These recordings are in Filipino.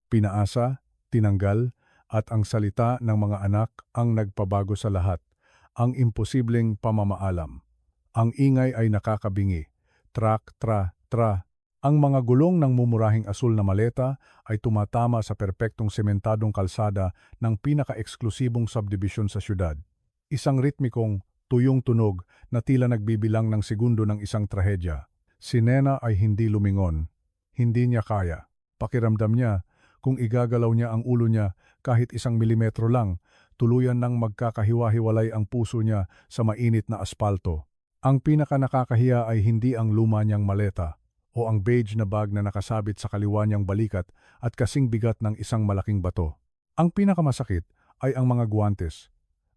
Pinaasa, tinanggal, at ang salita ng mga anak ang nagpabago sa lahat. Ang imposibleng pamamaalam. Ang ingay ay nakakabingi. Trak, tra, tra. Ang mga gulong ng mumurahing asul na maleta ay tumatama sa perpektong sementadong kalsada ng pinaka-eksklusibong subdivision sa syudad. Isang ritmikong, tuyong tunog na tila nagbibilang ng segundo ng isang trahedya. Si Nena ay hindi lumingon. Hindi niya kaya. Pakiramdam niya, kung igagalaw niya ang ulo niya kahit 1 milimetro lang, tuluyan nang magkakahiwa-hiwalay ang puso niya sa mainit na aspalto. Ang pinaka-nakakahiya ay hindi ang luma niyang maleta o ang beige na bag na nakasabit sa kaliwa niyang balikat at kasing bigat ng isang malaking bato. Ang pinakamasakit ay ang mga guwantes.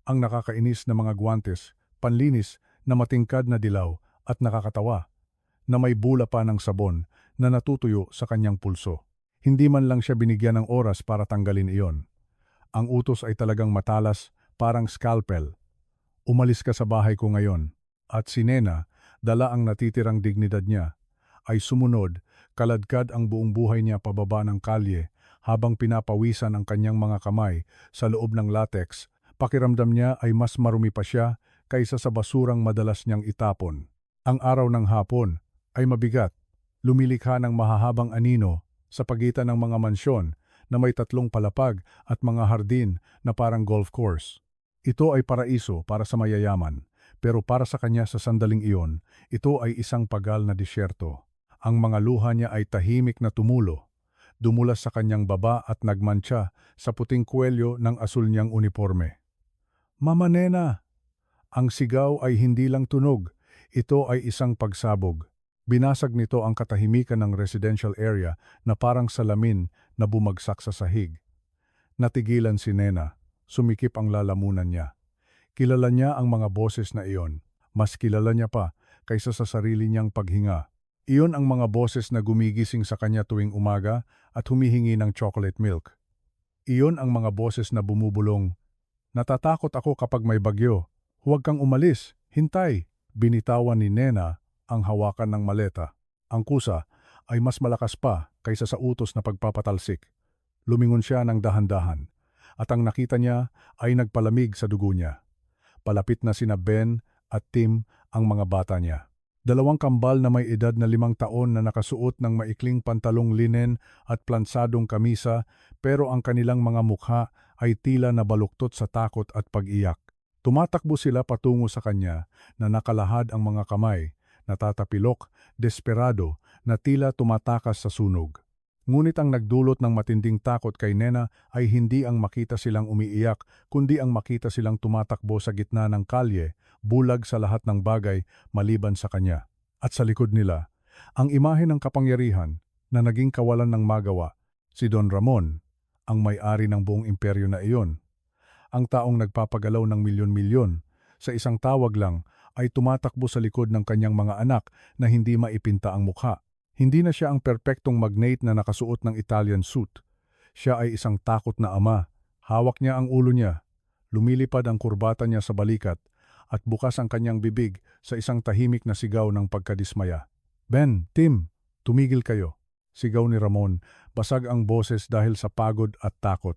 Ang nakakainis na mga guwantes, panlinis na matingkad na dilaw at nakakatawa, na may bula pa ng sabon na natutuyo sa kanyang pulso. Hindi man lang siya binigyan ng oras para tanggalin iyon. Ang utos ay talagang matalas, parang scalpel. Umalis ka sa bahay ko ngayon. At si Nena, dala ang natitirang dignidad niya, ay sumunod, kaladkad ang buong buhay niya pababa ng kalye habang pinapawisan ang kanyang mga kamay sa loob ng latex. Pakiramdam niya ay mas marumi pa siya kaysa sa basurang madalas niyang itapon. Ang araw ng hapon ay mabigat, lumilikha ng mahahabang anino sa pagitan ng mga mansyon na may 3 palapag at mga hardin na parang golf course. Ito ay paraiso para sa mayayaman, pero para sa kanya sa sandaling iyon, ito ay isang pagal na disyerto. Ang mga luha niya ay tahimik na tumulo, dumulas sa kanyang baba at nagmantsa sa puting kwelyo ng asul niyang uniforme. Mama Nena! Ang sigaw ay hindi lang tunog, ito ay isang pagsabog. Binasag nito ang katahimikan ng residential area na parang salamin na bumagsak sa sahig. Natigilan si Nena, sumikip ang lalamunan niya. Kilala niya ang mga boses na iyon, mas kilala niya pa kaysa sa sarili niyang paghinga. Iyon ang mga boses na gumigising sa kanya tuwing umaga at humihingi ng chocolate milk. Iyon ang mga boses na bumubulong, "Natatakot ako kapag may bagyo. Huwag kang umalis, hintay." Binitawan ni Nena ang hawakan ng maleta. Ang kusa ay mas malakas pa kaysa sa utos na pagpapatalsik. Lumingon siya ng dahan-dahan at ang nakita niya ay nagpalamig sa dugo niya. Palapit na sina Ben at Tim ang mga bata niya. 2 kambal na may edad na 5 taon na nakasuot ng maikling pantalong linen at plansadong kamisa, pero ang kanilang mga mukha ay tila nabaluktot sa takot at pag-iyak. Tumatakbo sila patungo sa kanya na nakalahad ang mga kamay, natatapilok, desperado, na tila tumatakas sa sunog. Ngunit ang nagdulot ng matinding takot kay Nena ay hindi ang makita silang umiiyak, kundi ang makita silang tumatakbo sa gitna ng kalye, bulag sa lahat ng bagay maliban sa kanya. At sa likod nila, ang imahe ng kapangyarihan na naging kawalan ng magawa, si Don Ramon, ang may-ari ng buong imperyo na iyon. Ang taong nagpapagalaw ng milyon-milyon, sa isang tawag lang, ay tumatakbo sa likod ng kanyang mga anak na hindi maipinta ang mukha. Hindi na siya ang perpektong magnate na nakasuot ng Italian suit. Siya ay isang takot na ama. Hawak niya ang ulo niya. Lumilipad ang kurbata niya sa balikat at bukas ang kanyang bibig sa isang tahimik na sigaw ng pagkadismaya. "Ben, Tim, tumigil kayo." Sigaw ni Ramon, basag ang boses dahil sa pagod at takot.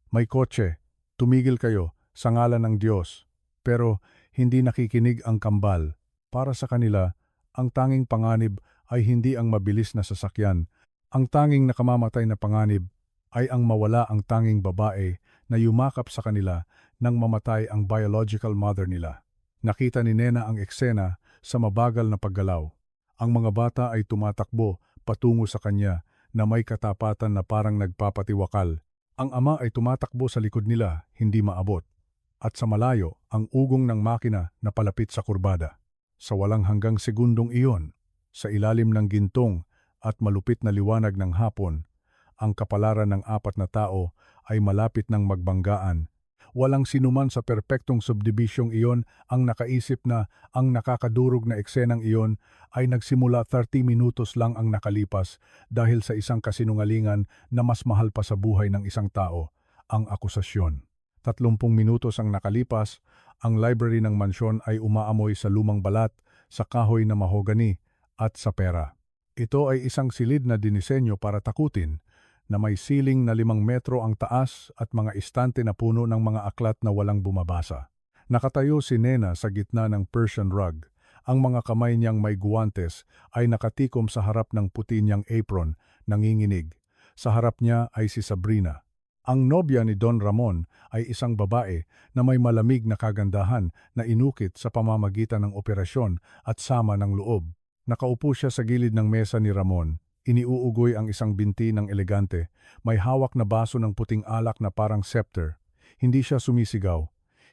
"May kotse, tumigil kayo, sa ngalan ng Diyos." Pero hindi nakikinig ang kambal. Para sa kanila, ang tanging panganib ay hindi ang mabilis na sasakyan. Ang tanging nakamamatay na panganib ay ang mawala ang tanging babae na yumakap sa kanila nang mamatay ang biological mother nila. Nakita ni Nena ang eksena sa mabagal na paggalaw. Ang mga bata ay tumatakbo patungo sa kanya na may katapatan na parang nagpapatiwakal. Ang ama ay tumatakbo sa likod nila, hindi maabot. At sa malayo, ang ugong ng makina na palapit sa kurbada. Sa walang hanggang segundong iyon, sa ilalim ng gintong at malupit na liwanag ng hapon, ang kapalaran ng 4 na tao ay malapit ng magbanggaan. Walang sinuman sa perpektong subdibisyong iyon ang nakaisip na ang nakakadurog na eksenang iyon ay nagsimula 30 minutos lang ang nakalipas dahil sa isang kasinungalingan na mas mahal pa sa buhay ng isang tao, ang akusasyon. 30 minutos ang nakalipas, ang library ng mansyon ay umaamoy sa lumang balat, sa kahoy na mahogani, at sa pera. Ito ay isang silid na dinisenyo para takutin, na may siling na 5 metro ang taas at mga istante na puno ng mga aklat na walang bumabasa. Nakatayo si Nena sa gitna ng Persian rug. Ang mga kamay niyang may guwantes ay nakatikom sa harap ng puti niyang apron, nanginginig. Sa harap niya ay si Sabrina. Ang nobya ni Don Ramon ay isang babae na may malamig na kagandahan na inukit sa pamamagitan ng operasyon at sama ng loob. Nakaupo siya sa gilid ng mesa ni Ramon. Iniuugoy ang isang binti ng elegante. May hawak na baso ng puting alak na parang scepter. Hindi siya sumisigaw.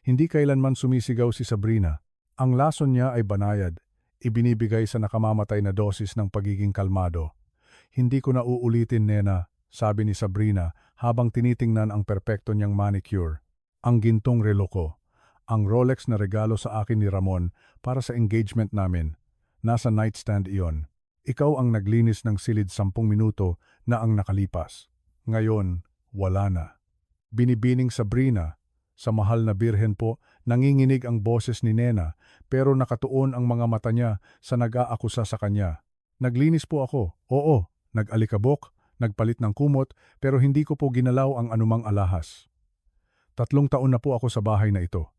Hindi kailanman sumisigaw si Sabrina. Ang lason niya ay banayad. Ibinibigay sa nakamamatay na dosis ng pagiging kalmado. Hindi ko na uulitin, Nena, sabi ni Sabrina habang tinitingnan ang perpekto niyang manicure. Ang gintong relo ko. Ang Rolex na regalo sa akin ni Ramon para sa engagement namin. Nasa nightstand iyon. Ikaw ang naglinis ng silid 10 minuto na ang nakalipas. Ngayon, wala na. Binibining Sabrina. Sa mahal na birhen po, nanginginig ang boses ni Nena pero nakatuon ang mga mata niya sa nag-aakusa sa kanya. Naglinis po ako. Oo, nag-alikabok, nagpalit ng kumot pero hindi ko po ginalaw ang anumang alahas. 3 taon na po ako sa bahay na ito.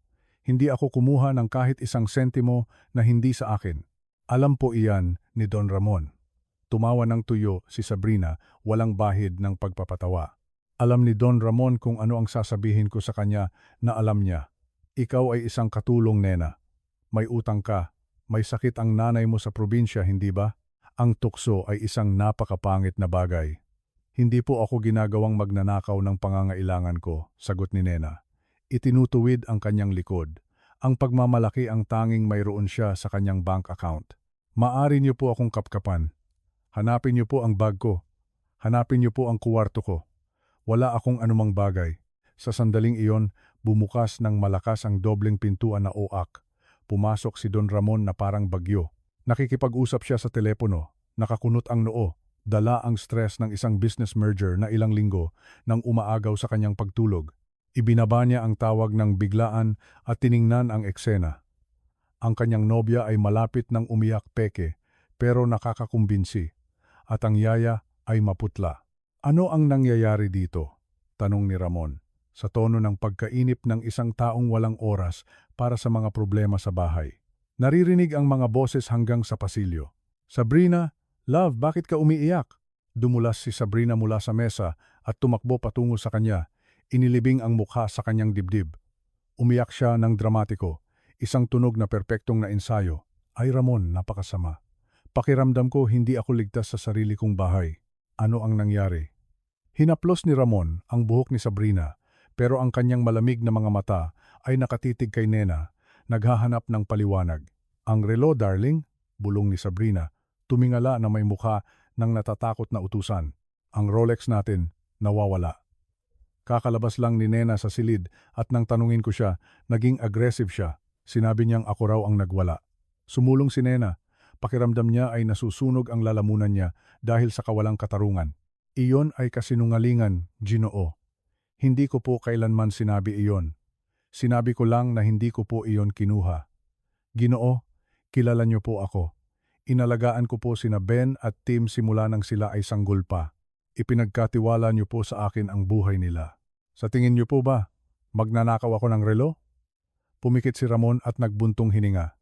Hindi ako kumuha ng kahit isang sentimo na hindi sa akin. Alam po iyan ni Don Ramon. Tumawa ng tuyo si Sabrina, walang bahid ng pagpapatawa. Alam ni Don Ramon kung ano ang sasabihin ko sa kanya na alam niya. Ikaw ay isang katulong, Nena. May utang ka. May sakit ang nanay mo sa probinsya, hindi ba? Ang tukso ay isang napakapangit na bagay. Hindi po ako ginagawang magnanakaw ng pangangailangan ko, sagot ni Nena. Itinutuwid ang kanyang likod. Ang pagmamalaki ang tanging mayroon siya sa kanyang bank account. Maari niyo po akong kapkapan. Hanapin niyo po ang bag ko. Hanapin niyo po ang kuwarto ko. Wala akong anumang bagay. Sa sandaling iyon, bumukas ng malakas ang dobleng pintuan na oak. Pumasok si Don Ramon na parang bagyo. Nakikipag-usap siya sa telepono. Nakakunot ang noo. Dala ang stress ng isang business merger na ilang linggo nang umaagaw sa kanyang pagtulog. Ibinaba niya ang tawag ng biglaan at tiningnan ang eksena. Ang kanyang nobya ay malapit ng umiyak peke pero nakakakumbinsi at ang yaya ay maputla. Ano ang nangyayari dito? Tanong ni Ramon sa tono ng pagkainip ng isang taong walang oras para sa mga problema sa bahay. Naririnig ang mga boses hanggang sa pasilyo. Sabrina, love, bakit ka umiiyak? Dumulas si Sabrina mula sa mesa at tumakbo patungo sa kanya. Inilibing ang mukha sa kanyang dibdib. Umiyak siya ng dramatiko. Isang tunog na perpektong na ensayo. Ay Ramon, napakasama. Pakiramdam ko hindi ako ligtas sa sarili kong bahay. Ano ang nangyari? Hinaplos ni Ramon ang buhok ni Sabrina, pero ang kanyang malamig na mga mata ay nakatitig kay Nena, naghahanap ng paliwanag. Ang relo, darling, bulong ni Sabrina. Tumingala na may mukha ng natatakot na utusan. Ang Rolex natin, nawawala. Kakalabas lang ni Nena sa silid at nang tanungin ko siya, naging aggressive siya. Sinabi niyang ako raw ang nagwala. Sumulong si Nena. Pakiramdam niya ay nasusunog ang lalamunan niya dahil sa kawalang katarungan. Iyon ay kasinungalingan, Ginoo. Hindi ko po kailanman sinabi iyon. Sinabi ko lang na hindi ko po iyon kinuha. Ginoo, kilala niyo po ako. Inalagaan ko po sina Ben at Tim simula nang sila ay sanggol pa. Ipinagkatiwala niyo po sa akin ang buhay nila. Sa tingin niyo po ba, magnanakaw ako ng relo? Pumikit si Ramon at nagbuntong hininga.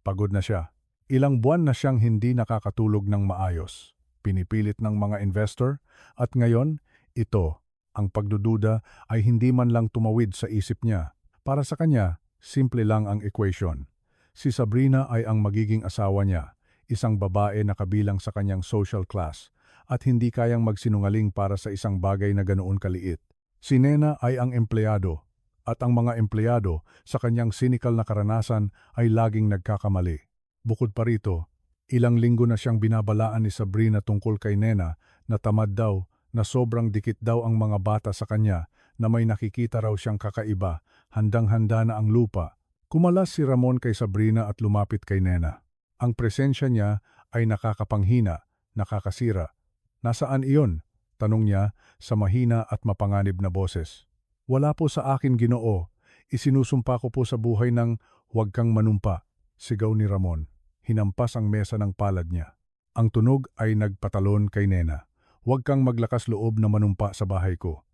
Pagod na siya. Ilang buwan na siyang hindi nakakatulog ng maayos. Pinipilit ng mga investor at ngayon, ito, ang pagdududa ay hindi man lang tumawid sa isip niya. Para sa kanya, simple lang ang equation. Si Sabrina ay ang magiging asawa niya, isang babae na kabilang sa kanyang social class at hindi kayang magsinungaling para sa isang bagay na ganoon kaliit. Si Nena ay ang empleyado at ang mga empleyado sa kanyang cynical na karanasan ay laging nagkakamali. Bukod pa rito, ilang linggo na siyang binabalaan ni Sabrina tungkol kay Nena na tamad daw, na sobrang dikit daw ang mga bata sa kanya, na may nakikita raw siyang kakaiba, handang-handa na ang lupa. Kumalas si Ramon kay Sabrina at lumapit kay Nena. Ang presensya niya ay nakakapanghina, nakakasira. Nasaan iyon? Tanong niya sa mahina at mapanganib na boses. Wala po sa akin, Ginoo. Isinusumpa ko po sa buhay ng huwag kang manumpa, sigaw ni Ramon. Hinampas ang mesa ng palad niya. Ang tunog ay nagpatalon kay Nena. Huwag kang maglakas loob na manumpa sa bahay ko.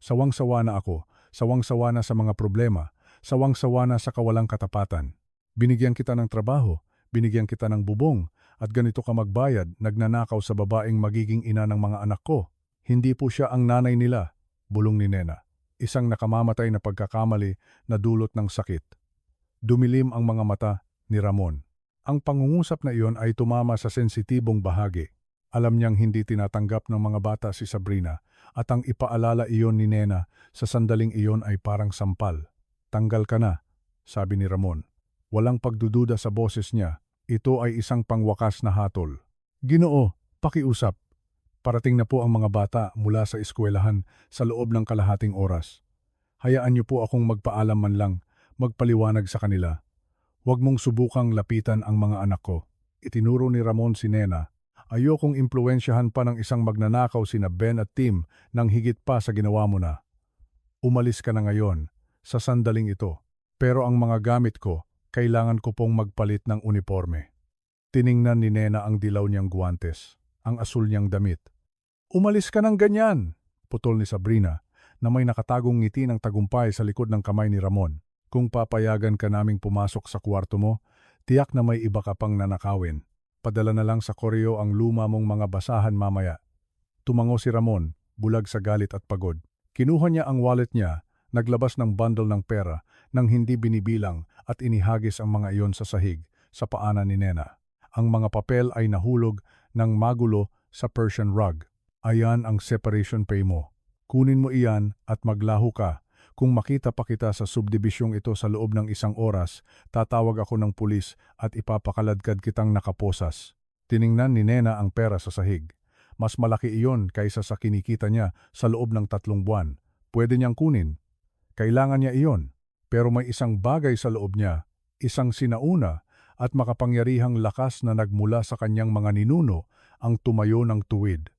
Sawang-sawa na ako, sawang-sawa na sa mga problema, sawang-sawa na sa kawalang katapatan. Binigyan kita ng trabaho, binigyan kita ng bubong, at ganito ka magbayad, nagnanakaw sa babaeng magiging ina ng mga anak ko. Hindi po siya ang nanay nila, bulong ni Nena. Isang nakamamatay na pagkakamali na dulot ng sakit. Dumilim ang mga mata ni Ramon. Ang pangungusap na iyon ay tumama sa sensitibong bahagi. Alam niyang hindi tinatanggap ng mga bata si Sabrina at ang ipaalala iyon ni Nena sa sandaling iyon ay parang sampal. Tanggal ka na, sabi ni Ramon. Walang pagdududa sa boses niya. Ito ay isang pangwakas na hatol. Ginoo, pakiusap. Parating na po ang mga bata mula sa eskwelahan sa loob ng kalahating oras. Hayaan niyo po akong magpaalam man lang, magpaliwanag sa kanila. Huwag mong subukang lapitan ang mga anak ko. Itinuro ni Ramon si Nena. Ayokong impluwensyahan pa ng isang magnanakaw sina Ben at Tim nang higit pa sa ginawa mo na. Umalis ka na ngayon, sa sandaling ito. Pero ang mga gamit ko, kailangan ko pong magpalit ng uniforme. Tiningnan ni Nena ang dilaw niyang guwantes, ang asul niyang damit. Umalis ka ng ganyan, putol ni Sabrina, na may nakatagong ngiti ng tagumpay sa likod ng kamay ni Ramon. Kung papayagan ka naming pumasok sa kwarto mo, tiyak na may iba ka pang nanakawin. Padala na lang sa koreo ang luma mong mga basahan mamaya. Tumango si Ramon, bulag sa galit at pagod. Kinuha niya ang wallet niya, naglabas ng bundle ng pera nang hindi binibilang at inihagis ang mga iyon sa sahig, sa paanan ni Nena. Ang mga papel ay nahulog ng magulo sa Persian rug. Ayan ang separation pay mo. Kunin mo iyan at maglaho ka. Kung makita pa kita sa subdibisyong ito sa loob ng 1 oras, tatawag ako ng pulis at ipapakaladkad kitang nakaposas. Tiningnan ni Nena ang pera sa sahig. Mas malaki iyon kaysa sa kinikita niya sa loob ng 3 buwan. Pwede niyang kunin. Kailangan niya iyon. Pero may isang bagay sa loob niya, isang sinauna at makapangyarihang lakas na nagmula sa kanyang mga ninuno ang tumayo ng tuwid.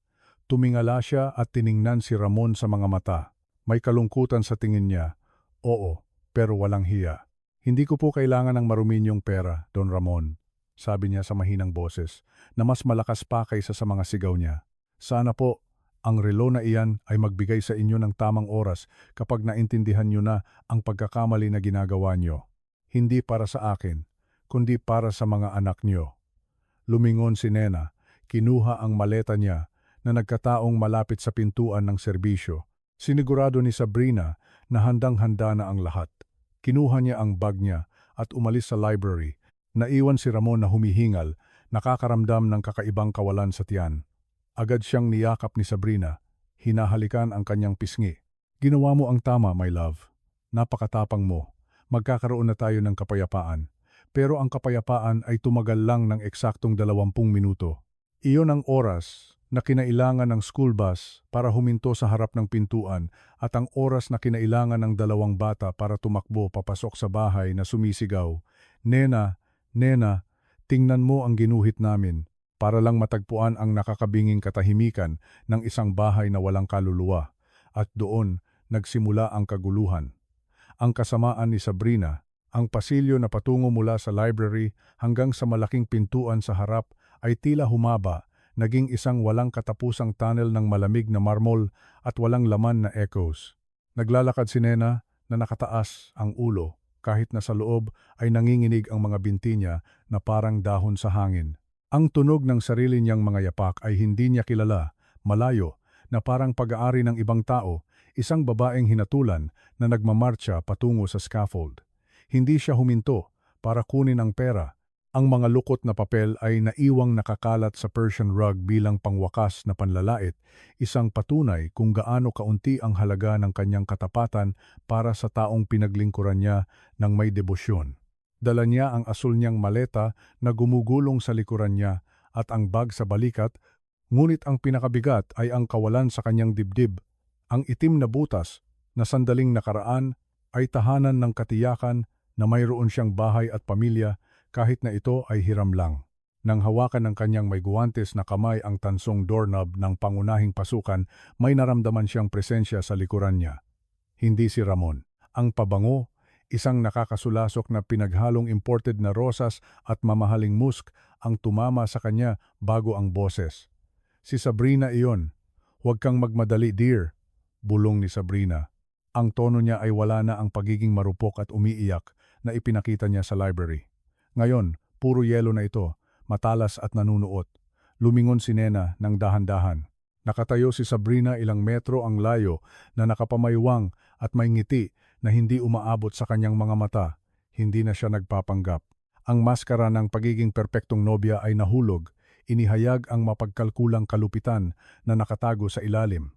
Tumingala siya at tiningnan si Ramon sa mga mata. May kalungkutan sa tingin niya. Oo, pero walang hiya. Hindi ko po kailangan ng maruminyong pera, Don Ramon, sabi niya sa mahinang boses, na mas malakas pa kaysa sa mga sigaw niya. Sana po, ang relo na iyan ay magbigay sa inyo ng tamang oras kapag naintindihan niyo na ang pagkakamali na ginagawa niyo. Hindi para sa akin, kundi para sa mga anak niyo. Lumingon si Nena, kinuha ang maleta niya na nagkataong malapit sa pintuan ng serbisyo. Sinigurado ni Sabrina na handang-handa na ang lahat. Kinuha niya ang bag niya at umalis sa library. Naiwan si Ramon na humihingal, nakakaramdam ng kakaibang kawalan sa tiyan. Agad siyang niyakap ni Sabrina. Hinahalikan ang kanyang pisngi. Ginawa mo ang tama, my love. Napakatapang mo. Magkakaroon na tayo ng kapayapaan. Pero ang kapayapaan ay tumagal lang ng eksaktong 20 minuto. Iyon ang oras na kinailangan ng school bus para huminto sa harap ng pintuan at ang oras na kinailangan ng 2 bata para tumakbo papasok sa bahay na sumisigaw, Nena, Nena, tingnan mo ang ginuhit namin, para lang matagpuan ang nakakabinging katahimikan ng isang bahay na walang kaluluwa. At doon, nagsimula ang kaguluhan. Ang kasamaan ni Sabrina, ang pasilyo na patungo mula sa library hanggang sa malaking pintuan sa harap ay tila humaba, naging isang walang katapusang tunnel ng malamig na marmol at walang laman na echoes. Naglalakad si Nena na nakataas ang ulo, kahit na sa loob ay nanginginig ang mga binti niya na parang dahon sa hangin. Ang tunog ng sarili niyang mga yapak ay hindi niya kilala, malayo, na parang pag-aari ng ibang tao, isang babaeng hinatulan na nagmamarcha patungo sa scaffold. Hindi siya huminto para kunin ang pera. Ang mga lukot na papel ay naiwang nakakalat sa Persian rug bilang pangwakas na panlalait, isang patunay kung gaano kaunti ang halaga ng kanyang katapatan para sa taong pinaglingkuran niya ng may debosyon. Dala niya ang asul niyang maleta na gumugulong sa likuran niya at ang bag sa balikat, ngunit ang pinakabigat ay ang kawalan sa kanyang dibdib. Ang itim na butas na sandaling nakaraan ay tahanan ng katiyakan na mayroon siyang bahay at pamilya, kahit na ito ay hiram lang. Nang hawakan ng kanyang may guwantes na kamay ang tansong doorknob ng pangunahing pasukan, may naramdaman siyang presensya sa likuran niya. Hindi si Ramon. Ang pabango, isang nakakasulasok na pinaghalong imported na rosas at mamahaling musk ang tumama sa kanya bago ang boses. Si Sabrina iyon, Huwag kang magmadali, dear, bulong ni Sabrina. Ang tono niya ay wala na ang pagiging marupok at umiiyak na ipinakita niya sa library. Ngayon, puro yelo na ito, matalas at nanunuot. Lumingon si Nena ng dahan-dahan. Nakatayo si Sabrina ilang metro ang layo na nakapamaywang at may ngiti na hindi umaabot sa kanyang mga mata. Hindi na siya nagpapanggap. Ang maskara ng pagiging perpektong nobya ay nahulog, inihayag ang mapagkalkulang kalupitan na nakatago sa ilalim.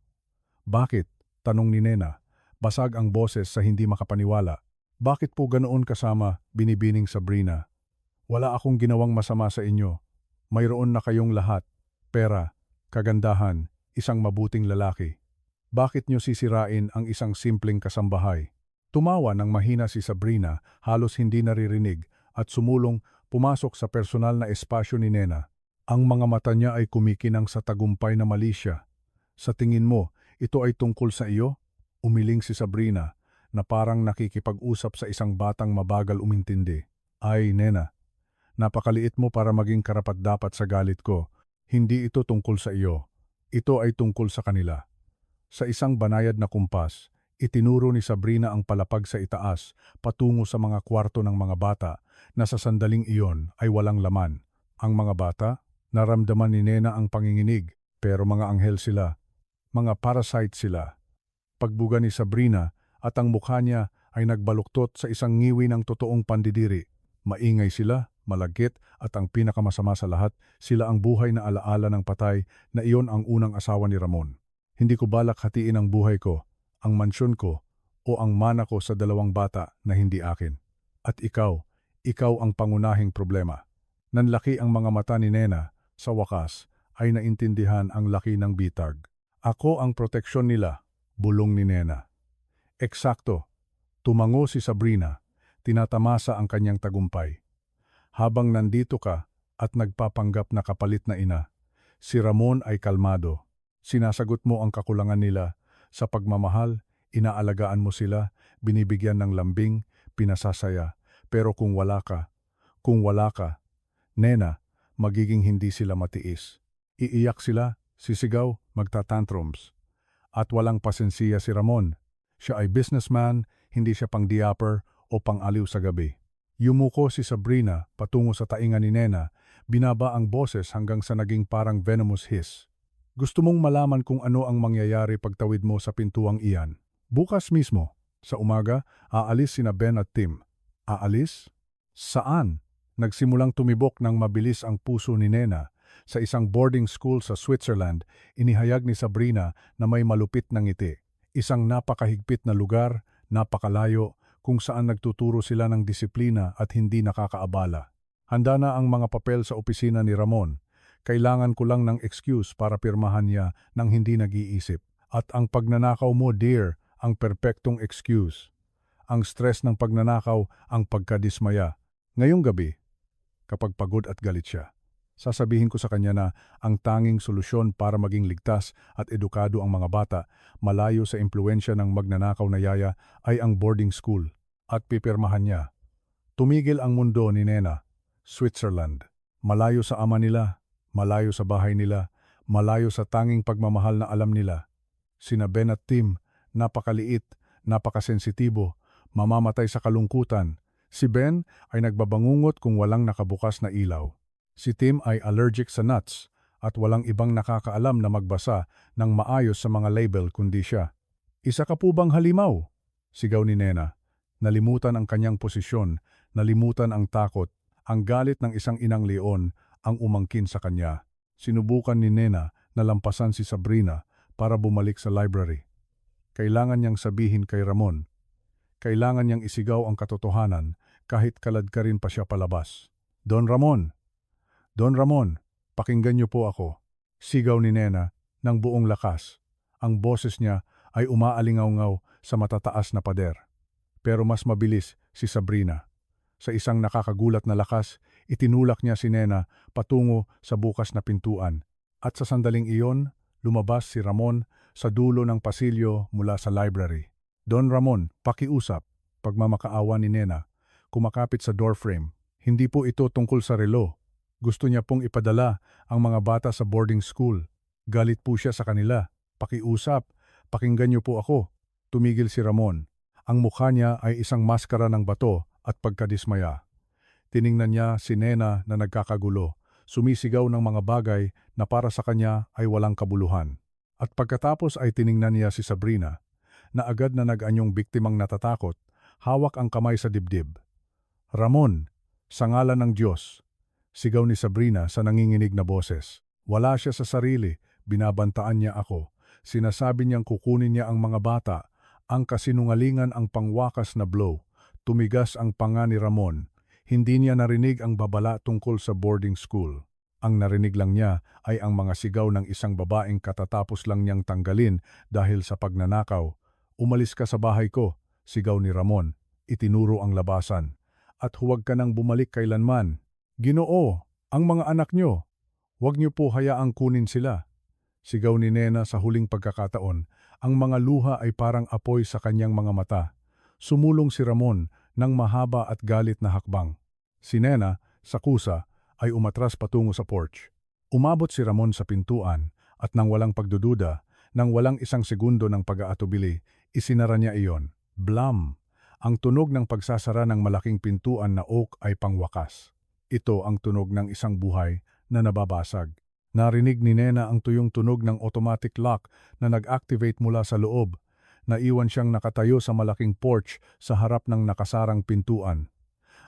Bakit? Tanong ni Nena. Basag ang boses sa hindi makapaniwala. Bakit po ganoon kasama, binibining Sabrina? Wala akong ginawang masama sa inyo. Mayroon na kayong lahat. Pera, kagandahan, isang mabuting lalaki. Bakit nyo sisirain ang isang simpleng kasambahay? Tumawa ng mahina si Sabrina, halos hindi naririnig, at sumulong pumasok sa personal na espasyo ni Nena. Ang mga mata niya ay kumikinang sa tagumpay na mali siya. Sa tingin mo, ito ay tungkol sa iyo? Umiling si Sabrina na parang nakikipag-usap sa isang batang mabagal umintindi. Ay, Nena, napakaliit mo para maging karapat-dapat sa galit ko. Hindi ito tungkol sa iyo. Ito ay tungkol sa kanila. Sa isang banayad na kumpas, itinuro ni Sabrina ang palapag sa itaas patungo sa mga kwarto ng mga bata na sa sandaling iyon ay walang laman. Ang mga bata, naramdaman ni Nena ang panginginig, pero mga anghel sila. Mga parasite sila. Pagbuga ni Sabrina at ang mukha niya ay nagbaluktot sa isang ngiwi ng totoong pandidiri. Maingay sila, malagkit at ang pinakamasama sa lahat, sila ang buhay na alaala ng patay na iyon ang unang asawa ni Ramon. Hindi ko balak hatiin ang buhay ko, ang mansyon ko o ang mana ko sa dalawang bata na hindi akin. At ikaw ang pangunahing problema. Nanlaki ang mga mata ni Nena, sa wakas ay naintindihan ang laki ng bitag. Ako ang proteksyon nila. Bulong ni Nena. Eksakto. Tumango si Sabrina. Tinatamasa ang kanyang tagumpay. Habang nandito ka at nagpapanggap na kapalit na ina, si Ramon ay kalmado. Sinasagot mo ang kakulangan nila. Sa pagmamahal, inaalagaan mo sila, binibigyan ng lambing, pinasasaya. Pero kung wala ka, Nena, magiging hindi sila matiis. Iiyak sila, sisigaw, magtatantrums. At walang pasensiya si Ramon. Siya ay businessman, hindi siya pang-diaper o pang-aliw sa gabi. Yumuko si Sabrina patungo sa tainga ni Nena, binaba ang boses hanggang sa naging parang venomous hiss. Gusto mong malaman kung ano ang mangyayari pagtawid mo sa pintuang iyan. Bukas mismo, sa umaga, aalis sina Ben at Tim. Aalis? Saan? Nagsimulang tumibok ng mabilis ang puso ni Nena. Sa isang boarding school sa Switzerland, inihayag ni Sabrina na may malupit na ngiti. Isang napakahigpit na lugar, napakalayo, kung saan nagtuturo sila ng disiplina at hindi nakakaabala. Handa na ang mga papel sa opisina ni Ramon. Kailangan ko lang ng excuse para pirmahan niya nang hindi nag-iisip. At ang pagnanakaw mo, dear, ang perpektong excuse. Ang stress ng pagnanakaw, ang pagkadismaya. Ngayong gabi, kapag pagod at galit siya, sasabihin ko sa kanya na ang tanging solusyon para maging ligtas at edukado ang mga bata, malayo sa impluensya ng magnanakaw na yaya, ay ang boarding school. At pipirmahan niya. Tumigil ang mundo ni Nena. Switzerland. Malayo sa ama nila, malayo sa bahay nila, malayo sa tanging pagmamahal na alam nila. Sina Ben at Tim, napakaliit, napakasensitibo, mamamatay sa kalungkutan. Si Ben ay nagbabangungot kung walang nakabukas na ilaw. Si Tim ay allergic sa nuts at walang ibang nakakaalam na magbasa ng maayos sa mga label kundi siya. Isa ka po bang halimaw? Sigaw ni Nena. Nalimutan ang kanyang posisyon, nalimutan ang takot, ang galit ng isang inang leon ang umangkin sa kanya. Sinubukan ni Nena na lampasan si Sabrina para bumalik sa library. Kailangan niyang sabihin kay Ramon. Kailangan niyang isigaw ang katotohanan kahit kaladkarin pa siya palabas. Don Ramon! Don Ramon, pakinggan niyo po ako. Sigaw ni Nena ng buong lakas. Ang boses niya ay umaalingaw-ngaw sa matataas na pader. Pero mas mabilis si Sabrina. Sa isang nakakagulat na lakas, itinulak niya si Nena patungo sa bukas na pintuan. At sa sandaling iyon, lumabas si Ramon sa dulo ng pasilyo mula sa library. Don Ramon, pakiusap. Pagmamakaawa ni Nena, kumakapit sa doorframe. Hindi po ito tungkol sa relo. Gusto niya pong ipadala ang mga bata sa boarding school. Galit po siya sa kanila. Pakiusap, pakinggan niyo po ako. Tumigil si Ramon. Ang mukha niya ay isang maskara ng bato at pagkadismaya. Tiningnan niya si Nena na nagkakagulo, sumisigaw ng mga bagay na para sa kanya ay walang kabuluhan. At pagkatapos ay tiningnan niya si Sabrina, na agad na nag-anyong biktimang natatakot, hawak ang kamay sa dibdib. Ramon, sa ngalan ng Diyos, sigaw ni Sabrina sa nanginginig na boses. Wala siya sa sarili, binabantaan niya ako. Sinasabi niyang kukunin niya ang mga bata, ang kasinungalingan ang pangwakas na blow. Tumigas ang panga ni Ramon. Hindi niya narinig ang babala tungkol sa boarding school. Ang narinig lang niya ay ang mga sigaw ng isang babaeng katatapos lang niyang tanggalin dahil sa pagnanakaw. Umalis ka sa bahay ko, sigaw ni Ramon. Itinuro ang labasan. At huwag ka nang bumalik kailanman. Ginoo, ang mga anak niyo. Huwag niyo po hayaang kunin sila. Sigaw ni Nena sa huling pagkakataon. Ang mga luha ay parang apoy sa kanyang mga mata. Sumulong si Ramon ng mahaba at galit na hakbang. Si Nena, sa kusa, ay umatras patungo sa porch. Umabot si Ramon sa pintuan at nang walang pagdududa, nang walang isang segundo ng pag-aatubili, isinara niya iyon. Blam! Ang tunog ng pagsasara ng malaking pintuan na oak ay pangwakas. Ito ang tunog ng isang buhay na nababasag. Narinig ni Nena ang tuyong tunog ng automatic lock na nag-activate mula sa loob. Naiwan siyang nakatayo sa malaking porch sa harap ng nakasarang pintuan.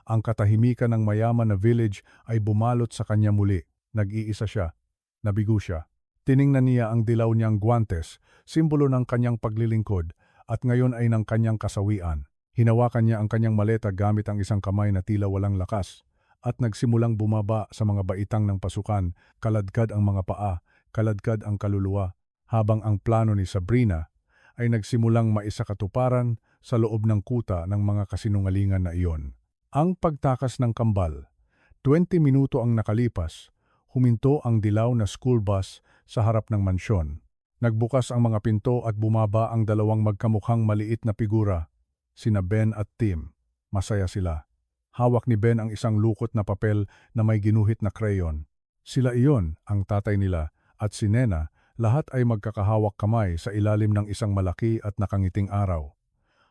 Ang katahimikan ng mayaman na village ay bumalot sa kanya muli. Nag-iisa siya. Nabigo siya. Tiningnan niya ang dilaw niyang guwantes, simbolo ng kanyang paglilingkod, at ngayon ay ng kanyang kasawian. Hinawakan niya ang kanyang maleta gamit ang isang kamay na tila walang lakas, at nagsimulang bumaba sa mga baitang ng pasukan, kaladkad ang mga paa, kaladkad ang kaluluwa, habang ang plano ni Sabrina ay nagsimulang maisakatuparan sa loob ng kuta ng mga kasinungalingan na iyon. Ang pagtakas ng kambal. 20 minuto ang nakalipas, huminto ang dilaw na school bus sa harap ng mansyon. Nagbukas ang mga pinto at bumaba ang dalawang magkamukhang maliit na figura, sina Ben at Tim. Masaya sila. Hawak ni Ben ang isang lukot na papel na may ginuhit na crayon. Sila iyon, ang tatay nila, at si Nena, lahat ay magkakahawak kamay sa ilalim ng isang malaki at nakangiting araw.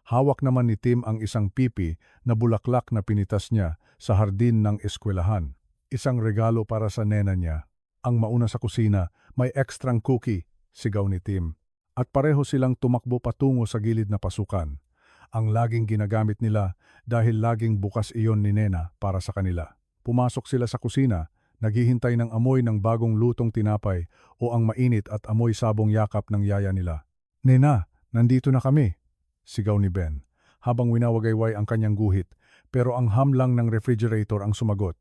Hawak naman ni Tim ang isang pipi na bulaklak na pinitas niya sa hardin ng eskwelahan. Isang regalo para sa nena niya. Ang mauna sa kusina, may ekstrang cookie, sigaw ni Tim. At pareho silang tumakbo patungo sa gilid na pasukan. Ang laging ginagamit nila dahil laging bukas iyon ni Nena para sa kanila. Pumasok sila sa kusina, naghihintay ng amoy ng bagong lutong tinapay o ang mainit at amoy sabong yakap ng yaya nila. Nena, nandito na kami, sigaw ni Ben, habang winawagayway ang kanyang guhit, pero ang hamlang ng refrigerator ang sumagot.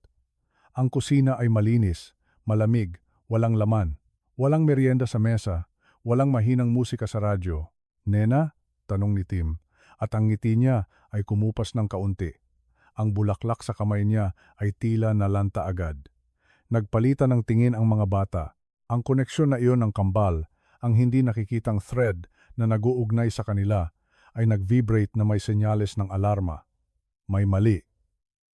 Ang kusina ay malinis, malamig, walang laman, walang merienda sa mesa, walang mahinang musika sa radyo. Nena? Tanong ni Tim, at ang ngiti niya ay kumupas ng kaunti. Ang bulaklak sa kamay niya ay tila nalanta agad. Nagpalitan ng tingin ang mga bata. Ang koneksyon na iyon ng kambal, ang hindi nakikitang thread na nag-uugnay sa kanila, ay nag-vibrate na may senyales ng alarma. May mali.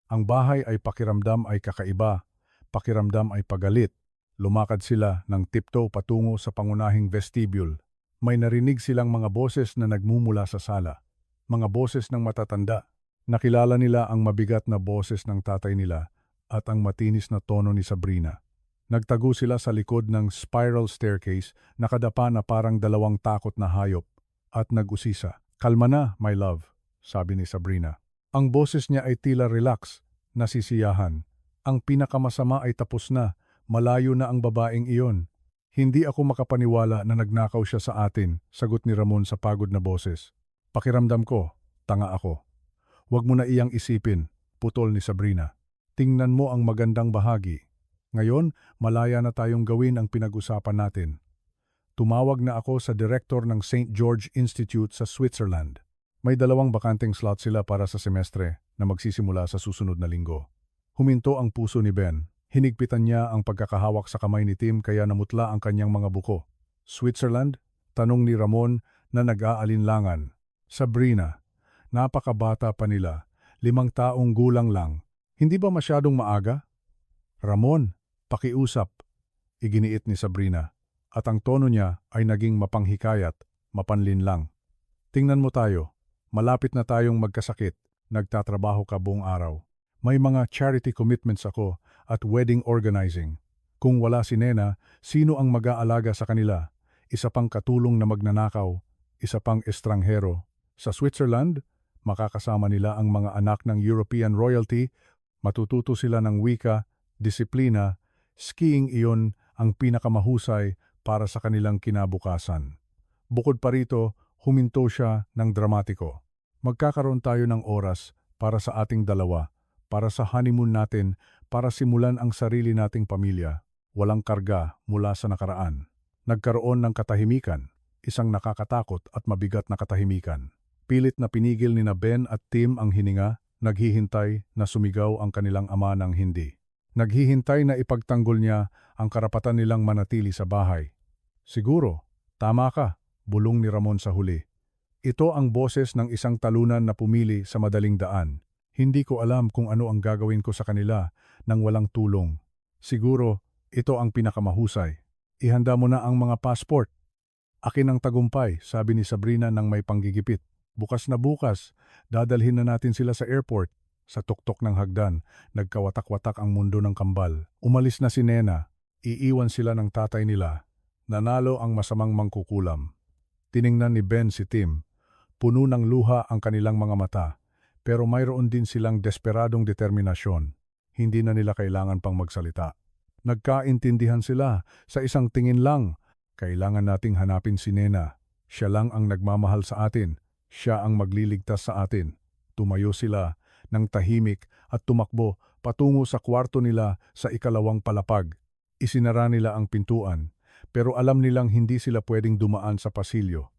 Ang bahay ay pakiramdam ay kakaiba, pakiramdam ay pagalit. Lumakad sila ng tiptoe patungo sa pangunahing vestibule. May narinig silang mga boses na nagmumula sa sala. Mga boses ng matatanda. Nakilala nila ang mabigat na boses ng tatay nila at ang matinis na tono ni Sabrina. Nagtago sila sa likod ng spiral staircase, nakadapa na parang dalawang takot na hayop, at nag-usisa. Kalma na, my love, sabi ni Sabrina. Ang boses niya ay tila relax, nasisiyahan. Ang pinakamasama ay tapos na, malayo na ang babaeng iyon. Hindi ako makapaniwala na nagnakaw siya sa atin, sagot ni Ramon sa pagod na boses. Pakiramdam ko, tanga ako. Huwag mo na iyang isipin, putol ni Sabrina. Tingnan mo ang magandang bahagi. Ngayon, malaya na tayong gawin ang pinag-usapan natin. Tumawag na ako sa direktor ng St. George Institute sa Switzerland. May 2 bakanteng slot sila para sa semestre na magsisimula sa susunod na linggo. Huminto ang puso ni Ben. Hinigpitan niya ang pagkakahawak sa kamay ni Tim kaya namutla ang kanyang mga buko. Switzerland? Tanong ni Ramon na nag-aalinlangan. Sabrina, napakabata pa nila, 5 taong gulang lang. Hindi ba masyadong maaga? Ramon, pakiusap, iginiit ni Sabrina. at ang tono niya ay naging mapanghikayat, mapanlinlang. Tingnan mo tayo, malapit na tayong magkasakit, nagtatrabaho ka buong araw. May mga charity commitments ako at wedding organizing. Kung wala si Nena, sino ang mag-aalaga sa kanila? Isa pang katulong na magnanakaw, isa pang estranghero. Sa Switzerland, makakasama nila ang mga anak ng European royalty, matututo sila ng wika, disiplina, skiing iyon ang pinakamahusay para sa kanilang kinabukasan. Bukod pa rito, huminto siya ng dramatiko. Magkakaroon tayo ng oras para sa ating dalawa, para sa honeymoon natin, para simulan ang sarili nating pamilya. Walang karga mula sa nakaraan. Nagkaroon ng katahimikan, isang nakakatakot at mabigat na katahimikan. Pilit na pinigil ni Ben at Tim ang hininga, naghihintay na sumigaw ang kanilang ama ng hindi. Naghihintay na ipagtanggol niya ang karapatan nilang manatili sa bahay. Siguro, tama ka, bulong ni Ramon sa huli. Ito ang boses ng isang talunan na pumili sa madaling daan. Hindi ko alam kung ano ang gagawin ko sa kanila nang walang tulong. Siguro, ito ang pinakamahusay. Ihanda mo na ang mga passport. Akin ang tagumpay, sabi ni Sabrina nang may panggigipit. Bukas na bukas, dadalhin na natin sila sa airport. Sa tuktok ng hagdan, nagkawatak-watak ang mundo ng kambal. Umalis na si Nena. Iiwan sila ng tatay nila. Nanalo ang masamang mangkukulam. Tiningnan ni Ben si Tim. Puno ng luha ang kanilang mga mata. Pero mayroon din silang desperadong determinasyon. Hindi na nila kailangan pang magsalita. Nagkaintindihan sila sa isang tingin lang. Kailangan nating hanapin si Nena. Siya lang ang nagmamahal sa atin. Siya ang magliligtas sa atin. Tumayo sila ng tahimik at tumakbo patungo sa kwarto nila sa ikalawang palapag. Isinara nila ang pintuan, pero alam nilang hindi sila pwedeng dumaan sa pasilyo.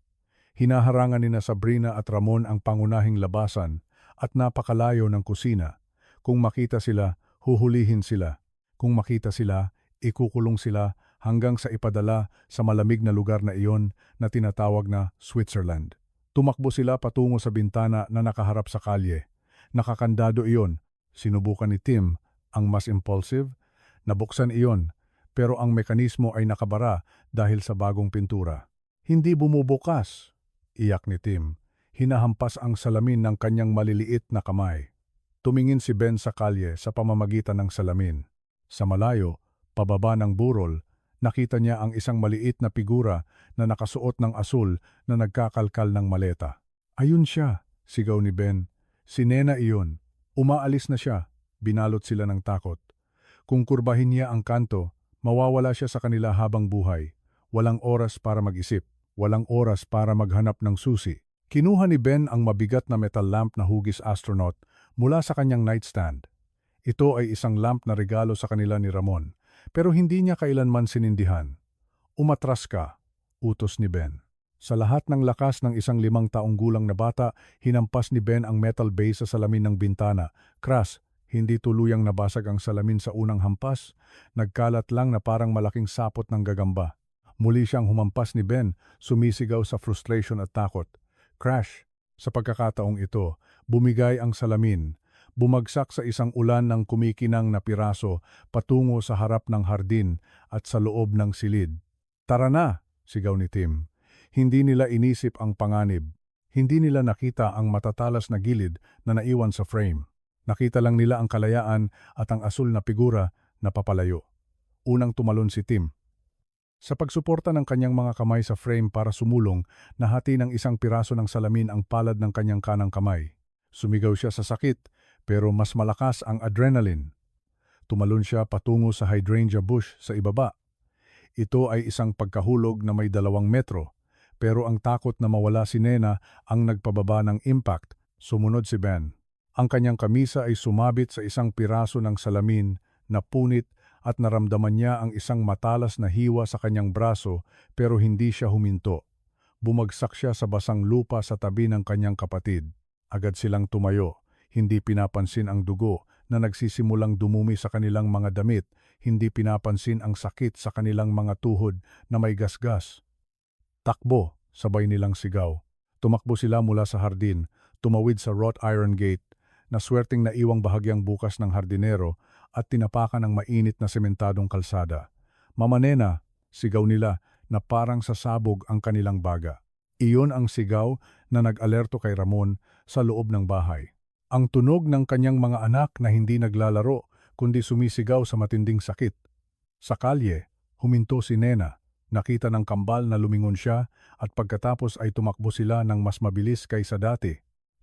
Hinaharangan ni Sabrina at Ramon ang pangunahing labasan at napakalayo ng kusina. Kung makita sila, huhulihin sila. Kung makita sila, ikukulong sila hanggang sa ipadala sa malamig na lugar na iyon na tinatawag na Switzerland. Tumakbo sila patungo sa bintana na nakaharap sa kalye. Nakakandado iyon. Sinubukan ni Tim ang mas impulsive. Nabuksan iyon, pero ang mekanismo ay nakabara dahil sa bagong pintura. Hindi bumubukas, iyak ni Tim. Hinahampas ang salamin ng kanyang maliliit na kamay. Tumingin si Ben sa kalye sa pamamagitan ng salamin. Sa malayo, pababa ng burol, nakita niya ang isang maliit na figura na nakasuot ng asul na nagkakalkal ng maleta. Ayun siya, sigaw ni Ben. Si Nena iyon. Umaalis na siya. Binalot sila ng takot. Kung kurbahin niya ang kanto, mawawala siya sa kanila habang buhay. Walang oras para mag-isip. Walang oras para maghanap ng susi. Kinuha ni Ben ang mabigat na metal lamp na hugis astronaut mula sa kanyang nightstand. Ito ay isang lamp na regalo sa kanila ni Ramon, pero hindi niya kailanman sinindihan. Umatras ka, utos ni Ben. Sa lahat ng lakas ng isang 5 taong gulang na bata, hinampas ni Ben ang metal base sa salamin ng bintana. Crash, hindi tuluyang nabasag ang salamin sa unang hampas, nagkalat lang na parang malaking sapot ng gagamba. Muli siyang humampas ni Ben, sumisigaw sa frustration at takot. Crash, sa pagkakataong ito, bumigay ang salamin. Bumagsak sa isang ulan ng kumikinang na piraso patungo sa harap ng hardin at sa loob ng silid. Tara na, sigaw ni Tim. Hindi nila inisip ang panganib. Hindi nila nakita ang matatalas na gilid na naiwan sa frame. Nakita lang nila ang kalayaan at ang asul na figura na papalayo. Unang tumalon si Tim. Sa pagsuporta ng kanyang mga kamay sa frame para sumulong, nahati ng isang piraso ng salamin ang palad ng kanyang kanang kamay. Sumigaw siya sa sakit, pero mas malakas ang adrenaline. Tumalon siya patungo sa hydrangea bush sa ibaba. Ito ay isang pagkahulog na may 2 metro, pero ang takot na mawala si Nena ang nagpababa ng impact. Sumunod si Ben. Ang kanyang kamisa ay sumabit sa isang piraso ng salamin na punit at naramdaman niya ang isang matalas na hiwa sa kanyang braso pero hindi siya huminto. Bumagsak siya sa basang lupa sa tabi ng kanyang kapatid. Agad silang tumayo. Hindi pinapansin ang dugo na nagsisimulang dumumi sa kanilang mga damit, hindi pinapansin ang sakit sa kanilang mga tuhod na may gasgas. Takbo, sabay nilang sigaw. Tumakbo sila mula sa hardin, tumawid sa wrought iron gate, na swerteng naiwang bahagyang bukas ng hardinero at tinapakan ng mainit na sementadong kalsada. Mama Nena, sigaw nila, na parang sasabog ang kanilang baga. Iyon ang sigaw na nag-alerto kay Ramon sa loob ng bahay. Ang tunog ng kanyang mga anak na hindi naglalaro kundi sumisigaw sa matinding sakit. Sa kalye, huminto si Nena. Nakita ng kambal na lumingon siya at pagkatapos ay tumakbo sila ng mas mabilis kaysa dati.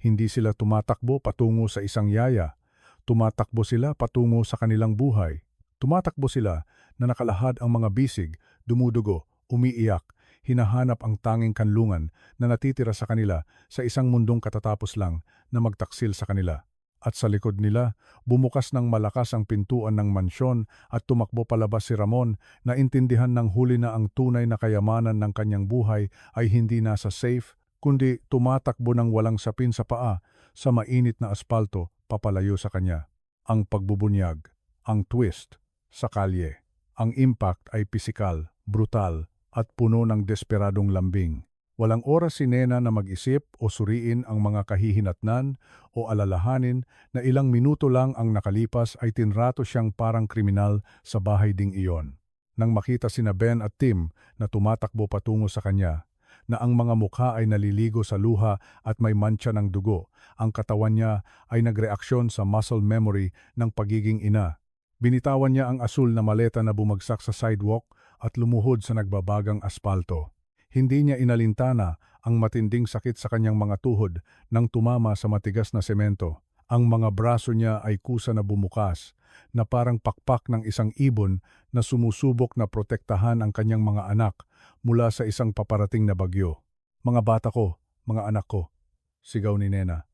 Hindi sila tumatakbo patungo sa isang yaya. Tumatakbo sila patungo sa kanilang buhay. Tumatakbo sila na nakalahad ang mga bisig, dumudugo, umiiyak, hinahanap ang tanging kanlungan na natitira sa kanila sa isang mundong katatapos lang na magtaksil sa kanila. At sa likod nila, bumukas ng malakas ang pintuan ng mansyon at tumakbo palabas si Ramon na intindihan ng huli na ang tunay na kayamanan ng kanyang buhay ay hindi nasa safe, kundi tumatakbo ng walang sapin sa paa sa mainit na aspalto papalayo sa kanya. Ang pagbubunyag, ang twist, sa kalye. Ang impact ay pisikal, brutal, at puno ng desperadong lambing. Walang oras si Nena na mag-isip o suriin ang mga kahihinatnan o alalahanin na ilang minuto lang ang nakalipas ay tinrato siyang parang kriminal sa bahay ding iyon. Nang makita sina Ben at Tim na tumatakbo patungo sa kanya, na ang mga mukha ay naliligo sa luha at may mantsa ng dugo, ang katawan niya ay nagreaksyon sa muscle memory ng pagiging ina. Binitawan niya ang asul na maleta na bumagsak sa sidewalk at lumuhod sa nagbabagang aspalto. Hindi niya inalintana ang matinding sakit sa kanyang mga tuhod nang tumama sa matigas na semento. Ang mga braso niya ay kusa na bumukas, na parang pakpak ng isang ibon na sumusubok na protektahan ang kanyang mga anak mula sa isang paparating na bagyo. "Mga bata ko, mga anak ko," sigaw ni Nena.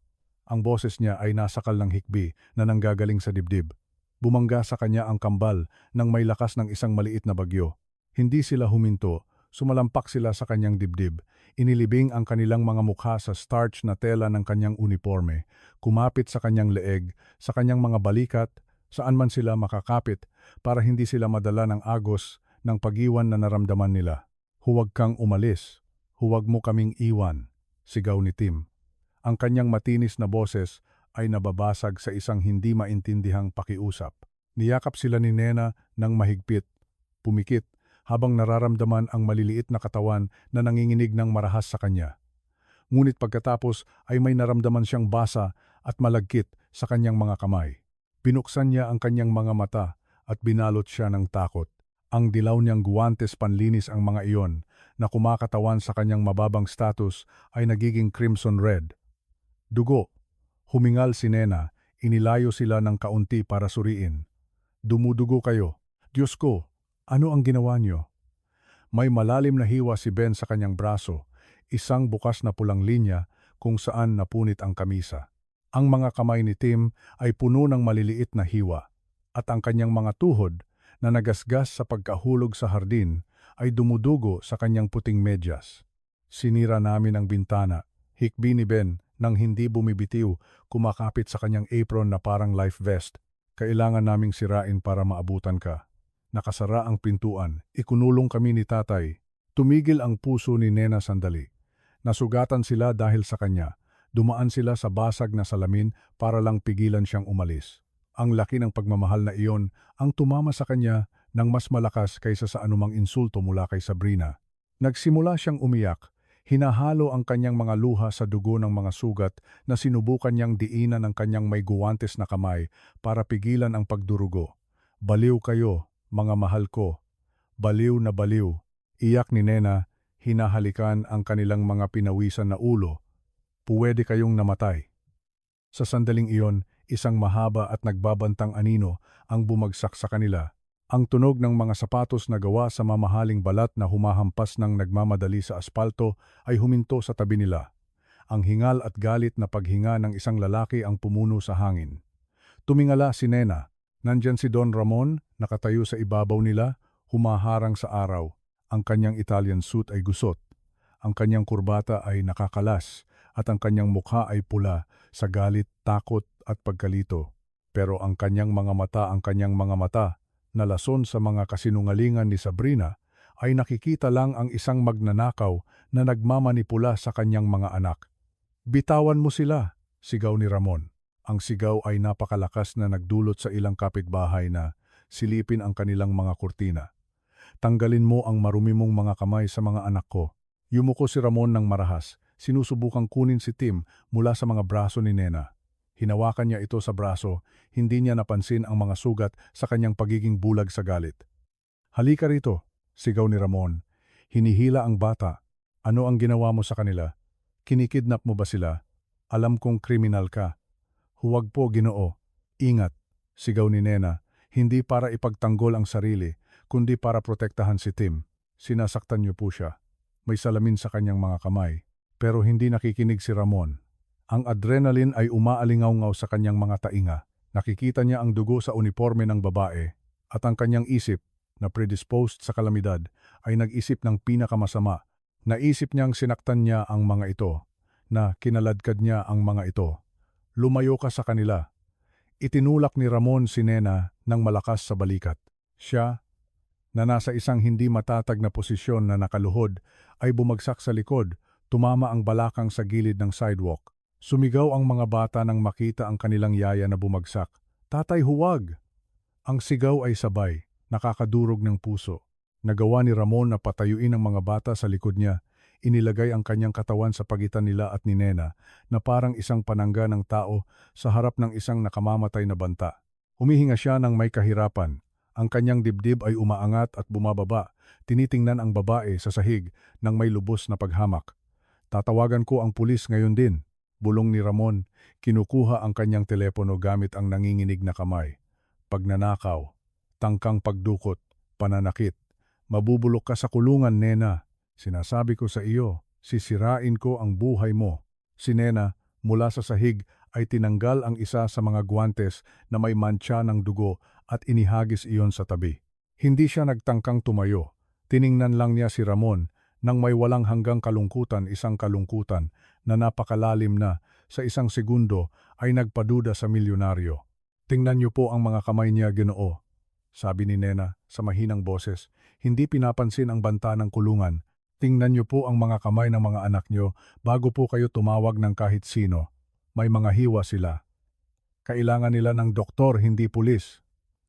Ang boses niya ay nasakal ng hikbi na nanggagaling sa dibdib. Bumangga sa kanya ang kambal nang may lakas ng isang maliit na bagyo. Hindi sila huminto, sumalampak sila sa kanyang dibdib. Inilibing ang kanilang mga mukha sa starch na tela ng kanyang uniforme, kumapit sa kanyang leeg, sa kanyang mga balikat, saan man sila makakapit para hindi sila madala ng agos ng pag-iwan na naramdaman nila. "Huwag kang umalis, huwag mo kaming iwan," sigaw ni Tim. Ang kanyang matinis na boses ay nababasag sa isang hindi maintindihang pakiusap. Niyakap sila ni Nena ng mahigpit, pumikit, habang nararamdaman ang maliliit na katawan na nanginginig ng marahas sa kanya. Ngunit pagkatapos ay may naramdaman siyang basa at malagkit sa kanyang mga kamay. Binuksan niya ang kanyang mga mata at binalot siya ng takot. Ang dilaw niyang guwantes panlinis ang mga iyon na kumakatawan sa kanyang mababang status ay nagiging crimson red. "Dugo!" Humingal si Nena, inilayo sila ng kaunti para suriin. "Dumudugo kayo. Diyos ko, ano ang ginawa niyo?" May malalim na hiwa si Ben sa kanyang braso, isang bukas na pulang linya kung saan napunit ang kamisa. Ang mga kamay ni Tim ay puno ng maliliit na hiwa, at ang kanyang mga tuhod na nagasgas sa pagkahulog sa hardin ay dumudugo sa kanyang puting medyas. "Sinira namin ang bintana," hikbi ni Ben nang hindi bumibitiw, kumakapit sa kanyang apron na parang life vest. "Kailangan naming sirain para maabutan ka." Nakasara ang pintuan. Ikunulong kami ni tatay. Tumigil ang puso ni Nena sandali. Nasugatan sila dahil sa kanya. Dumaan sila sa basag na salamin para lang pigilan siyang umalis. Ang laki ng pagmamahal na iyon ang tumama sa kanya ng mas malakas kaysa sa anumang insulto mula kay Sabrina. Nagsimula siyang umiyak. Hinahalo ang kanyang mga luha sa dugo ng mga sugat na sinubukan niyang diinan ng kanyang may guwantes na kamay para pigilan ang pagdurugo. "Baliw kayo, mga mahal ko. Baliw na baliw." Iyak ni Nena, hinahalikan ang kanilang mga pinawisan na ulo. "Puwede kayong namatay." Sa sandaling iyon, isang mahaba at nagbabantang anino ang bumagsak sa kanila. Ang tunog ng mga sapatos na gawa sa mamahaling balat na humahampas ng nagmamadali sa aspalto ay huminto sa tabi nila. Ang hingal at galit na paghinga ng isang lalaki ang pumuno sa hangin. Tumingala si Nena. Nandyan si Don Ramon, nakatayo sa ibabaw nila, humaharang sa araw. Ang kanyang Italian suit ay gusot. Ang kanyang kurbata ay nakakalas at ang kanyang mukha ay pula sa galit, takot at pagkalito. Pero ang kanyang mga mata, na lason sa mga kasinungalingan ni Sabrina, ay nakikita lang ang isang magnanakaw na nagmamanipula sa kanyang mga anak. "Bitawan mo sila," sigaw ni Ramon. Ang sigaw ay napakalakas na nagdulot sa ilang kapitbahay na silipin ang kanilang mga kurtina. Tanggalin mo ang marumi mong mga kamay sa mga anak ko. Yumuko si Ramon ng marahas. Sinusubukang kunin si Tim mula sa mga braso ni Nena. Hinawakan niya ito sa braso, hindi niya napansin ang mga sugat sa kanyang pagiging bulag sa galit. Halika rito, sigaw ni Ramon. Hinihila ang bata. Ano ang ginawa mo sa kanila? Kinikidnap mo ba sila? Alam kong kriminal ka. Huwag po, Ginoo. Ingat, sigaw ni Nena. Hindi para ipagtanggol ang sarili, kundi para protektahan si Tim. Sinasaktan niyo po siya. May salamin sa kanyang mga kamay. Pero hindi nakikinig si Ramon. Ang adrenaline ay umaalingaw-ngaw sa kanyang mga tainga. Nakikita niya ang dugo sa uniforme ng babae at ang kanyang isip, na predisposed sa kalamidad, ay nag-isip ng pinakamasama. Naisip niyang sinaktan niya ang mga ito, na kinaladkad niya ang mga ito. Lumayo ka sa kanila. Itinulak ni Ramon si Nena ng malakas sa balikat. Siya, na nasa isang hindi matatag na posisyon na nakaluhod, ay bumagsak sa likod, tumama ang balakang sa gilid ng sidewalk. Sumigaw ang mga bata nang makita ang kanilang yaya na bumagsak. Tatay, huwag! Ang sigaw ay sabay, nakakadurog ng puso. Nagawa ni Ramon na patayuin ang mga bata sa likod niya. Inilagay ang kanyang katawan sa pagitan nila at ni Nena na parang isang panangga ng tao sa harap ng isang nakamamatay na banta. Humihinga siya ng may kahirapan. Ang kanyang dibdib ay umaangat at bumababa. Tinitingnan ang babae sa sahig ng may lubos na paghamak. Tatawagan ko ang pulis ngayon din, bulong ni Ramon. Kinukuha ang kanyang telepono gamit ang nanginginig na kamay. Pagnanakaw, tangkang pagdukot, pananakit. Mabubulok ka sa kulungan, Nena. Sinasabi ko sa iyo, sisirain ko ang buhay mo. Si Nena, mula sa sahig, ay tinanggal ang isa sa mga guwantes na may mantsa ng dugo at inihagis iyon sa tabi. Hindi siya nagtangkang tumayo. Tiningnan lang niya si Ramon nang may walang hanggang kalungkutan, isang kalungkutan na napakalalim na sa isang segundo ay nagpaduda sa milyonaryo. Tingnan niyo po ang mga kamay niya, Ginoo, sabi ni Nena sa mahinang boses. Hindi pinapansin ang banta ng kulungan. Tingnan niyo po ang mga kamay ng mga anak niyo bago po kayo tumawag ng kahit sino. May mga hiwa sila. Kailangan nila ng doktor, hindi pulis.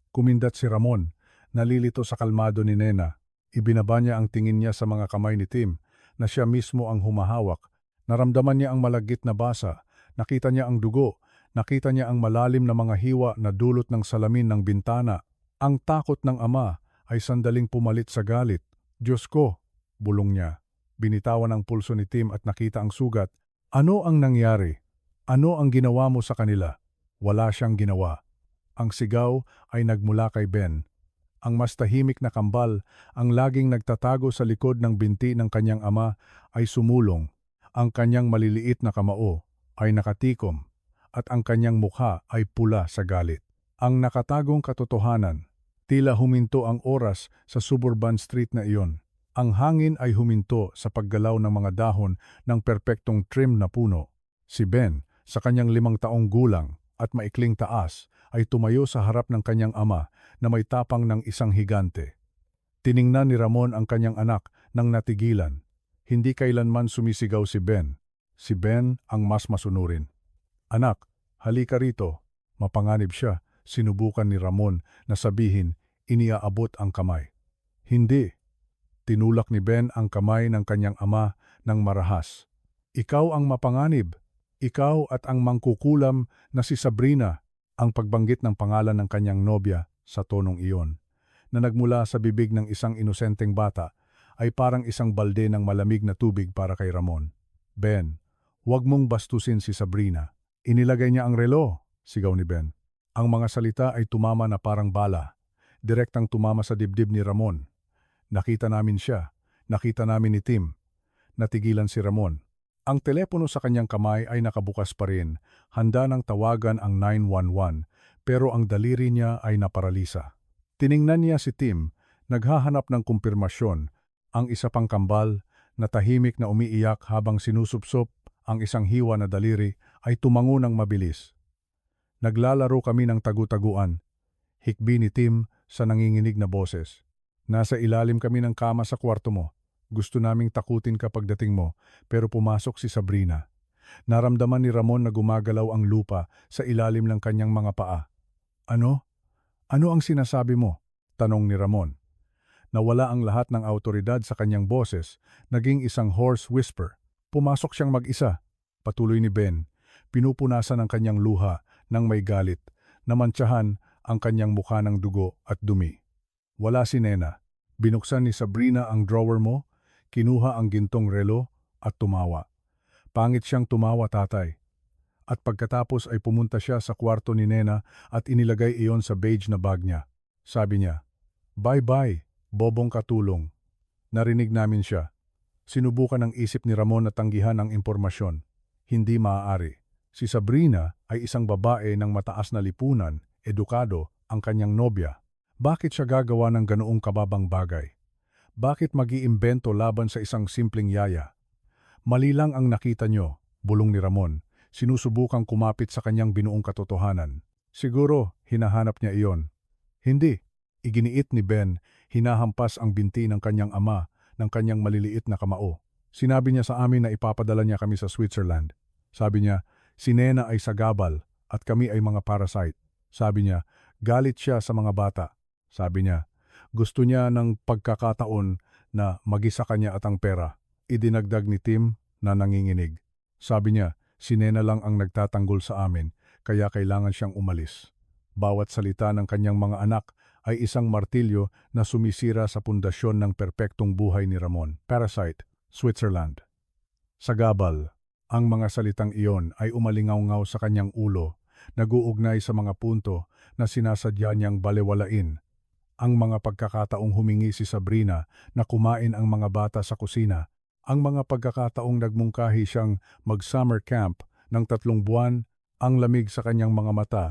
Kumindat si Ramon, nalilito sa kalmado ni Nena. Ibinaba niya ang tingin niya sa mga kamay ni Tim, na siya mismo ang humahawak. Naramdaman niya ang malagkit na basa, nakita niya ang dugo, nakita niya ang malalim na mga hiwa na dulot ng salamin ng bintana. Ang takot ng ama ay sandaling pumalit sa galit. Diyos ko, bulong niya. Binitawan ang pulso ni Tim at nakita ang sugat. Ano ang nangyari? Ano ang ginawa mo sa kanila? Wala siyang ginawa. Ang sigaw ay nagmula kay Ben. Ang mas tahimik na kambal, ang laging nagtatago sa likod ng binti ng kanyang ama, ay sumulong. Ang kanyang maliliit na kamao ay nakatikom at ang kanyang mukha ay pula sa galit. Ang nakatagong katotohanan, tila huminto ang oras sa suburban street na iyon. Ang hangin ay huminto sa paggalaw ng mga dahon ng perpektong trim na puno. Si Ben, sa kanyang 5 taong gulang at maikling taas, ay tumayo sa harap ng kanyang ama na may tapang ng isang higante. Tiningnan ni Ramon ang kanyang anak nang natigilan. Hindi kailanman sumisigaw si Ben. Si Ben ang mas masunurin. Anak, halika rito. Mapanganib siya. Sinubukan ni Ramon na sabihin, iniaabot ang kamay. Hindi. Tinulak ni Ben ang kamay ng kanyang ama ng marahas. Ikaw ang mapanganib. Ikaw at ang mangkukulam na si Sabrina, ang pagbanggit ng pangalan ng kanyang nobya sa tonong iyon, na nagmula sa bibig ng isang inosenteng bata, ay parang isang balde ng malamig na tubig para kay Ramon. Ben, huwag mong bastusin si Sabrina. Inilagay niya ang relo, sigaw ni Ben. Ang mga salita ay tumama na parang bala, direktang tumama sa dibdib ni Ramon. Nakita namin siya, nakita namin ni Tim. Natigilan si Ramon. Ang telepono sa kanyang kamay ay nakabukas pa rin, handa ng tawagan ang 911, pero ang daliri niya ay naparalisa. Tiningnan niya si Tim, naghahanap ng kumpirmasyon. Ang isa pang kambal, na tahimik na umiiyak habang sinusupsop ang isang hiwa na daliri, ay tumango ng mabilis. Naglalaro kami ng tagu-taguan, hikbi ni Tim sa nanginginig na boses. Nasa ilalim kami ng kama sa kwarto mo. Gusto naming takutin ka pagdating mo, pero pumasok si Sabrina. Naramdaman ni Ramon na gumagalaw ang lupa sa ilalim ng kanyang mga paa. Ano? Ano ang sinasabi mo? Tanong ni Ramon. Nawala ang lahat ng autoridad sa kanyang boses, naging isang hoarse whisper. Pumasok siyang mag-isa. Patuloy ni Ben. Pinupunasan ang kanyang luha ng may galit. Namantsahan ang kanyang mukha ng dugo at dumi. Wala si Nena. Binuksan ni Sabrina ang drawer mo, kinuha ang gintong relo at tumawa. Pangit siyang tumawa, tatay. At pagkatapos ay pumunta siya sa kwarto ni Nena at inilagay iyon sa beige na bag niya. Sabi niya, "Bye-bye, bobong katulong." Narinig namin siya. Sinubukan ng isip ni Ramon na tanggihan ang impormasyon. Hindi maaari. Si Sabrina ay isang babae ng mataas na lipunan, edukado, ang kanyang nobya. Bakit siya gagawa ng ganoong kababang bagay? Bakit mag-iimbento laban sa isang simpleng yaya? Mali lang ang nakita nyo, bulong ni Ramon. Sinusubukang kumapit sa kanyang binuong katotohanan. Siguro, hinahanap niya iyon. Hindi. Iginiit ni Ben, hinahampas ang binti ng kanyang ama ng kanyang maliliit na kamao. Sinabi niya sa amin na ipapadala niya kami sa Switzerland. Sabi niya, si Nena ay sagabal at kami ay mga parasite. Sabi niya, galit siya sa mga bata. Sabi niya, gusto niya ng pagkakataon na magisa kanya at ang pera. Idinagdag ni Tim na nanginginig. Sabi niya, si Nena lang ang nagtatanggol sa amin, kaya kailangan siyang umalis. Bawat salita ng kanyang mga anak ay isang martilyo na sumisira sa pundasyon ng perpektong buhay ni Ramon. Parasite, Switzerland. Sagabal, ang mga salitang iyon ay umalingaw-ngaw sa kanyang ulo, nag-uugnay sa mga punto na sinasadya niyang balewalain. Ang mga pagkakataong humingi si Sabrina na kumain ang mga bata sa kusina, ang mga pagkakataong nagmungkahi siyang mag-summer camp ng 3 buwan, ang lamig sa kanyang mga mata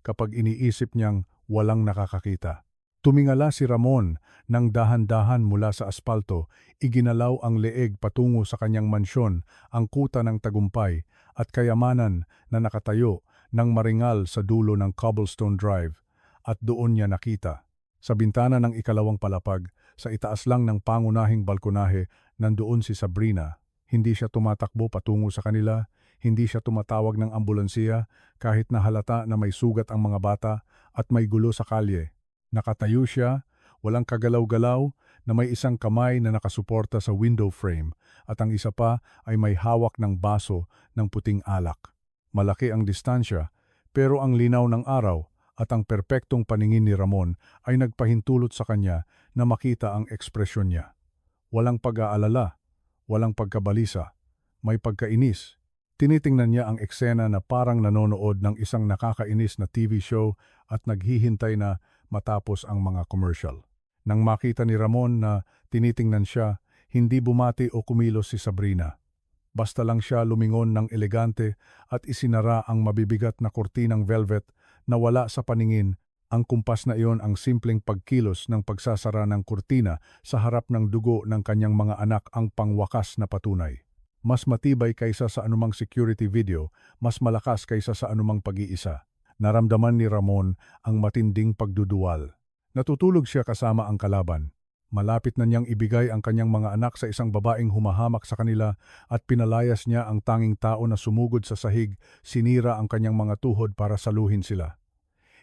kapag iniisip niyang walang nakakakita. Tumingala si Ramon nang dahan-dahan mula sa aspalto, iginalaw ang leeg patungo sa kanyang mansyon, ang kuta ng tagumpay at kayamanan na nakatayo ng maringal sa dulo ng cobblestone drive, at doon niya nakita. Sa bintana ng ikalawang palapag, sa itaas lang ng pangunahing balkonahe, nandoon si Sabrina. Hindi siya tumatakbo patungo sa kanila, hindi siya tumatawag ng ambulansiya kahit na halata na may sugat ang mga bata at may gulo sa kalye. Nakatayo siya, walang kagalaw-galaw, na may isang kamay na nakasuporta sa window frame at ang isa pa ay may hawak ng baso ng puting alak. Malaki ang distansya, pero ang linaw ng araw at ang perpektong paningin ni Ramon ay nagpahintulot sa kanya na makita ang ekspresyon niya. Walang pag-aalala, walang pagkabalisa, may pagkainis. Tinitingnan niya ang eksena na parang nanonood ng isang nakakainis na TV show at naghihintay na matapos ang mga commercial. Nang makita ni Ramon na tinitingnan siya, hindi bumati o kumilos si Sabrina. Basta lang siya lumingon ng elegante at isinara ang mabibigat na kurtinang velvet na wala sa paningin. Ang kumpas na iyon ang simpleng pagkilos ng pagsasara ng kurtina sa harap ng dugo ng kanyang mga anak, ang pangwakas na patunay. Mas matibay kaysa sa anumang security video, mas malakas kaysa sa anumang pag-iisa. Naramdaman ni Ramon ang matinding pagduduwal. Natutulog siya kasama ang kalaban. Malapit na niyang ibigay ang kanyang mga anak sa isang babaeng humahamak sa kanila at pinalayas niya ang tanging tao na sumugod sa sahig, sinira ang kanyang mga tuhod para saluhin sila.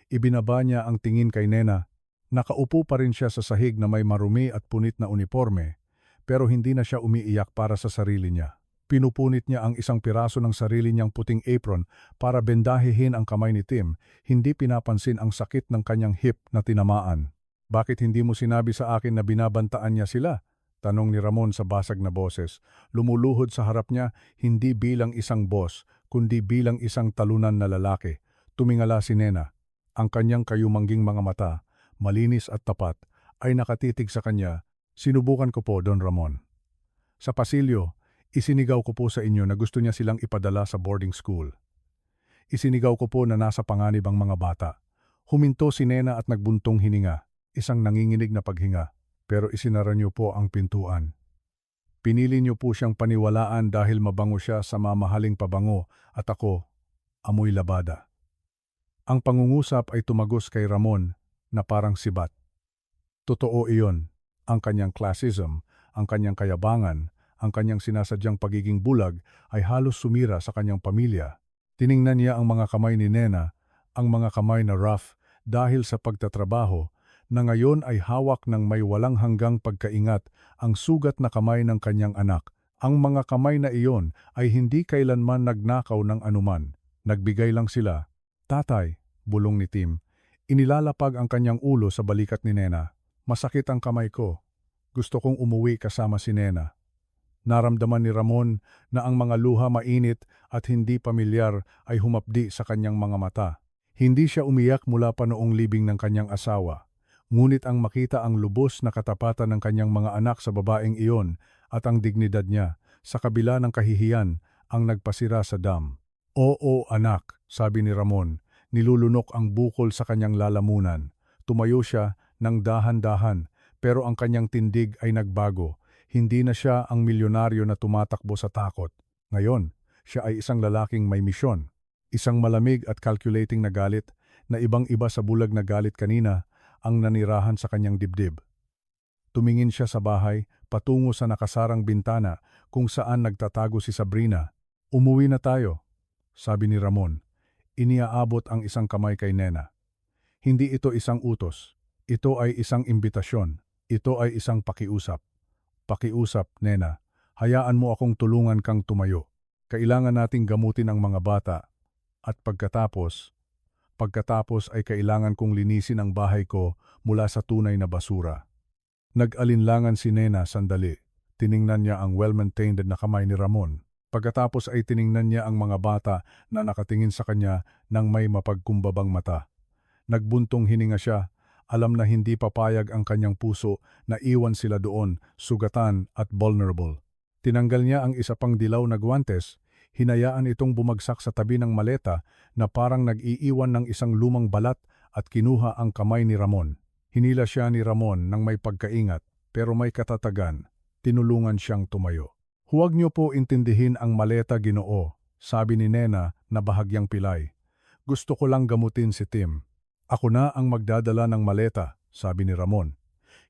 Ibinaba niya ang tingin kay Nena. Nakaupo pa rin siya sa sahig na may marumi at punit na uniforme, pero hindi na siya umiiyak para sa sarili niya. Pinupunit niya ang isang piraso ng sarili niyang puting apron para bendahihin ang kamay ni Tim, hindi pinapansin ang sakit ng kanyang hip na tinamaan. "Bakit hindi mo sinabi sa akin na binabantaan niya sila?" tanong ni Ramon sa basag na boses. Lumuluhod sa harap niya, hindi bilang isang boss, kundi bilang isang talunan na lalaki. Tumingala si Nena. Ang kanyang kayumangging mga mata, malinis at tapat, ay nakatitig sa kanya. "Sinubukan ko po, Don Ramon. Sa pasilyo, isinigaw ko po sa inyo na gusto niya silang ipadala sa boarding school. Isinigaw ko po na nasa panganib ang mga bata." Huminto si Nena at nagbuntong hininga, isang nanginginig na paghinga, pero isinara niyo po ang pintuan. Pinili niyo po siyang paniwalaan dahil mabango siya sa mamahaling pabango at ako, amoy labada. Ang pangungusap ay tumagos kay Ramon na parang sibat. Totoo iyon, ang kanyang classism, ang kanyang kayabangan, ang kanyang sinasadyang pagiging bulag ay halos sumira sa kanyang pamilya. Tiningnan niya ang mga kamay ni Nena, ang mga kamay na rough dahil sa pagtatrabaho, na ngayon ay hawak ng may walang hanggang pagkaingat ang sugat na kamay ng kanyang anak. Ang mga kamay na iyon ay hindi kailanman nagnakaw ng anuman. Nagbigay lang sila. Tatay, bulong ni Tim. Inilalapag ang kanyang ulo sa balikat ni Nena. Masakit ang kamay ko. Gusto kong umuwi kasama si Nena. Naramdaman ni Ramon na ang mga luha mainit at hindi pamilyar ay humapdi sa kanyang mga mata. Hindi siya umiyak mula pa noong libing ng kanyang asawa. Ngunit ang makita ang lubos na katapatan ng kanyang mga anak sa babaeng iyon at ang dignidad niya, sa kabila ng kahihiyan, ang nagpasira sa dam. Oo anak, sabi ni Ramon, nilulunok ang bukol sa kanyang lalamunan. Tumayo siya ng dahan-dahan, pero ang kanyang tindig ay nagbago. Hindi na siya ang milyonaryo na tumatakbo sa takot. Ngayon, siya ay isang lalaking may misyon. Isang malamig at calculating na galit na ibang-iba sa bulag na galit kanina ang nanirahan sa kanyang dibdib. Tumingin siya sa bahay patungo sa nakasarang bintana kung saan nagtatago si Sabrina. Umuwi na tayo, sabi ni Ramon. Iniaabot ang isang kamay kay Nena. Hindi ito isang utos. Ito ay isang imbitasyon. Ito ay isang pakiusap. Pakiusap, Nena. Hayaan mo akong tulungan kang tumayo. Kailangan nating gamutin ang mga bata. At pagkatapos ay kailangan kong linisin ang bahay ko mula sa tunay na basura. Nag-alinlangan si Nena sandali. Tiningnan niya ang well-maintained na kamay ni Ramon. Pagkatapos ay tiningnan niya ang mga bata na nakatingin sa kanya ng may mapagkumbabang mata. Nagbuntong hininga siya. Alam na hindi papayag ang kanyang puso na iwan sila doon, sugatan at vulnerable. Tinanggal niya ang isa pang dilaw na guwantes, hinayaan itong bumagsak sa tabi ng maleta na parang nag-iiwan ng isang lumang balat at kinuha ang kamay ni Ramon. Hinila siya ni Ramon ng may pagkaingat, pero may katatagan. Tinulungan siyang tumayo. Huwag niyo po intindihin ang maleta, Ginoo, sabi ni Nena na bahagyang pilay. Gusto ko lang gamutin si Tim. Ako na ang magdadala ng maleta, sabi ni Ramon.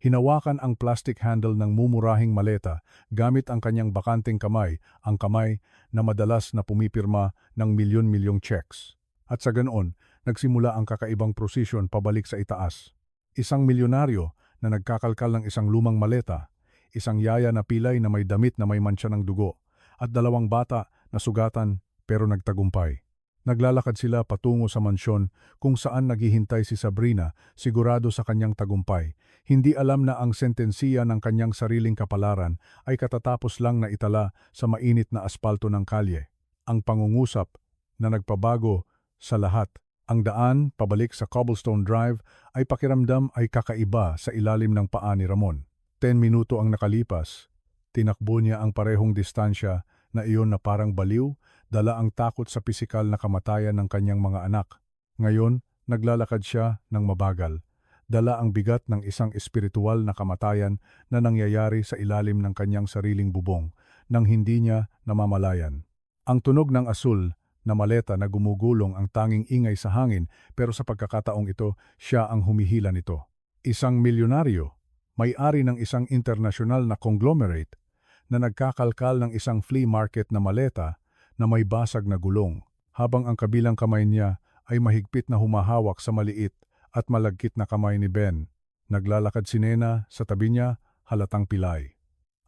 Hinawakan ang plastic handle ng mumurahing maleta gamit ang kanyang bakanting kamay, ang kamay na madalas na pumipirma ng milyon-milyong checks. At sa ganoon, nagsimula ang kakaibang prosesyon pabalik sa itaas. Isang milyonaryo na nagkakalkal ng isang lumang maleta, isang yaya na pilay na may damit na may mantsa ng dugo, at dalawang bata na sugatan pero nagtagumpay. Naglalakad sila patungo sa mansyon kung saan naghihintay si Sabrina, sigurado sa kanyang tagumpay. Hindi alam na ang sentensiya ng kanyang sariling kapalaran ay katatapos lang na itala sa mainit na aspalto ng kalye. Ang pangungusap na nagpabago sa lahat. Ang daan pabalik sa Cobblestone Drive ay pakiramdam ay kakaiba sa ilalim ng paa ni Ramon. 10 minuto ang nakalipas. Tinakbo niya ang parehong distansya na iyon na parang baliw, dala ang takot sa pisikal na kamatayan ng kanyang mga anak. Ngayon, naglalakad siya ng mabagal. Dala ang bigat ng isang espiritual na kamatayan na nangyayari sa ilalim ng kanyang sariling bubong, nang hindi niya namamalayan. Ang tunog ng asul na maleta na gumugulong ang tanging ingay sa hangin, pero sa pagkakataong ito, siya ang humihila nito. Isang milyonaryo, may-ari ng isang internasyonal na conglomerate, na nagkakalkal ng isang flea market na maleta na may basag na gulong, habang ang kabilang kamay niya ay mahigpit na humahawak sa maliit at malagkit na kamay ni Ben. Naglalakad si Nena, sa tabi niya, halatang pilay.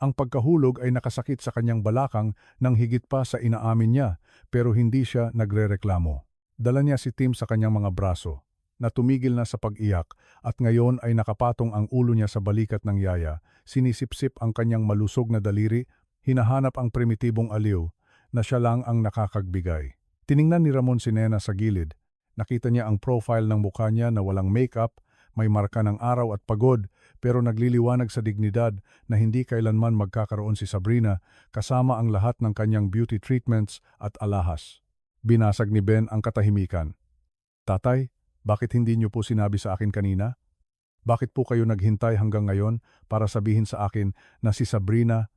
Ang pagkahulog ay nakasakit sa kanyang balakang nang higit pa sa inaamin niya, pero hindi siya nagrereklamo. Dala niya si Tim sa kanyang mga braso, na tumigil na sa pag-iyak, at ngayon ay nakapatong ang ulo niya sa balikat ng yaya, sinisipsip ang kanyang malusog na daliri, hinahanap ang primitibong aliw, na siya lang ang nakakagbigay. Tiningnan ni Ramon si Nena sa gilid. Nakita niya ang profile ng mukha niya na walang makeup, may marka ng araw at pagod, pero nagliliwanag sa dignidad na hindi kailanman magkakaroon si Sabrina kasama ang lahat ng kanyang beauty treatments at alahas. Binasag ni Ben ang katahimikan. Tatay, bakit hindi niyo po sinabi sa akin kanina? Bakit po kayo naghintay hanggang ngayon para sabihin sa akin na si Sabrina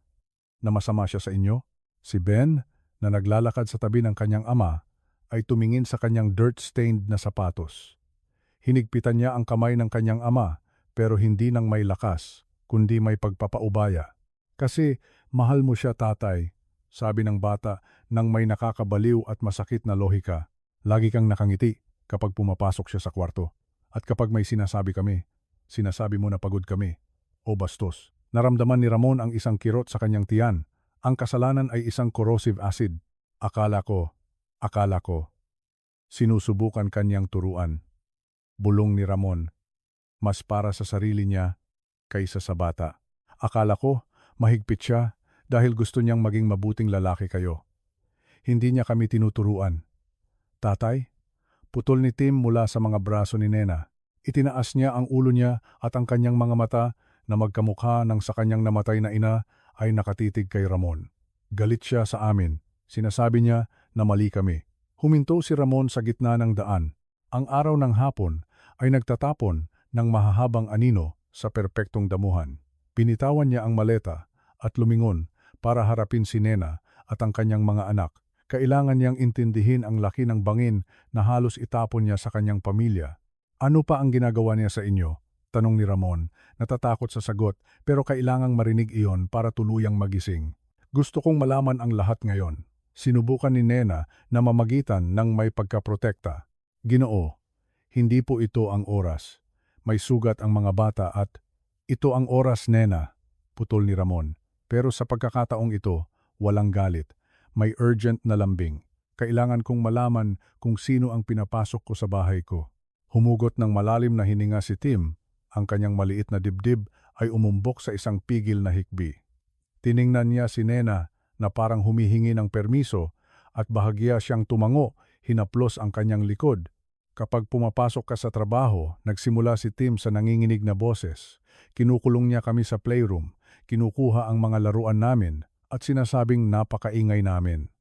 na masama siya sa inyo? Si Ben, na naglalakad sa tabi ng kanyang ama, ay tumingin sa kanyang dirt-stained na sapatos. Hinigpitan niya ang kamay ng kanyang ama, pero hindi nang may lakas, kundi may pagpapaubaya. Kasi mahal mo siya, tatay, sabi ng bata nang may nakakabaliw at masakit na lohika. Lagi kang nakangiti kapag pumapasok siya sa kwarto. At kapag may sinasabi kami, Sinasabi mo na pagod kami. O bastos. Naramdaman ni Ramon ang isang kirot sa kanyang tiyan. Ang kasalanan ay isang corrosive acid. Akala ko, sinusubukan kanyang turuan. Bulong ni Ramon, mas para sa sarili niya kaysa sa bata. Akala ko, mahigpit siya dahil gusto niyang maging mabuting lalaki kayo. Hindi niya kami tinuturuan. Tatay, putol ni Tim mula sa mga braso ni Nena. Itinaas niya ang ulo niya at ang kanyang mga mata na magkamukha ng sa kanyang namatay na ina ay nakatitig kay Ramon. Galit siya sa amin. Sinasabi niya na mali kami. Huminto si Ramon sa gitna ng daan. Ang araw ng hapon ay nagtatapon ng mahahabang anino sa perpektong damuhan. Binitawan niya ang maleta at lumingon para harapin si Nena at ang kanyang mga anak. Kailangan niyang intindihin ang laki ng bangin na halos itapon niya sa kanyang pamilya. Ano pa ang ginagawa niya sa inyo? Tanong ni Ramon, natatakot sa sagot pero kailangang marinig iyon para tuluyang magising. Gusto kong malaman ang lahat ngayon. Sinubukan ni Nena na mamagitan ng may pagkaprotekta. Ginoo, hindi po ito ang oras. May sugat ang mga bata at ito ang oras, Nena, putol ni Ramon. Pero sa pagkakataong ito, walang galit. May urgent na lambing. Kailangan kong malaman kung sino ang pinapasok ko sa bahay ko. Humugot ng malalim na hininga si Tim. Ang kanyang maliit na dibdib ay umumbok sa isang pigil na hikbi. Tiningnan niya si Nena na parang humihingi ng permiso at bahagya siyang tumango, hinaplos ang kanyang likod. Kapag pumapasok ka sa trabaho, nagsimula si Tim sa nanginginig na boses. Kinukulong niya kami sa playroom, kinukuha ang mga laruan namin at sinasabing napakaingay namin.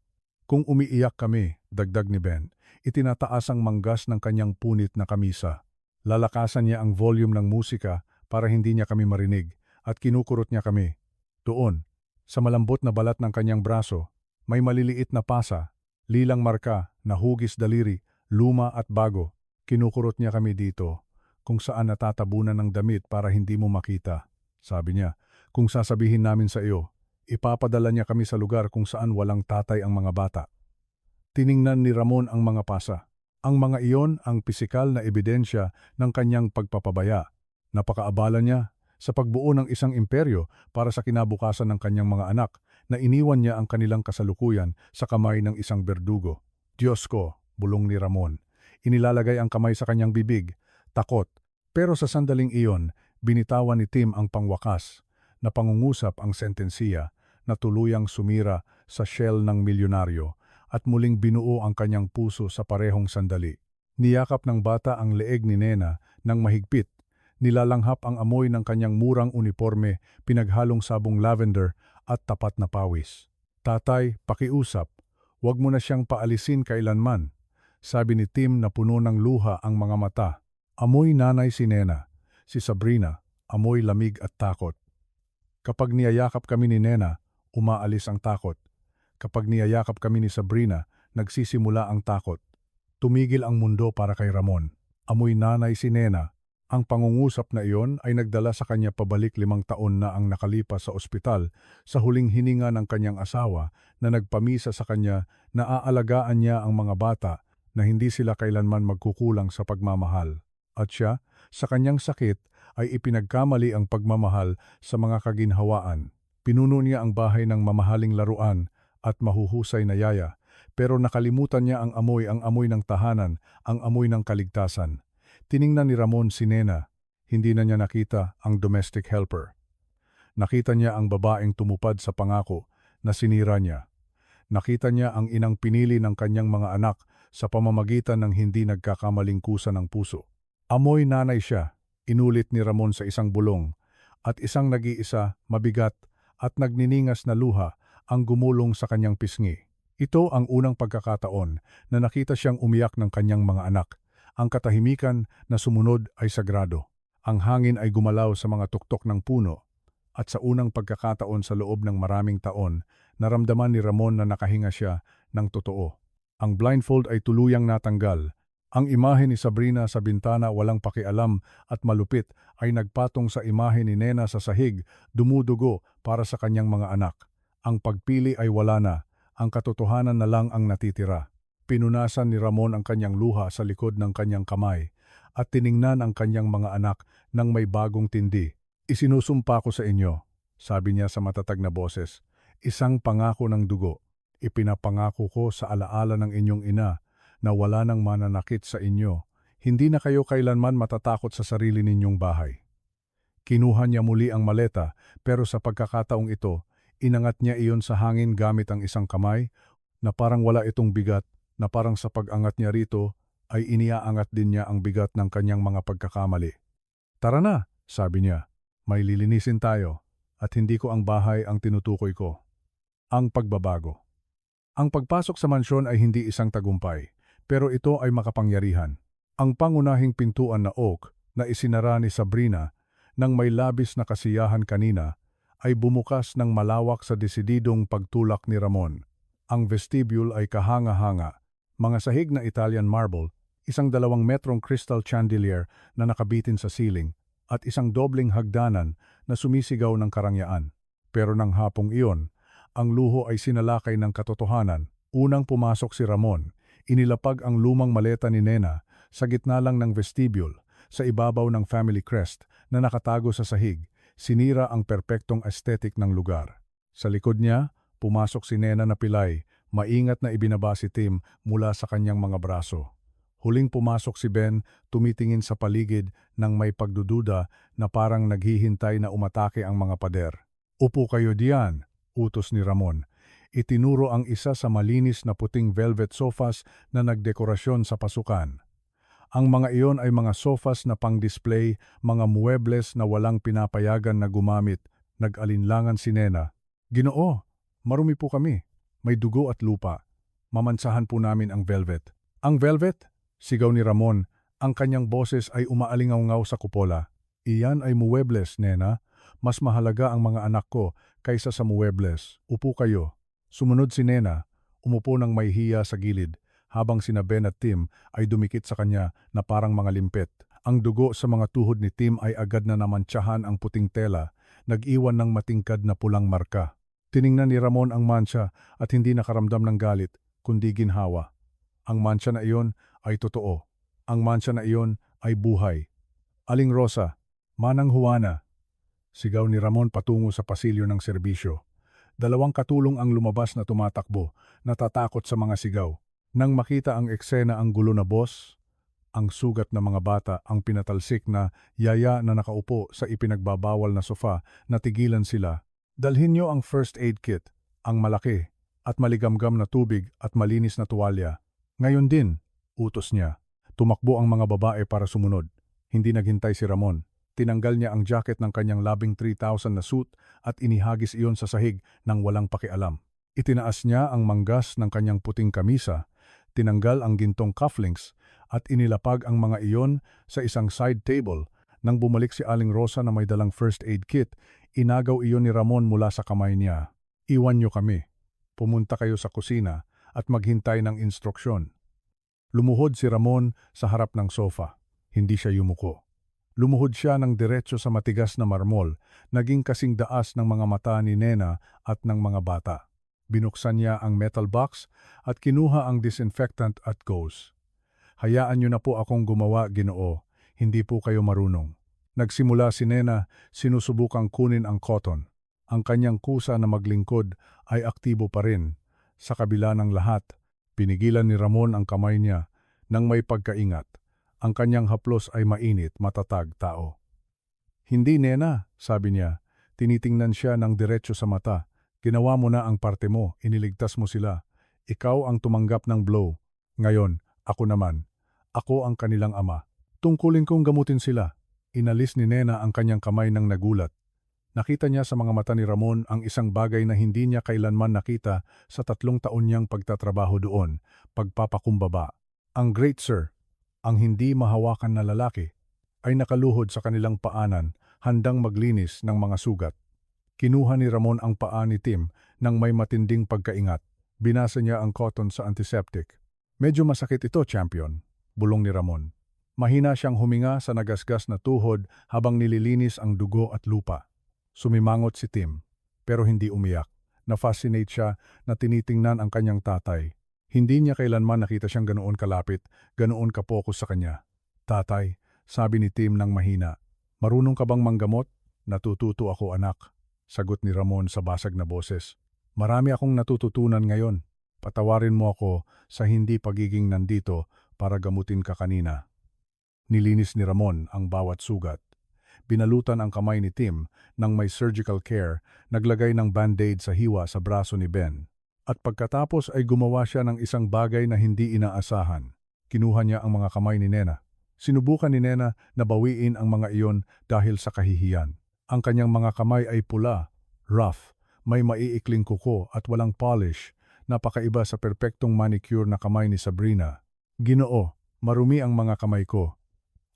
Kung umiiyak kami, dagdag ni Ben, itinataas ang manggas ng kanyang punit na kamisa. Lalakasan niya ang volume ng musika para hindi niya kami marinig at kinukurot niya kami. Doon, sa malambot na balat ng kanyang braso, may maliliit na pasa, lilang marka na hugis daliri, luma at bago. Kinukurot niya kami dito, kung saan natatabunan ng damit para hindi mo makita. Sabi niya, kung sasabihin namin sa iyo, ipapadala niya kami sa lugar kung saan walang tatay ang mga bata. Tiningnan ni Ramon ang mga pasa. Ang mga iyon ang pisikal na ebidensya ng kanyang pagpapabaya. Napakaabala niya sa pagbuo ng isang imperyo para sa kinabukasan ng kanyang mga anak na iniwan niya ang kanilang kasalukuyan sa kamay ng isang berdugo. Diyos ko, bulong ni Ramon. Inilalagay ang kamay sa kanyang bibig, takot. Pero sa sandaling iyon, binitawan ni Tim ang pangwakas na pangungusap ang sentensiya na tuluyang sumira sa shell ng milyonaryo at muling binuo ang kanyang puso sa parehong sandali. Niyakap ng bata ang leeg ni Nena ng mahigpit. Nilalanghap ang amoy ng kanyang murang uniforme, pinaghalong sabong lavender at tapat na pawis. Tatay, pakiusap. Huwag mo na siyang paalisin kailanman. Sabi ni Tim na puno ng luha ang mga mata. Amoy nanay si Nena. Si Sabrina, amoy lamig at takot. Kapag niyayakap kami ni Nena, umaalis ang takot. Kapag niyayakap kami ni Sabrina, nagsisimula ang takot. Tumigil ang mundo para kay Ramon. Amoy nanay si Nena. Ang pangungusap na iyon ay nagdala sa kanya pabalik 5 taon na ang nakalipas sa ospital sa huling hininga ng kanyang asawa na nagpamisa sa kanya na aalagaan niya ang mga bata na hindi sila kailanman magkukulang sa pagmamahal. At siya, sa kanyang sakit, ay ipinagkamali ang pagmamahal sa mga kaginhawaan. Pinuno niya ang bahay ng mamahaling laruan at mahuhusay na yaya, pero nakalimutan niya ang amoy ng tahanan, ang amoy ng kaligtasan. Tiningnan ni Ramon si Nena, hindi na niya nakita ang domestic helper. Nakita niya ang babaeng tumupad sa pangako na sinira niya. Nakita niya ang inang pinili ng kanyang mga anak sa pamamagitan ng hindi nagkakamaling kusa ng puso. Amoy nanay siya, inulit ni Ramon sa isang bulong, at isang nag-iisa, mabigat at nagniningas na luha ang gumulong sa kanyang pisngi. Ito ang unang pagkakataon na nakita siyang umiyak ng kanyang mga anak. Ang katahimikan na sumunod ay sagrado. Ang hangin ay gumalaw sa mga tuktok ng puno. At sa unang pagkakataon sa loob ng maraming taon, naramdaman ni Ramon na nakahinga siya ng totoo. Ang blindfold ay tuluyang natanggal. Ang imahe ni Sabrina sa bintana walang pakialam at malupit ay nagpatong sa imahe ni Nena sa sahig, dumudugo para sa kanyang mga anak. Ang pagpili ay wala na, ang katotohanan na lang ang natitira. Pinunasan ni Ramon ang kanyang luha sa likod ng kanyang kamay. at tiningnan ang kanyang mga anak ng may bagong tindi. Isinusumpa ko sa inyo, sabi niya sa matatag na boses, isang pangako ng dugo. Ipinapangako ko sa alaala ng inyong ina na wala nang mananakit sa inyo. Hindi na kayo kailanman matatakot sa sarili ninyong bahay. Kinuha niya muli ang maleta pero sa pagkakataong ito, inangat niya iyon sa hangin gamit ang isang kamay na parang wala itong bigat, na parang sa pag-angat niya rito ay iniaangat din niya ang bigat ng kanyang mga pagkakamali. Tara na, sabi niya. May lilinisin tayo, at hindi ko ang bahay ang tinutukoy ko. Ang pagbabago. Ang pagpasok sa mansyon ay hindi isang tagumpay, pero ito ay makapangyarihan. Ang pangunahing pintuan na oak na isinara ni Sabrina nang may labis na kasiyahan kanina ay bumukas ng malawak sa desididong pagtulak ni Ramon. Ang vestibule ay kahanga-hanga, mga sahig na Italian marble, isang 2 metrong crystal chandelier na nakabitin sa ceiling, at isang dobleng hagdanan na sumisigaw ng karangyaan. Pero nang hapong iyon, ang luho ay sinalakay ng katotohanan. Unang pumasok si Ramon, inilapag ang lumang maleta ni Nena sa gitna lang ng vestibule, sa ibabaw ng family crest na nakatago sa sahig. Sinira ang perpektong aesthetic ng lugar. Sa likod niya, pumasok si Nena na pilay, maingat na ibinaba si Tim mula sa kanyang mga braso. Huling pumasok si Ben, tumitingin sa paligid nang may pagdududa na parang naghihintay na umatake ang mga pader. Upo kayo diyan, utos ni Ramon. Itinuro ang isa sa malinis na puting velvet sofas na nagdekorasyon sa pasukan. Ang mga iyon ay mga sofas na pang-display, mga muebles na walang pinapayagan na gumamit. Nag-alinlangan si Nena. Ginoo, marumi po kami. May dugo at lupa. Mamansahan po namin ang velvet. Ang velvet? Sigaw ni Ramon, ang kanyang boses ay umaalingaw-ngaw sa kupola. Iyan ay muebles, Nena. Mas mahalaga ang mga anak ko kaysa sa muebles. Upo kayo. Sumunod si Nena, umupo ng may hiya sa gilid, habang sina Ben at Tim ay dumikit sa kanya na parang mga limpet. Ang dugo sa mga tuhod ni Tim ay agad na namantsahan ang puting tela, nag-iwan ng matingkad na pulang marka. Tiningnan ni Ramon ang mancha at hindi nakaramdam ng galit, kundi ginhawa. Ang mancha na iyon ay totoo. Ang mancha na iyon ay buhay. Aling Rosa, Manang Juana, sigaw ni Ramon patungo sa pasilyo ng serbisyo. 2 katulong ang lumabas na tumatakbo, natatakot sa mga sigaw. Nang makita ang eksena ang gulo na boss, ang sugat na mga bata, ang pinatalsik na yaya na nakaupo sa ipinagbabawal na sofa, natigilan sila. Dalhin niyo ang first aid kit, ang malaki, at maligamgam na tubig at malinis na tuwalya. Ngayon din, utos niya. Tumakbo ang mga babae para sumunod. Hindi naghintay si Ramon. Tinanggal niya ang jacket ng kanyang labing 3,000 na suit at inihagis iyon sa sahig nang walang pakialam. Itinaas niya ang manggas ng kanyang puting kamisa, tinanggal ang gintong cufflinks at inilapag ang mga iyon sa isang side table. Nang bumalik si Aling Rosa na may dalang first aid kit, inagaw iyon ni Ramon mula sa kamay niya. Iwan niyo kami. Pumunta kayo sa kusina at maghintay ng instruksyon. Lumuhod si Ramon sa harap ng sofa. Hindi siya yumuko. Lumuhod siya ng diretso sa matigas na marmol, naging kasing daas ng mga mata ni Nena at ng mga bata. Binuksan niya ang metal box at kinuha ang disinfectant at gauze. Hayaan niyo na po akong gumawa, Ginoo. Hindi po kayo marunong. Nagsimula si Nena, sinusubukang kunin ang cotton. Ang kanyang kusa na maglingkod ay aktibo pa rin. Sa kabila ng lahat, pinigilan ni Ramon ang kamay niya nang may pagkaingat. Ang kanyang haplos ay mainit, matatag tao. Hindi, Nena, sabi niya. Tinitingnan siya ng diretso sa mata. Ginawa mo na ang parte mo, iniligtas mo sila. Ikaw ang tumanggap ng blow. Ngayon, ako naman. Ako ang kanilang ama. Tungkulin kong gamutin sila. Inalis ni Nena ang kanyang kamay nang nagulat. Nakita niya sa mga mata ni Ramon ang isang bagay na hindi niya kailanman nakita sa 3 taon niyang pagtatrabaho doon, pagpapakumbaba. Ang great sir, ang hindi mahawakan na lalaki, ay nakaluhod sa kanilang paanan, handang maglinis ng mga sugat. Kinuha ni Ramon ang paa ni Tim nang may matinding pagkaingat. Binasa niya ang cotton sa antiseptic. Medyo masakit ito, champion, bulong ni Ramon. Mahina siyang huminga sa nagasgas na tuhod habang nililinis ang dugo at lupa. Sumimangot si Tim, pero hindi umiyak. Na-fascinate siya na tinitingnan ang kanyang tatay. Hindi niya kailanman nakita siyang ganoon kalapit, ganoon kapokus sa kanya. Tatay, sabi ni Tim ng mahina. Marunong ka bang manggamot? Natututo ako anak, sagot ni Ramon sa basag na boses. Marami akong natututunan ngayon. Patawarin mo ako sa hindi pagiging nandito para gamutin ka kanina. Nilinis ni Ramon ang bawat sugat. Binalutan ang kamay ni Tim ng may surgical care, naglagay ng band-aid sa hiwa sa braso ni Ben. At pagkatapos ay gumawa siya ng isang bagay na hindi inaasahan. Kinuha niya ang mga kamay ni Nena. Sinubukan ni Nena na bawiin ang mga iyon dahil sa kahihiyan. Ang kanyang mga kamay ay pula, rough, may maiikling kuko at walang polish, napakaiba sa perpektong manicure na kamay ni Sabrina. Ginoo, marumi ang mga kamay ko.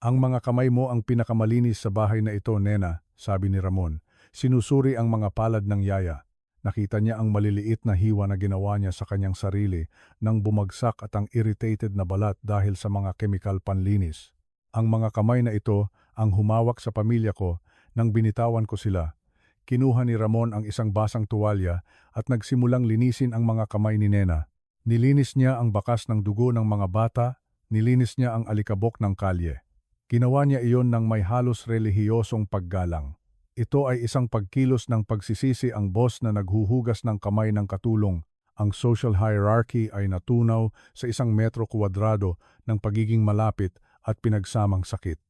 Ang mga kamay mo ang pinakamalinis sa bahay na ito, Nena, sabi ni Ramon. Sinusuri ang mga palad ng yaya. Nakita niya ang maliliit na hiwa na ginawa niya sa kanyang sarili nang bumagsak at ang irritated na balat dahil sa mga kemikal panlinis. Ang mga kamay na ito ang humawak sa pamilya ko nang binitawan ko sila. Kinuha ni Ramon ang isang basang tuwalya at nagsimulang linisin ang mga kamay ni Nena. Nilinis niya ang bakas ng dugo ng mga bata, nilinis niya ang alikabok ng kalye. Ginawa niya iyon ng may halos relihiyosong paggalang. Ito ay isang pagkilos ng pagsisisi ang boss na naghuhugas ng kamay ng katulong. Ang social hierarchy ay natunaw sa 1 metro kwadrado ng pagiging malapit at pinagsamang sakit.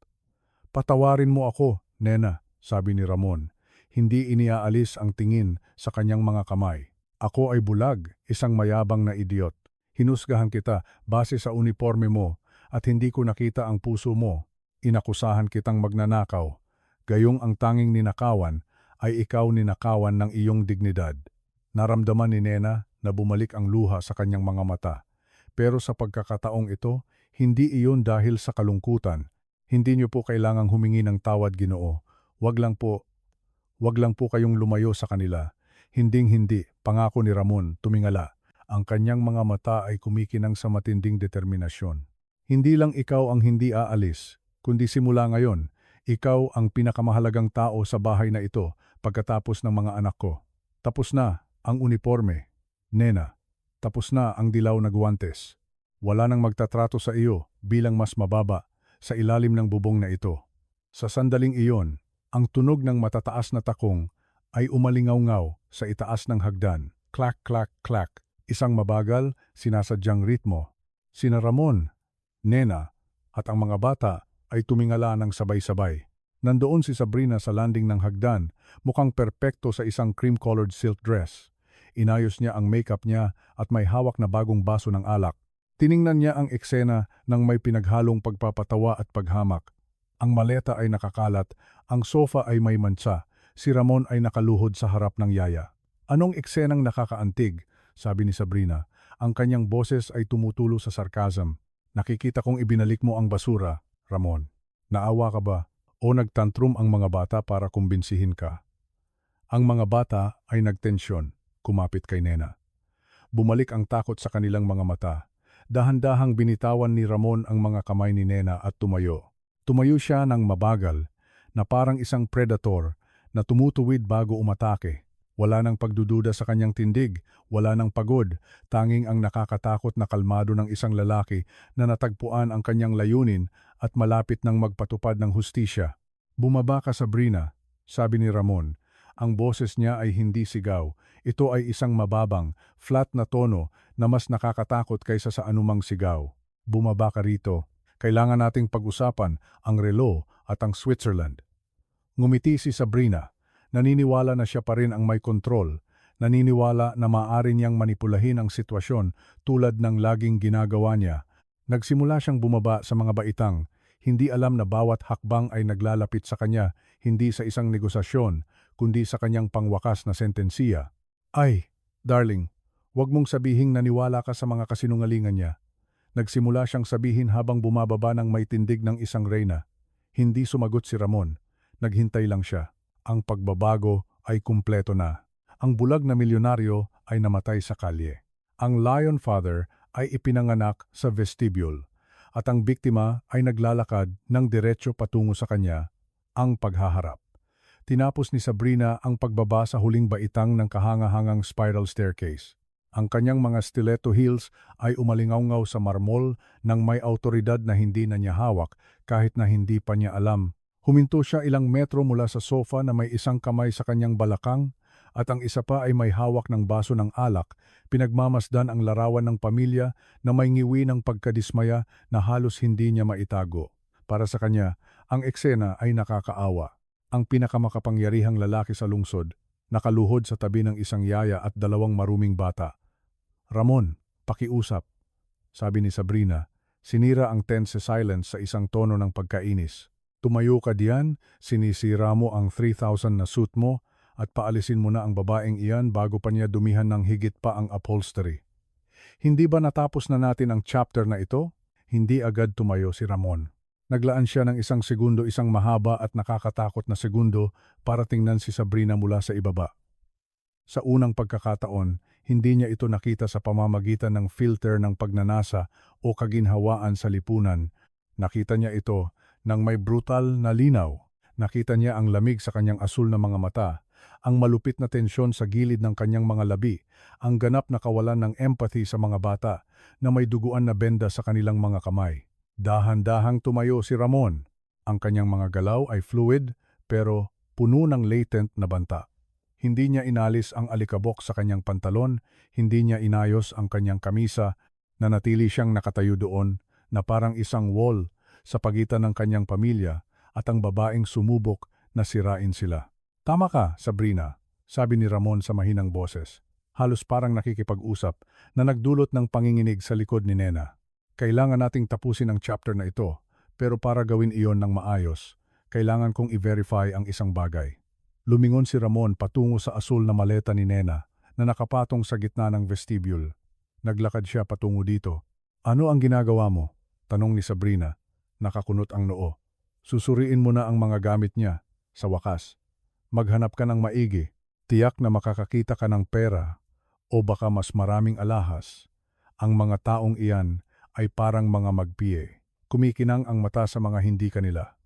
Patawarin mo ako, Nena, sabi ni Ramon. Hindi iniaalis ang tingin sa kanyang mga kamay. Ako ay bulag, isang mayabang na idiot. Hinusgahan kita base sa uniforme mo at hindi ko nakita ang puso mo. Inakusahan kitang magnanakaw. Gayong ang tanging ninakawan ay ikaw ninakawan ng iyong dignidad. Naramdaman ni Nena na bumalik ang luha sa kanyang mga mata. Pero sa pagkakataong ito, hindi iyon dahil sa kalungkutan. Hindi niyo po kailangang humingi ng tawad, Ginoo. Wag lang po kayong lumayo sa kanila. Hinding-hindi, pangako ni Ramon, tumingala. Ang kanyang mga mata ay kumikinang sa matinding determinasyon. Hindi lang ikaw ang hindi aalis, kundi simula ngayon, ikaw ang pinakamahalagang tao sa bahay na ito pagkatapos ng mga anak ko. Tapos na ang uniforme, Nena. Tapos na ang dilaw na guwantes. Wala nang magtatrato sa iyo bilang mas mababa sa ilalim ng bubong na ito. Sa sandaling iyon, ang tunog ng matataas na takong ay umalingaw-ngaw sa itaas ng hagdan. Clack, clack, clack. Isang mabagal, sinasadyang ritmo. Sina Ramon, Nena, at ang mga bata ay tumingala ng sabay-sabay. Nandoon si Sabrina sa landing ng hagdan, mukhang perpekto sa isang cream-colored silk dress. Inayos niya ang makeup niya at may hawak na bagong baso ng alak. Tiningnan niya ang eksena ng may pinaghalong pagpapatawa at paghamak. Ang maleta ay nakakalat, ang sofa ay may mansa, si Ramon ay nakaluhod sa harap ng yaya. Anong eksenang nakakaantig? Sabi ni Sabrina. Ang kanyang boses ay tumutulo sa sarcasm. Nakikita kong ibinalik mo ang basura, Ramon. Naawa ka ba? O nagtantrum ang mga bata para kumbinsihin ka? Ang mga bata ay nagtensyon, kumapit kay Nena. Bumalik ang takot sa kanilang mga mata. Dahan-dahang binitawan ni Ramon ang mga kamay ni Nena at tumayo. Tumayo siya ng mabagal, na parang isang predator na tumutuwid bago umatake. Wala nang pagdududa sa kanyang tindig, wala nang pagod, tanging ang nakakatakot na kalmado ng isang lalaki na natagpuan ang kanyang layunin at malapit nang magpatupad ng hustisya. Bumaba ka, Sabrina, sabi ni Ramon. Ang boses niya ay hindi sigaw. Ito ay isang mababang, flat na tono na mas nakakatakot kaysa sa anumang sigaw. Bumaba ka rito. Kailangan nating pag-usapan ang relo at ang Switzerland. Ngumiti si Sabrina. Naniniwala na siya pa rin ang may kontrol. Naniniwala na maaari niyang manipulahin ang sitwasyon tulad ng laging ginagawa niya. Nagsimula siyang bumaba sa mga baitang. Hindi alam na bawat hakbang ay naglalapit sa kanya, hindi sa isang negosasyon, kundi sa kanyang pangwakas na sentensiya. Ay, darling, wag mong sabihing naniwala ka sa mga kasinungalingan niya. Nagsimula siyang sabihin habang bumababa ng may tindig ng isang reyna. Hindi sumagot si Ramon. Naghintay lang siya. Ang pagbabago ay kumpleto na. Ang bulag na milyonaryo ay namatay sa kalye. Ang Lion Father ay ipinanganak sa vestibule. At ang biktima ay naglalakad ng diretso patungo sa kanya, ang paghaharap. Tinapos ni Sabrina ang pagbaba sa huling baitang ng kahangahangang spiral staircase. Ang kanyang mga stiletto heels ay umalingaw-ngaw sa marmol ng may awtoridad na hindi na niya hawak kahit na hindi pa niya alam. Huminto siya ilang metro mula sa sofa na may isang kamay sa kanyang balakang at ang isa pa ay may hawak ng baso ng alak, pinagmamasdan ang larawan ng pamilya na may ngiwi ng pagkadismaya na halos hindi niya maitago. Para sa kanya, ang eksena ay nakakaawa. Ang pinakamakapangyarihang lalaki sa lungsod, nakaluhod sa tabi ng isang yaya at dalawang maruming bata. Ramon, pakiusap, sabi ni Sabrina. Sinira ang tense silence sa isang tono ng pagkainis. Tumayo ka diyan, sinisira mo ang 3,000 na suit mo at paalisin mo na ang babaeng iyan bago pa niya dumihan ng higit pa ang upholstery. Hindi ba natapos na natin ang chapter na ito? Hindi agad tumayo si Ramon. Naglaan siya ng isang segundo, isang mahaba at nakakatakot na segundo para tingnan si Sabrina mula sa ibaba. Sa unang pagkakataon, hindi niya ito nakita sa pamamagitan ng filter ng pagnanasa o kaginhawaan sa lipunan. Nakita niya ito nang may brutal na linaw. Nakita niya ang lamig sa kanyang asul na mga mata, ang malupit na tensyon sa gilid ng kanyang mga labi, ang ganap na kawalan ng empathy sa mga bata na may duguan na benda sa kanilang mga kamay. Dahan-dahang tumayo si Ramon. Ang kanyang mga galaw ay fluid pero puno ng latent na banta. Hindi niya inalis ang alikabok sa kanyang pantalon, hindi niya inayos ang kanyang kamisa, nanatili siyang nakatayo doon na parang isang wall sa pagitan ng kanyang pamilya at ang babaeng sumubok na sirain sila. Tama ka, Sabrina, sabi ni Ramon sa mahinang boses. Halos parang nakikipag-usap na nagdulot ng panginginig sa likod ni Nena. Kailangan nating tapusin ang chapter na ito, pero para gawin iyon ng maayos, kailangan kong i-verify ang isang bagay. Lumingon si Ramon patungo sa asul na maleta ni Nena na nakapatong sa gitna ng vestibule. Naglakad siya patungo dito. Ano ang ginagawa mo? Tanong ni Sabrina. Nakakunot ang noo. Susuriin mo na ang mga gamit niya. Sa wakas, maghanap ka ng maigi. Tiyak na makakakita ka ng pera o baka mas maraming alahas. Ang mga taong iyan ay parang mga magpiye. Kumikinang ang mata sa mga hindi kanila.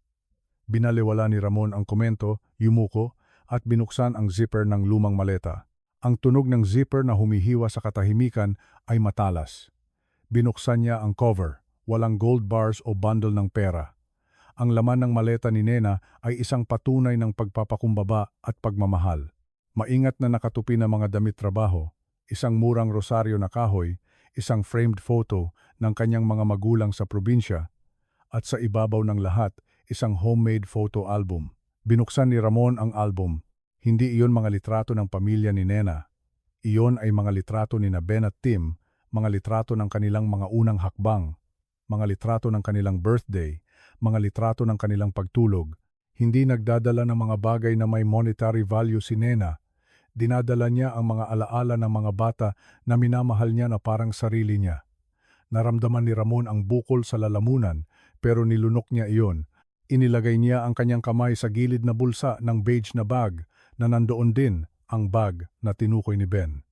Binaliwala ni Ramon ang komento, yumuko, at binuksan ang zipper ng lumang maleta. Ang tunog ng zipper na humihiwa sa katahimikan ay matalas. Binuksan niya ang cover, walang gold bars o bundle ng pera. Ang laman ng maleta ni Nena ay isang patunay ng pagpapakumbaba at pagmamahal. Maingat na nakatupi na mga damit trabaho, isang murang rosaryo na kahoy, isang framed photo ng kanyang mga magulang sa probinsya, at sa ibabaw ng lahat, isang homemade photo album. Binuksan ni Ramon ang album. Hindi iyon mga litrato ng pamilya ni Nena. Iyon ay mga litrato ni Ben at Tim, mga litrato ng kanilang mga unang hakbang, mga litrato ng kanilang birthday, mga litrato ng kanilang pagtulog. Hindi nagdadala ng mga bagay na may monetary value si Nena. Dinadala niya ang mga alaala ng mga bata na minamahal niya na parang sarili niya. Naramdaman ni Ramon ang bukol sa lalamunan, pero nilunok niya iyon. Inilagay niya ang kanyang kamay sa gilid na bulsa ng beige na bag na nandoon din ang bag na tinukoy ni Ben.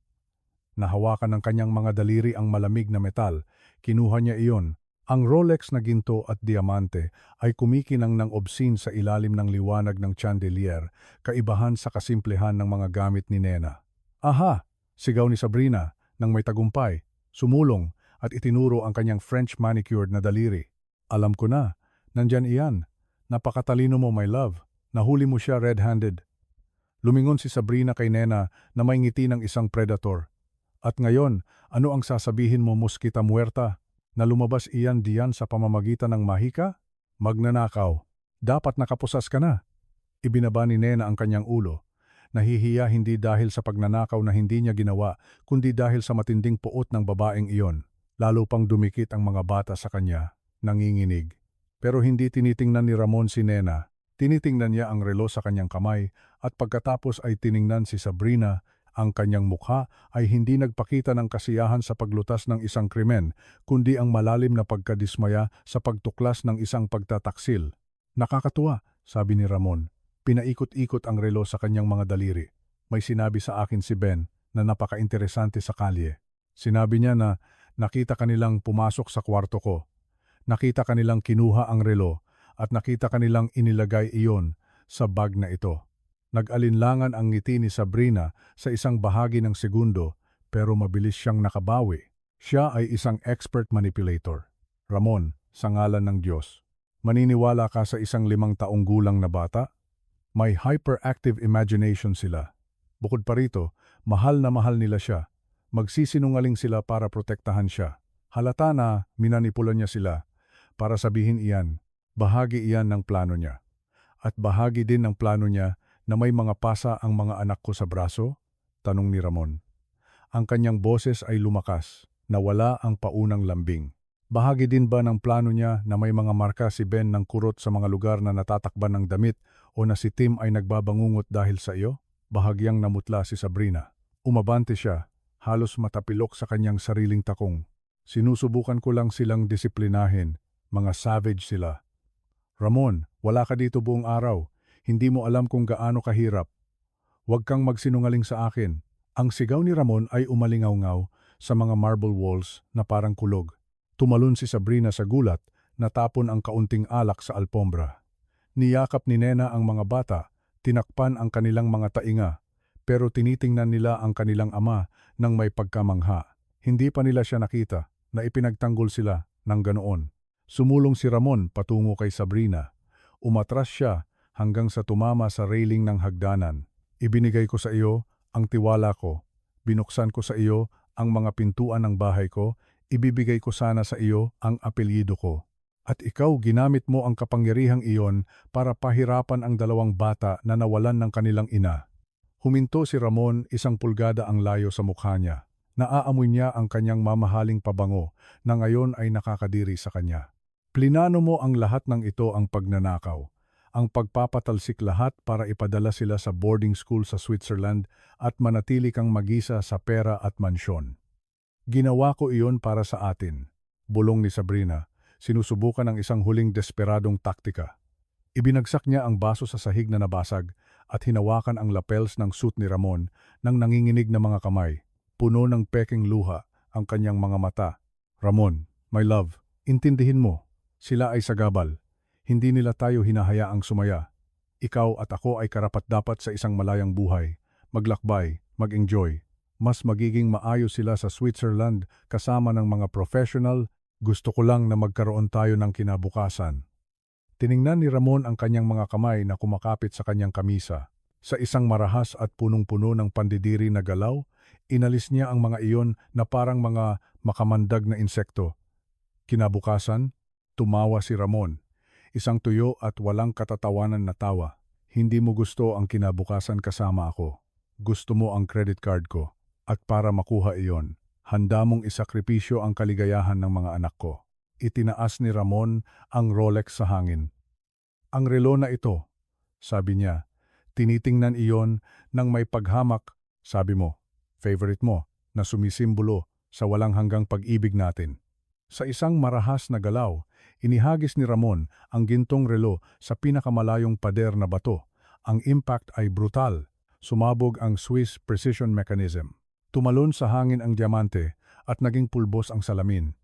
Nahawakan ng kanyang mga daliri ang malamig na metal. Kinuha niya iyon. Ang Rolex na ginto at diamante ay kumikinang ng obscene sa ilalim ng liwanag ng chandelier, kaibahan sa kasimplehan ng mga gamit ni Nena. Aha! Sigaw ni Sabrina nang may tagumpay, sumulong at itinuro ang kanyang French manicured na daliri. Alam ko na, nandyan iyan. Napakatalino mo, my love. Nahuli mo siya red-handed. Lumingon si Sabrina kay Nena na may ngiti ng isang predator. At ngayon, ano ang sasabihin mo, Mosquita Muerta? Na lumabas iyan diyan sa pamamagitan ng mahika? Magnanakaw. Dapat nakapusas ka na. Ibinaba ni Nena ang kanyang ulo. Nahihiya hindi dahil sa pagnanakaw na hindi niya ginawa, kundi dahil sa matinding puot ng babaeng iyon. Lalo pang dumikit ang mga bata sa kanya, nanginginig. Pero hindi tinitingnan ni Ramon si Nena. Tinitingnan niya ang relo sa kanyang kamay at pagkatapos ay tiningnan si Sabrina. Ang kanyang mukha ay hindi nagpakita ng kasiyahan sa paglutas ng isang krimen, kundi ang malalim na pagkadismaya sa pagtuklas ng isang pagtataksil. Nakakatuwa, sabi ni Ramon. Pinaikot-ikot ang relo sa kanyang mga daliri. May sinabi sa akin si Ben na napaka-interesante sa kalye. Sinabi niya na nakita kanilang pumasok sa kwarto ko. Nakita kanilang kinuha ang relo at nakita kanilang inilagay iyon sa bag na ito. Nag-alinlangan ang ngiti ni Sabrina sa isang bahagi ng segundo, pero mabilis siyang nakabawi. Siya ay isang expert manipulator. Ramon, sa ngalan ng Diyos. Maniniwala ka sa isang 5 taong gulang na bata? May hyperactive imagination sila. Bukod pa rito, mahal na mahal nila siya. Magsisinungaling sila para protektahan siya. Halata na minanipula niya sila para sabihin iyan, bahagi iyan ng plano niya. At bahagi din ng plano niya na may mga pasa ang mga anak ko sa braso? Tanong ni Ramon. Ang kanyang boses ay lumakas, nawala ang paunang lambing. Bahagi din ba ng plano niya na may mga marka si Ben ng kurot sa mga lugar na natatakban ng damit o na si Tim ay nagbabangungot dahil sa iyo? Bahagyang namutla si Sabrina. Umabante siya, halos matapilok sa kanyang sariling takong. Sinusubukan ko lang silang disiplinahin, mga savage sila. Ramon, wala ka dito buong araw. Hindi mo alam kung gaano kahirap. Huwag kang magsinungaling sa akin. Ang sigaw ni Ramon ay umalingaw-ngaw sa mga marble walls na parang kulog. Tumalon si Sabrina sa gulat, natapon ang kaunting alak sa alpombra. Niyakap ni Nena ang mga bata, tinakpan ang kanilang mga tainga, pero tinitingnan nila ang kanilang ama ng may pagkamangha. Hindi pa nila siya nakita na ipinagtanggol sila ng ganoon. Sumulong si Ramon patungo kay Sabrina. Umatras siya hanggang sa tumama sa railing ng hagdanan. Ibinigay ko sa iyo ang tiwala ko. Binuksan ko sa iyo ang mga pintuan ng bahay ko. Ibibigay ko sana sa iyo ang apelyido ko. At ikaw ginamit mo ang kapangyarihang iyon para pahirapan ang 2 bata na nawalan ng kanilang ina. Huminto si Ramon 1 pulgada ang layo sa mukha niya. Naaamoy niya ang kanyang mamahaling pabango na ngayon ay nakakadiri sa kanya. Plinano mo ang lahat ng ito ang pagnanakaw, ang pagpapatalsik lahat para ipadala sila sa boarding school sa Switzerland at manatili kang magisa sa pera at mansyon. Ginawa ko iyon para sa atin, bulong ni Sabrina, sinusubukan ang isang huling desperadong taktika. Ibinagsak niya ang baso sa sahig na nabasag at hinawakan ang lapels ng suit ni Ramon ng nanginginig na mga kamay. Puno ng peking luha ang kanyang mga mata. Ramon, my love, intindihin mo. Sila ay sagabal. Hindi nila tayo hinahayaang sumaya. Ikaw at ako ay karapat-dapat sa isang malayang buhay. Maglakbay, mag-enjoy. Mas magiging maayos sila sa Switzerland kasama ng mga professional. Gusto ko lang na magkaroon tayo ng kinabukasan. Tiningnan ni Ramon ang kanyang mga kamay na kumakapit sa kanyang kamisa. Sa isang marahas at punong-puno ng pandidiri na galaw, inalis niya ang mga iyon na parang mga makamandag na insekto. Kinabukasan, tumawa si Ramon. Isang tuyo at walang katatawanan na tawa. Hindi mo gusto ang kinabukasan kasama ako. Gusto mo ang credit card ko. At para makuha iyon, handa mong isakripisyo ang kaligayahan ng mga anak ko. Itinaas ni Ramon ang Rolex sa hangin. Ang relo na ito, sabi niya, tinitingnan iyon ng may paghamak, sabi mo, favorite mo, na sumisimbolo sa walang hanggang pag-ibig natin. Sa isang marahas na galaw, inihagis ni Ramon ang gintong relo sa pinakamalayong pader na bato. Ang impact ay brutal. Sumabog ang Swiss precision mechanism. Tumalon sa hangin ang diamante at naging pulbos ang salamin.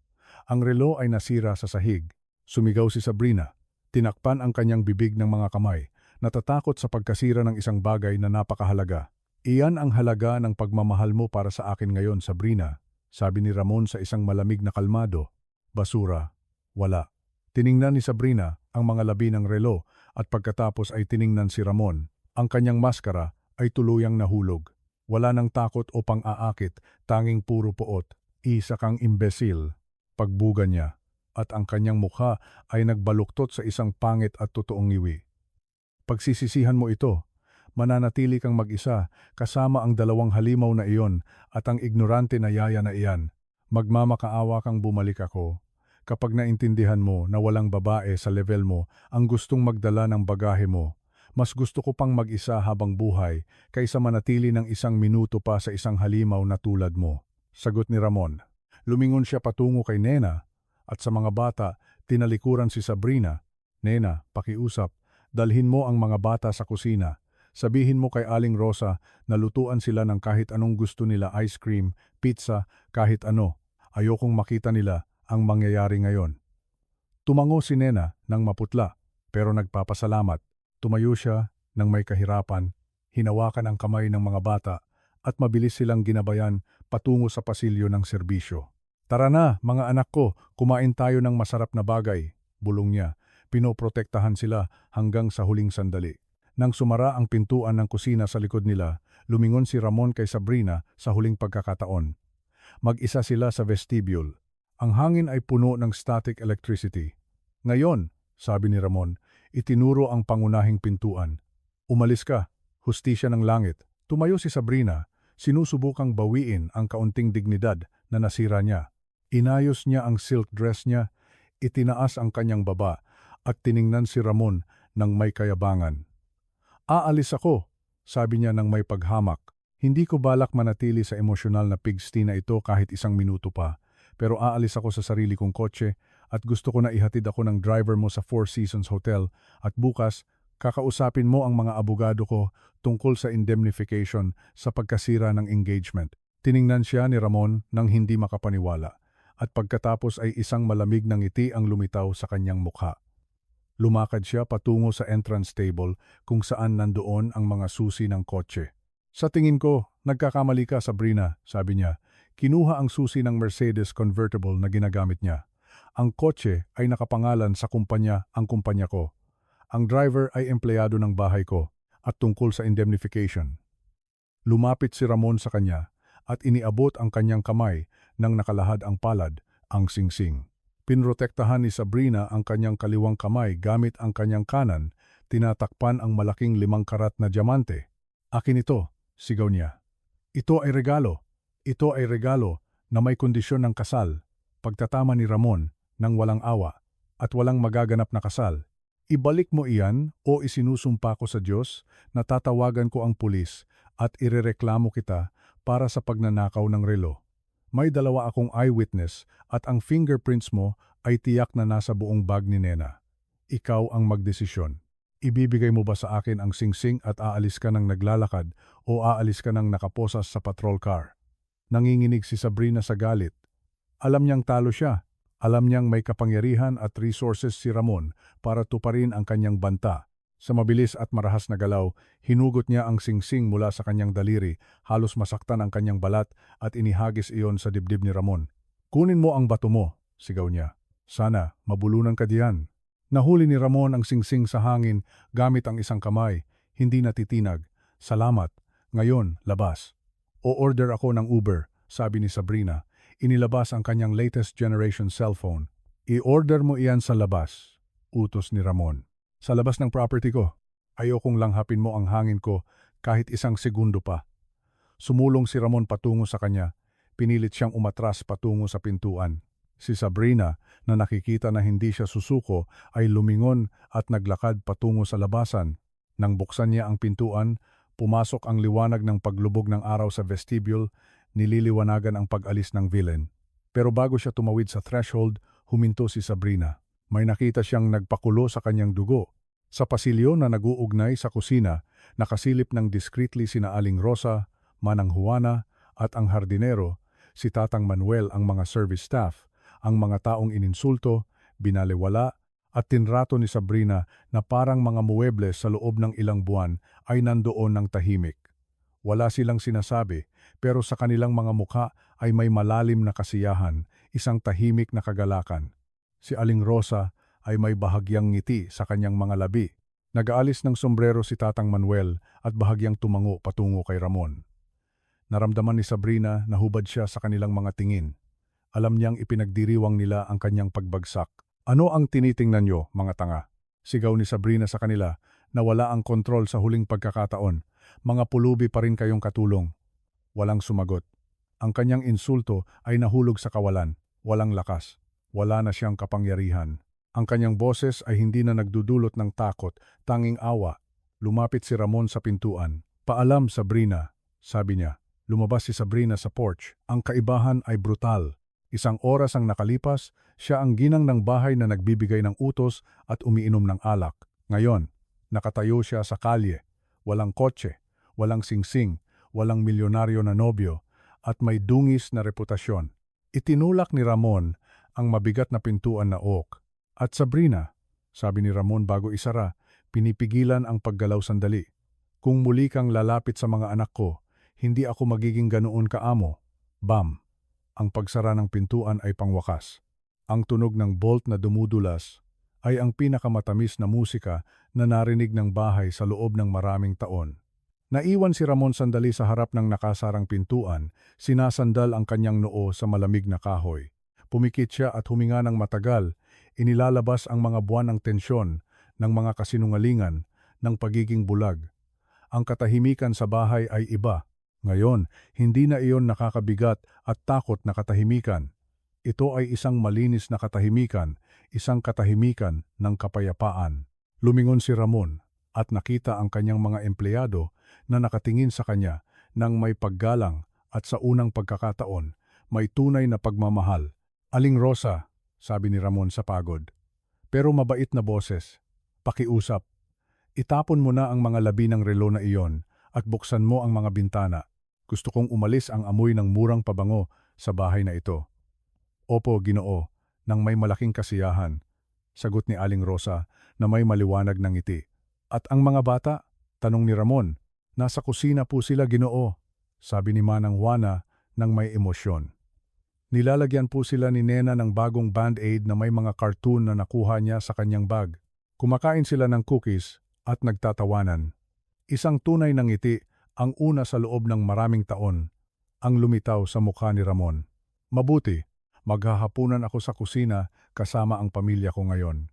Ang relo ay nasira sa sahig. Sumigaw si Sabrina. Tinakpan ang kanyang bibig ng mga kamay. Natatakot sa pagkasira ng isang bagay na napakahalaga. Iyan ang halaga ng pagmamahal mo para sa akin ngayon, Sabrina, sabi ni Ramon sa isang malamig na kalmado. Basura. Wala. Tiningnan ni Sabrina ang mga labi ng relo at pagkatapos ay tiningnan si Ramon. Ang kanyang maskara ay tuluyang nahulog. Wala nang takot o pang-aakit, tanging puro poot. Isa kang imbesil. Pagbuga niya. At ang kanyang mukha ay nagbaluktot sa isang pangit at totoong ngiwi. Pagsisisihan mo ito. Mananatili kang mag-isa kasama ang 2 halimaw na iyon at ang ignorante na yaya na iyan. Magmamakaawa kang bumalik ako. Kapag naintindihan mo na walang babae sa level mo ang gustong magdala ng bagahe mo, mas gusto ko pang mag-isa habang buhay kaysa manatili ng 1 minuto pa sa isang halimaw na tulad mo. Sagot ni Ramon. Lumingon siya patungo kay Nena at sa mga bata, tinalikuran si Sabrina. Nena, pakiusap, dalhin mo ang mga bata sa kusina. Sabihin mo kay Aling Rosa na lutuan sila ng kahit anong gusto nila, ice cream, pizza, kahit ano. Ayokong makita nila ang mangyayari ngayon. Tumango si Nena ng maputla pero nagpapasalamat. Tumayo siya ng may kahirapan, hinawakan ang kamay ng mga bata at mabilis silang ginabayan patungo sa pasilyo ng serbisyo. Tara na, mga anak ko, kumain tayo ng masarap na bagay, bulong niya. Pinoprotektahan sila hanggang sa huling sandali. Nang sumara ang pintuan ng kusina sa likod nila, lumingon si Ramon kay Sabrina sa huling pagkakataon. Mag-isa sila sa vestibule. Ang hangin ay puno ng static electricity. Ngayon, sabi ni Ramon, itinuro ang pangunahing pintuan. Umalis ka, hustisya ng langit. Tumayo si Sabrina, sinusubukang bawiin ang kaunting dignidad na nasira niya. Inayos niya ang silk dress niya, itinaas ang kanyang baba, at tiningnan si Ramon ng may kayabangan. Aalis ako, sabi niya ng may paghamak. Hindi ko balak manatili sa emosyonal na pigsty na ito kahit isang minuto pa, pero aalis ako sa sarili kong kotse at gusto ko na ihatid ako ng driver mo sa Four Seasons Hotel at bukas, kakausapin mo ang mga abogado ko tungkol sa indemnification sa pagkasira ng engagement. Tiningnan siya ni Ramon nang hindi makapaniwala at pagkatapos ay isang malamig na ngiti ang lumitaw sa kanyang mukha. Lumakad siya patungo sa entrance table kung saan nandoon ang mga susi ng kotse. Sa tingin ko, nagkakamali ka, Sabrina, sabi niya. Kinuha ang susi ng Mercedes convertible na ginagamit niya. Ang kotse ay nakapangalan sa kumpanya ko. Ang driver ay empleyado ng bahay ko at tungkol sa indemnification. Lumapit si Ramon sa kanya at iniabot ang kanyang kamay nang nakalahad ang palad, ang singsing. Pinrotektahan ni Sabrina ang kanyang kaliwang kamay gamit ang kanyang kanan, tinatakpan ang malaking 5 karat na diamante. Akin ito, sigaw niya. Ito ay regalo. Ito ay regalo na may kondisyon ng kasal. Pagtatama ni Ramon ng walang awa at walang magaganap na kasal. Ibalik mo iyan o isinusumpa ko sa Diyos na tatawagan ko ang pulis at irereklamo kita para sa pagnanakaw ng relo. May 2 akong eyewitness at ang fingerprints mo ay tiyak na nasa buong bag ni Nena. Ikaw ang magdesisyon. Ibibigay mo ba sa akin ang singsing at aalis ka ng naglalakad o aalis ka ng nakaposas sa patrol car? Nanginginig si Sabrina sa galit. Alam niyang talo siya. Alam niyang may kapangyarihan at resources si Ramon para tuparin ang kanyang banta. Sa mabilis at marahas na galaw, hinugot niya ang singsing mula sa kanyang daliri, halos masaktan ang kanyang balat at inihagis iyon sa dibdib ni Ramon. Kunin mo ang bato mo, sigaw niya. Sana, mabulunan ka diyan. Nahuli ni Ramon ang singsing sa hangin gamit ang isang kamay, hindi natitinag. Salamat. Ngayon, labas. O-order ako ng Uber, sabi ni Sabrina. Inilabas ang kanyang latest generation cellphone. I-order mo iyan sa labas, utos ni Ramon. Sa labas ng property ko. Ayokong langhapin mo ang hangin ko kahit isang segundo pa. Sumulong si Ramon patungo sa kanya. Pinilit siyang umatras patungo sa pintuan. Si Sabrina, na nakikita na hindi siya susuko, ay lumingon at naglakad patungo sa labasan. Nang buksan niya ang pintuan, pumasok ang liwanag ng paglubog ng araw sa vestibule, nililiwanagan ang pag-alis ng villain. Pero bago siya tumawid sa threshold, huminto si Sabrina. May nakita siyang nagpakulo sa kanyang dugo. Sa pasilyo na nag-uugnay sa kusina, nakasilip ng discreetly sina Aling Rosa, Manang Juana, at ang hardinero, si Tatang Manuel ang mga service staff, ang mga taong ininsulto, binaliwala, at tinrato ni Sabrina na parang mga muebles sa loob ng ilang buwan ay nandoon ng tahimik. Wala silang sinasabi, pero sa kanilang mga mukha ay may malalim na kasiyahan, isang tahimik na kagalakan. Si Aling Rosa ay may bahagyang ngiti sa kanyang mga labi. Nag-aalis ng sombrero si Tatang Manuel at bahagyang tumango patungo kay Ramon. Naramdaman ni Sabrina na hubad siya sa kanilang mga tingin. Alam niyang ipinagdiriwang nila ang kanyang pagbagsak. Ano ang tinitingnan niyo, mga tanga? Sigaw ni Sabrina sa kanila na wala ang kontrol sa huling pagkakataon. Mga pulubi pa rin kayong katulong. Walang sumagot. Ang kanyang insulto ay nahulog sa kawalan. Walang lakas. Wala na siyang kapangyarihan. Ang kanyang boses ay hindi na nagdudulot ng takot, tanging awa. Lumapit si Ramon sa pintuan. Paalam, Sabrina, sabi niya. Lumabas si Sabrina sa porch. Ang kaibahan ay brutal. Isang oras ang nakalipas, siya ang ginang ng bahay na nagbibigay ng utos at umiinom ng alak. Ngayon, nakatayo siya sa kalye. Walang kotse, walang singsing, walang milyonaryo na nobyo, at may dungis na reputasyon. Itinulak ni Ramon ang mabigat na pintuan na oak. At Sabrina, sabi ni Ramon bago isara, pinipigilan ang paggalaw sandali. Kung muli kang lalapit sa mga anak ko, Hindi ako magiging ganoon kaamo. Bam! Ang pagsara ng pintuan ay pangwakas. Ang tunog ng bolt na dumudulas ay ang pinakamatamis na musika na narinig ng bahay sa loob ng maraming taon. Naiwan si Ramon sandali sa harap ng nakasarang pintuan, sinasandal ang kanyang noo sa malamig na kahoy. Pumikit siya at huminga ng matagal, inilalabas ang mga buwan ng tensyon, ng mga kasinungalingan, ng pagiging bulag. Ang katahimikan sa bahay ay iba. Ngayon, hindi na iyon nakakabigat at takot na katahimikan. Ito ay isang malinis na katahimikan, isang katahimikan ng kapayapaan. Lumingon si Ramon at nakita ang kanyang mga empleyado na nakatingin sa kanya ng may paggalang at sa unang pagkakataon, may tunay na pagmamahal. Aling Rosa, sabi ni Ramon sa pagod. Pero mabait na boses. Pakiusap. Itapon mo na ang mga labi ng relo na iyon at buksan mo ang mga bintana. Gusto kong umalis ang amoy ng murang pabango sa bahay na ito. Opo, Ginoo, nang may malaking kasiyahan, sagot ni Aling Rosa na may maliwanag ng ngiti. At ang mga bata? Tanong ni Ramon. Nasa kusina po sila, Ginoo, sabi ni Manang Juana nang may emosyon. Nilalagyan po sila ni Nena ng bagong band-aid na may mga cartoon na nakuha niya sa kanyang bag. Kumakain sila ng cookies at nagtatawanan. Isang tunay na ngiti, ang una sa loob ng maraming taon, ang lumitaw sa mukha ni Ramon. Mabuti, maghahapunan ako sa kusina kasama ang pamilya ko ngayon.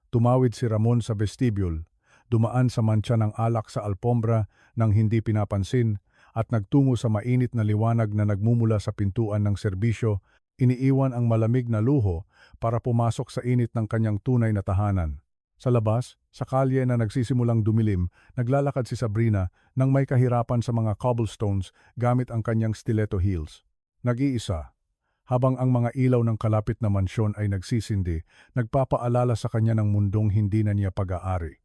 Tumawid si Ramon sa vestibule, dumaan sa mantsa ng alak sa alpombra nang hindi pinapansin at nagtungo sa mainit na liwanag na nagmumula sa pintuan ng serbisyo, iniiwan ang malamig na luho para pumasok sa init ng kanyang tunay na tahanan. Sa labas, sa kalye na nagsisimulang dumilim, naglalakad si Sabrina nang may kahirapan sa mga cobblestones gamit ang kanyang stiletto heels. Nag-iisa. Habang ang mga ilaw ng kalapit na mansyon ay nagsisindi, nagpapaalala sa kanya ng mundong hindi na niya pag-aari.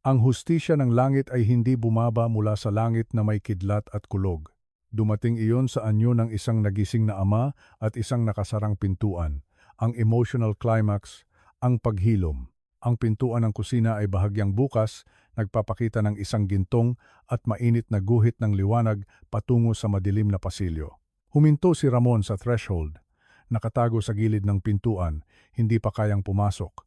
Ang hustisya ng langit ay hindi bumaba mula sa langit na may kidlat at kulog. Dumating iyon sa anyo ng isang nagising na ama at isang nakasarang pintuan. Ang emotional climax, ang paghilom. Ang pintuan ng kusina ay bahagyang bukas, nagpapakita ng isang gintong at mainit na guhit ng liwanag patungo sa madilim na pasilyo. Huminto si Ramon sa threshold. Nakatago sa gilid ng pintuan, hindi pa kayang pumasok.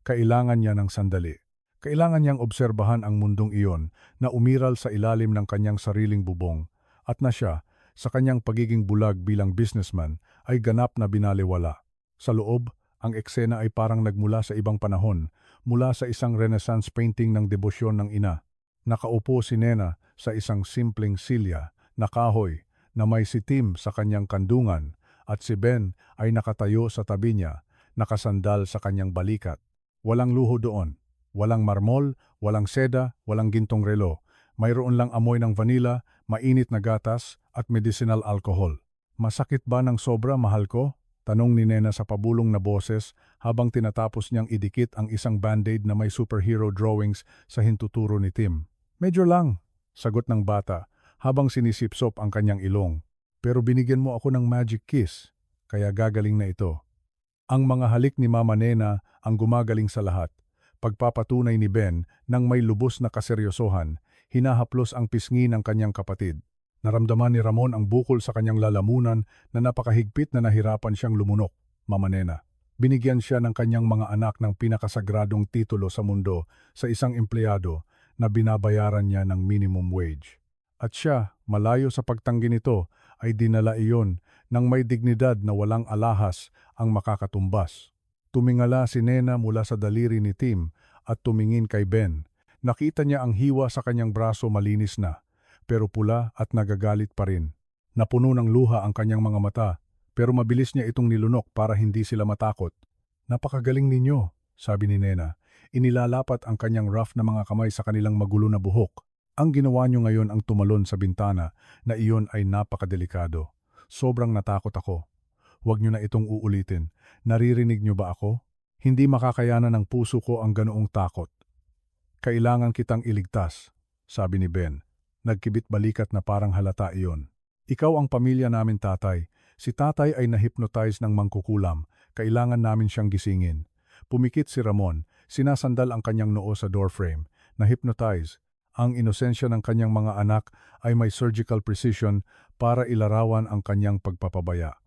Kailangan niya ng sandali. Kailangan niyang obserbahan ang mundong iyon na umiral sa ilalim ng kanyang sariling bubong at na siya, sa kanyang pagiging bulag bilang businessman, ay ganap na binaliwala. Sa loob, ang eksena ay parang nagmula sa ibang panahon, mula sa isang Renaissance painting ng debosyon ng ina. Nakaupo si Nena sa isang simpleng silya na kahoy na may sitim sa kanyang kandungan at si Ben ay nakatayo sa tabi niya, nakasandal sa kanyang balikat. Walang luho doon. Walang marmol, walang seda, walang gintong relo. Mayroon lang amoy ng vanilla, mainit na gatas at medicinal alcohol. Masakit ba ng sobra, mahal ko? Tanong ni Nena sa pabulong na boses habang tinatapos niyang idikit ang isang band-aid na may superhero drawings sa hintuturo ni Tim. Medyo lang, sagot ng bata habang sinisipsop ang kanyang ilong. Pero binigyan mo ako ng magic kiss, kaya gagaling na ito. Ang mga halik ni Mama Nena ang gumagaling sa lahat. Pagpapatunay ni Ben nang may lubos na kaseryosohan, hinahaplos ang pisngi ng kanyang kapatid. Naramdaman ni Ramon ang bukol sa kanyang lalamunan na napakahigpit na nahirapan siyang lumunok, Mama Nena. Binigyan siya ng kanyang mga anak ng pinakasagradong titulo sa mundo sa isang empleyado na binabayaran niya ng minimum wage. At siya, malayo sa pagtanggi nito, ay dinala iyon ng may dignidad na walang alahas ang makakatumbas. Tumingala si Nena mula sa daliri ni Tim at tumingin kay Ben. Nakita niya ang hiwa sa kanyang braso malinis na, pero pula at nagagalit pa rin. Napuno ng luha ang kanyang mga mata, pero mabilis niya itong nilunok para hindi sila matakot. Napakagaling ninyo, sabi ni Nena. Inilalapat ang kanyang rough na mga kamay sa kanilang magulo na buhok. Ang ginawa niyo ngayon ang tumalon sa bintana na iyon ay napakadelikado. Sobrang natakot ako. Huwag niyo na itong uulitin. Naririnig niyo ba ako? Hindi makakayanan ng puso ko ang ganoong takot. Kailangan kitang iligtas, sabi ni Ben. Nagkibit balikat na parang halata iyon. Ikaw ang pamilya namin, tatay. Si tatay ay na-hypnotize ng mangkukulam. Kailangan namin siyang gisingin. Pumikit si Ramon. Sinasandal ang kanyang noo sa doorframe. Na-hypnotize. Ang inosensya ng kanyang mga anak ay may surgical precision para ilarawan ang kanyang pagpapabaya.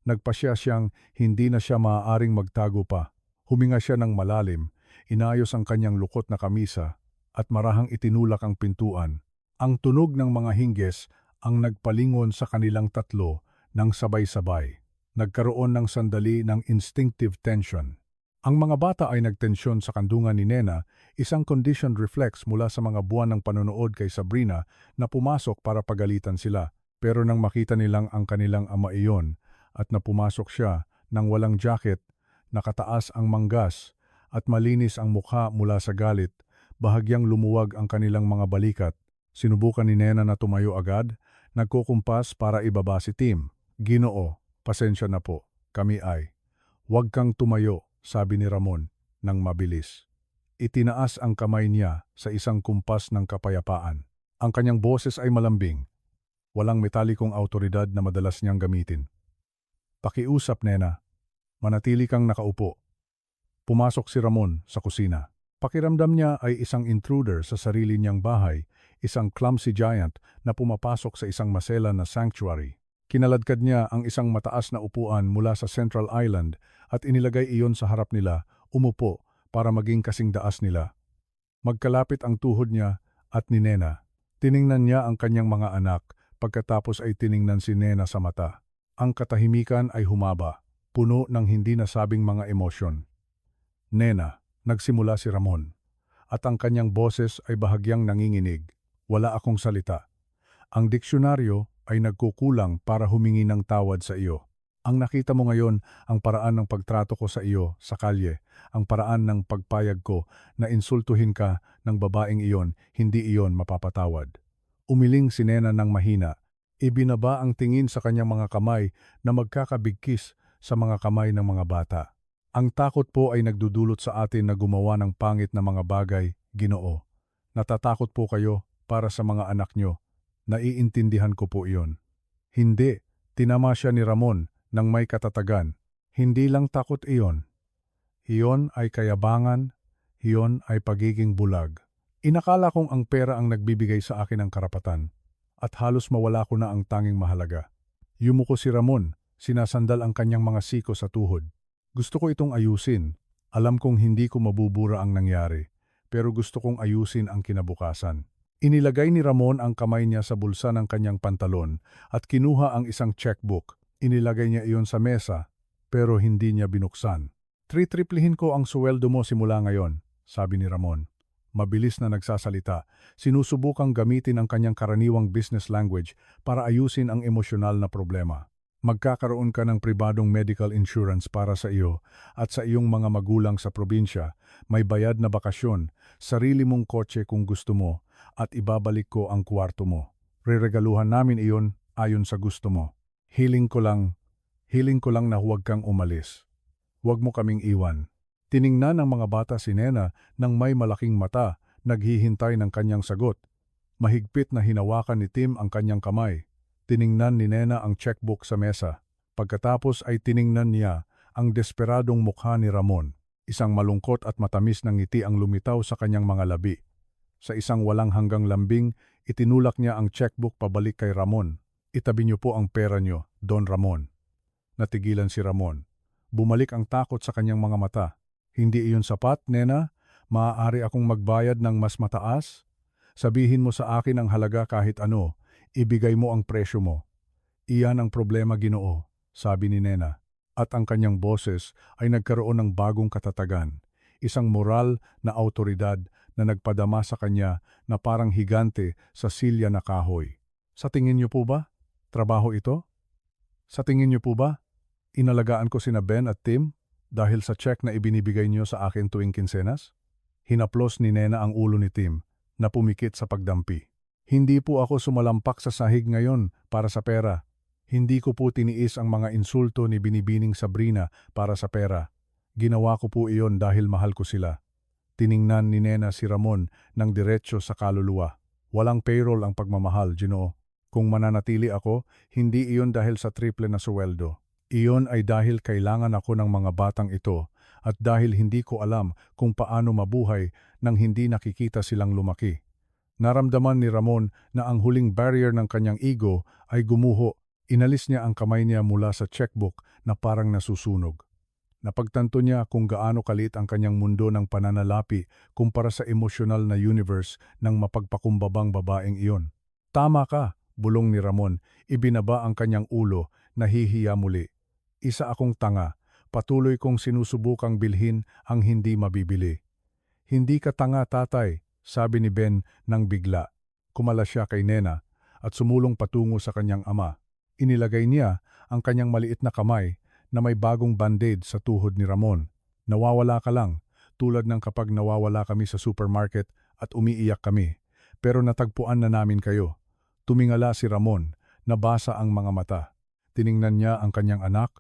Nagpasya siyang hindi na siya maaaring magtago pa. Huminga siya ng malalim, inayos ang kanyang lukot na kamisa, at marahang itinulak ang pintuan. Ang tunog ng mga hingges ang nagpalingon sa kanilang tatlo ng sabay-sabay. Nagkaroon ng sandali ng instinctive tension. Ang mga bata ay nagtensyon sa kandungan ni Nena, isang conditioned reflex mula sa mga buwan ng panonood kay Sabrina na pumasok para pagalitan sila. Pero nang makita nilang ang kanilang ama iyon at na pumasok siya nang walang jacket, nakataas ang manggas at malinis ang mukha mula sa galit, bahagyang lumuwag ang kanilang mga balikat. Sinubukan ni Nena na tumayo agad, nagkukumpas para ibaba si Tim. Ginoo, pasensya na po, kami ay. Huwag kang tumayo, sabi ni Ramon, nang mabilis. Itinaas ang kamay niya sa isang kumpas ng kapayapaan. Ang kanyang boses ay malambing. Walang metalikong autoridad na madalas niyang gamitin. Pakiusap, Nena. Manatili kang nakaupo. Pumasok si Ramon sa kusina. Pakiramdam niya ay isang intruder sa sarili niyang bahay, isang clumsy giant na pumapasok sa isang maselan na sanctuary. Kinaladkad niya ang isang mataas na upuan mula sa Central Island at inilagay iyon sa harap nila, umupo para maging kasing daas nila. Magkalapit ang tuhod niya at ni Nena. Tiningnan niya ang kanyang mga anak, pagkatapos ay tiningnan si Nena sa mata. Ang katahimikan ay humaba, puno ng hindi nasabing mga emosyon. Nena, nagsimula si Ramon, at ang kanyang boses ay bahagyang nanginginig. Wala akong salita. Ang diksyonaryo ay nagkukulang para humingi ng tawad sa iyo. Ang nakita mo ngayon, ang paraan ng pagtrato ko sa iyo sa kalye, ang paraan ng pagpayag ko na insultuhin ka ng babaeng iyon, hindi iyon mapapatawad. Umiling si Nena ng mahina. Ibinaba ang tingin sa kanyang mga kamay na magkakabigkis sa mga kamay ng mga bata. Ang takot po ay nagdudulot sa atin na gumawa ng pangit na mga bagay, Ginoo. Natatakot po kayo para sa mga anak nyo. Naiintindihan ko po iyon. Hindi, tinama siya ni Ramon ng may katatagan. Hindi lang takot iyon. Iyon ay kayabangan, iyon ay pagiging bulag. Inakala kong ang pera ang nagbibigay sa akin ng karapatan, at halos mawala ko na ang tanging mahalaga. Yumuko si Ramon, sinasandal ang kanyang mga siko sa tuhod. Gusto ko itong ayusin. Alam kong hindi ko mabubura ang nangyari, pero gusto kong ayusin ang kinabukasan. Inilagay ni Ramon ang kamay niya sa bulsa ng kanyang pantalon at kinuha ang isang checkbook. Inilagay niya iyon sa mesa, pero hindi niya binuksan. Triplihin ko ang sweldo mo simula ngayon, sabi ni Ramon. Mabilis na nagsasalita, sinusubukang gamitin ang kanyang karaniwang business language para ayusin ang emosyonal na problema. Magkakaroon ka ng pribadong medical insurance para sa iyo at sa iyong mga magulang sa probinsya, may bayad na bakasyon, sarili mong kotse kung gusto mo, at ibabalik ko ang kwarto mo. Reregaluhan namin iyon ayon sa gusto mo. Hiling ko lang na huwag kang umalis. Huwag mo kaming iwan. Tiningnan ng mga bata si Nena ng may malaking mata, naghihintay ng kanyang sagot. Mahigpit na hinawakan ni Tim ang kanyang kamay. Tiningnan ni Nena ang checkbook sa mesa. Pagkatapos ay tiningnan niya ang desperadong mukha ni Ramon. Isang malungkot at matamis na ngiti ang lumitaw sa kanyang mga labi. Sa isang walang hanggang lambing, itinulak niya ang checkbook pabalik kay Ramon. Itabi niyo po ang pera niyo, Don Ramon. Natigilan si Ramon. Bumalik ang takot sa kanyang mga mata. Hindi iyon sapat, Nena? Maaari akong magbayad ng mas mataas? Sabihin mo sa akin ang halaga kahit ano. Ibigay mo ang presyo mo. Iyan ang problema, Ginoo, sabi ni Nena. At ang kanyang boses ay nagkaroon ng bagong katatagan. Isang moral na autoridad na nagpadama sa kanya na parang higante sa silya na kahoy. Sa tingin niyo po ba? Trabaho ito? Sa tingin niyo po ba? Inalagaan ko sina Ben at Tim dahil sa check na ibinibigay niyo sa akin tuwing kinsenas? Hinaplos ni Nena ang ulo ni Tim na pumikit sa pagdampi. Hindi po ako sumalampak sa sahig ngayon para sa pera. Hindi ko po tiniis ang mga insulto ni Binibining Sabrina para sa pera. Ginawa ko po iyon dahil mahal ko sila. Tiningnan ni Nena si Ramon ng diretsyo sa kaluluwa. Walang payroll ang pagmamahal, Ginoo. Kung mananatili ako, hindi iyon dahil sa triple na sweldo. Iyon ay dahil kailangan ako ng mga batang ito at dahil hindi ko alam kung paano mabuhay nang hindi nakikita silang lumaki. Naramdaman ni Ramon na ang huling barrier ng kanyang ego ay gumuho. Inalis niya ang kamay niya mula sa checkbook na parang nasusunog. Napagtanto niya kung gaano kaliit ang kanyang mundo ng pananalapi kumpara sa emosyonal na universe ng mapagpakumbabang babaeng iyon. Tama ka, bulong ni Ramon, ibinaba ang kanyang ulo, nahihiya muli. Isa akong tanga, patuloy kong sinusubukang bilhin ang hindi mabibili. Hindi ka tanga, tatay, sabi ni Ben nang bigla. Kumala siya kay Nena at sumulong patungo sa kanyang ama. Inilagay niya ang kanyang maliit na kamay na may bagong band-aid sa tuhod ni Ramon. Nawawala ka lang, tulad ng kapag nawawala kami sa supermarket at umiiyak kami. Pero natagpuan na namin kayo. Tumingala si Ramon, nabasa ang mga mata. Tiningnan niya ang kanyang anak,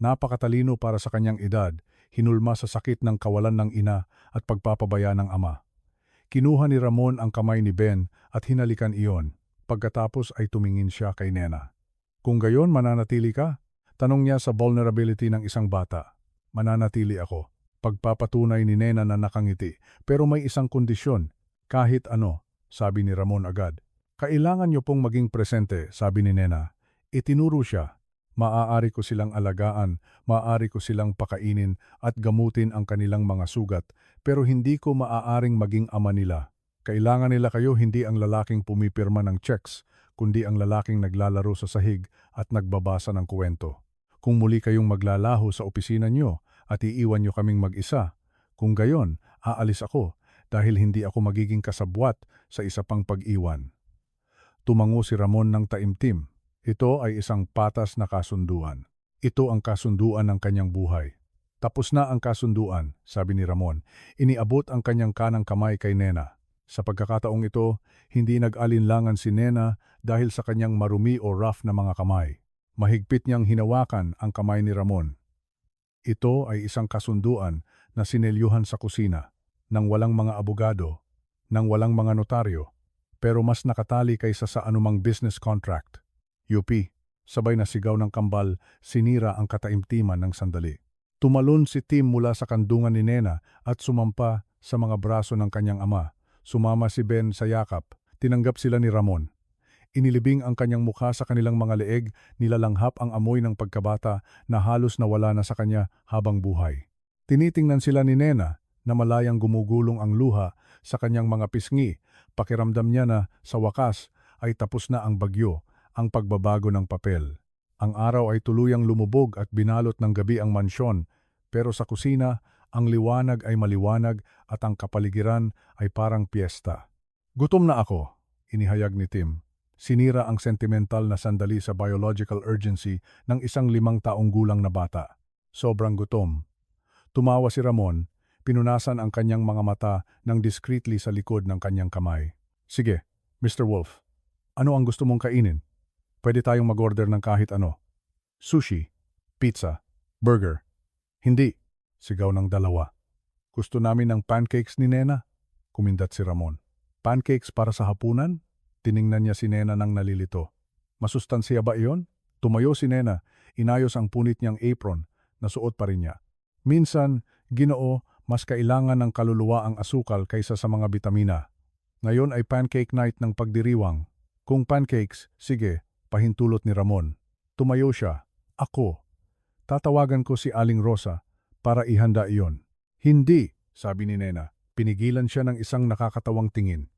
napakatalino para sa kanyang edad, hinulma sa sakit ng kawalan ng ina at pagpapabaya ng ama. Kinuha ni Ramon ang kamay ni Ben at hinalikan iyon. Pagkatapos ay tumingin siya kay Nena. Kung gayon mananatili ka? Tanong niya sa vulnerability ng isang bata. Mananatili ako. Pagpapatunay ni Nena na nakangiti. Pero may isang kondisyon. Kahit ano, sabi ni Ramon agad. Kailangan niyo pong maging presente, sabi ni Nena. Itinuro siya. Maaari ko silang alagaan, maaari ko silang pakainin at gamutin ang kanilang mga sugat, pero hindi ko maaaring maging ama nila. Kailangan nila kayo, hindi ang lalaking pumipirma ng checks, kundi ang lalaking naglalaro sa sahig at nagbabasa ng kwento. Kung muli kayong maglalaho sa opisina niyo at iiwan niyo kaming mag-isa, kung gayon, aalis ako dahil hindi ako magiging kasabwat sa isa pang pag-iwan. Tumango si Ramon ng taimtim. Ito ay isang patas na kasunduan. Ito ang kasunduan ng kanyang buhay. Tapos na ang kasunduan, sabi ni Ramon. Iniabot ang kanyang kanang kamay kay Nena. Sa pagkakataong ito, hindi nag-alinlangan si Nena dahil sa kanyang marumi o rough na mga kamay. Mahigpit niyang hinawakan ang kamay ni Ramon. Ito ay isang kasunduan na sinelyuhan sa kusina, nang walang mga abogado, nang walang mga notaryo, pero mas nakatali kaysa sa anumang business contract. UP, sabay na sigaw ng kambal, sinira ang kataimtiman ng sandali. Tumalon si Tim mula sa kandungan ni Nena at sumampa sa mga braso ng kanyang ama. Sumama si Ben sa yakap. Tinanggap sila ni Ramon. Inilibing ang kanyang mukha sa kanilang mga leeg, nilalanghap ang amoy ng pagkabata na halos nawala na sa kanya habang buhay. Tinitingnan sila ni Nena na malayang gumugulong ang luha sa kanyang mga pisngi. Pakiramdam niya na sa wakas ay tapos na ang bagyo, ang pagbabago ng papel. Ang araw ay tuluyang lumubog at binalot ng gabi ang mansyon, pero sa kusina, ang liwanag ay maliwanag at ang kapaligiran ay parang piyesta. Gutom na ako, inihayag ni Tim. Sinira ang sentimental na sandali sa biological urgency ng isang 5 taong gulang na bata. Sobrang gutom. Tumawa si Ramon, pinunasan ang kanyang mga mata ng discreetly sa likod ng kanyang kamay. Sige, Mr. Wolf, ano ang gusto mong kainin? Pwede tayong mag-order ng kahit ano. Sushi, pizza, burger. Hindi, sigaw ng dalawa. Gusto namin ng pancakes ni Nena, kumindat si Ramon. Pancakes para sa hapunan? Tiningnan niya si Nena ng nalilito. Masustansiya ba iyon? Tumayo si Nena, inayos ang punit niyang apron, nasuot pa rin niya. Minsan, Ginoo, mas kailangan ng kaluluwa ang asukal kaysa sa mga bitamina. Ngayon ay pancake night ng pagdiriwang. Kung pancakes, sige, pahintulot ni Ramon. Tumayo siya. Ako. Tatawagan ko si Aling Rosa para ihanda iyon. Hindi, sabi ni Nena. Pinigilan siya ng isang nakakatawang tingin.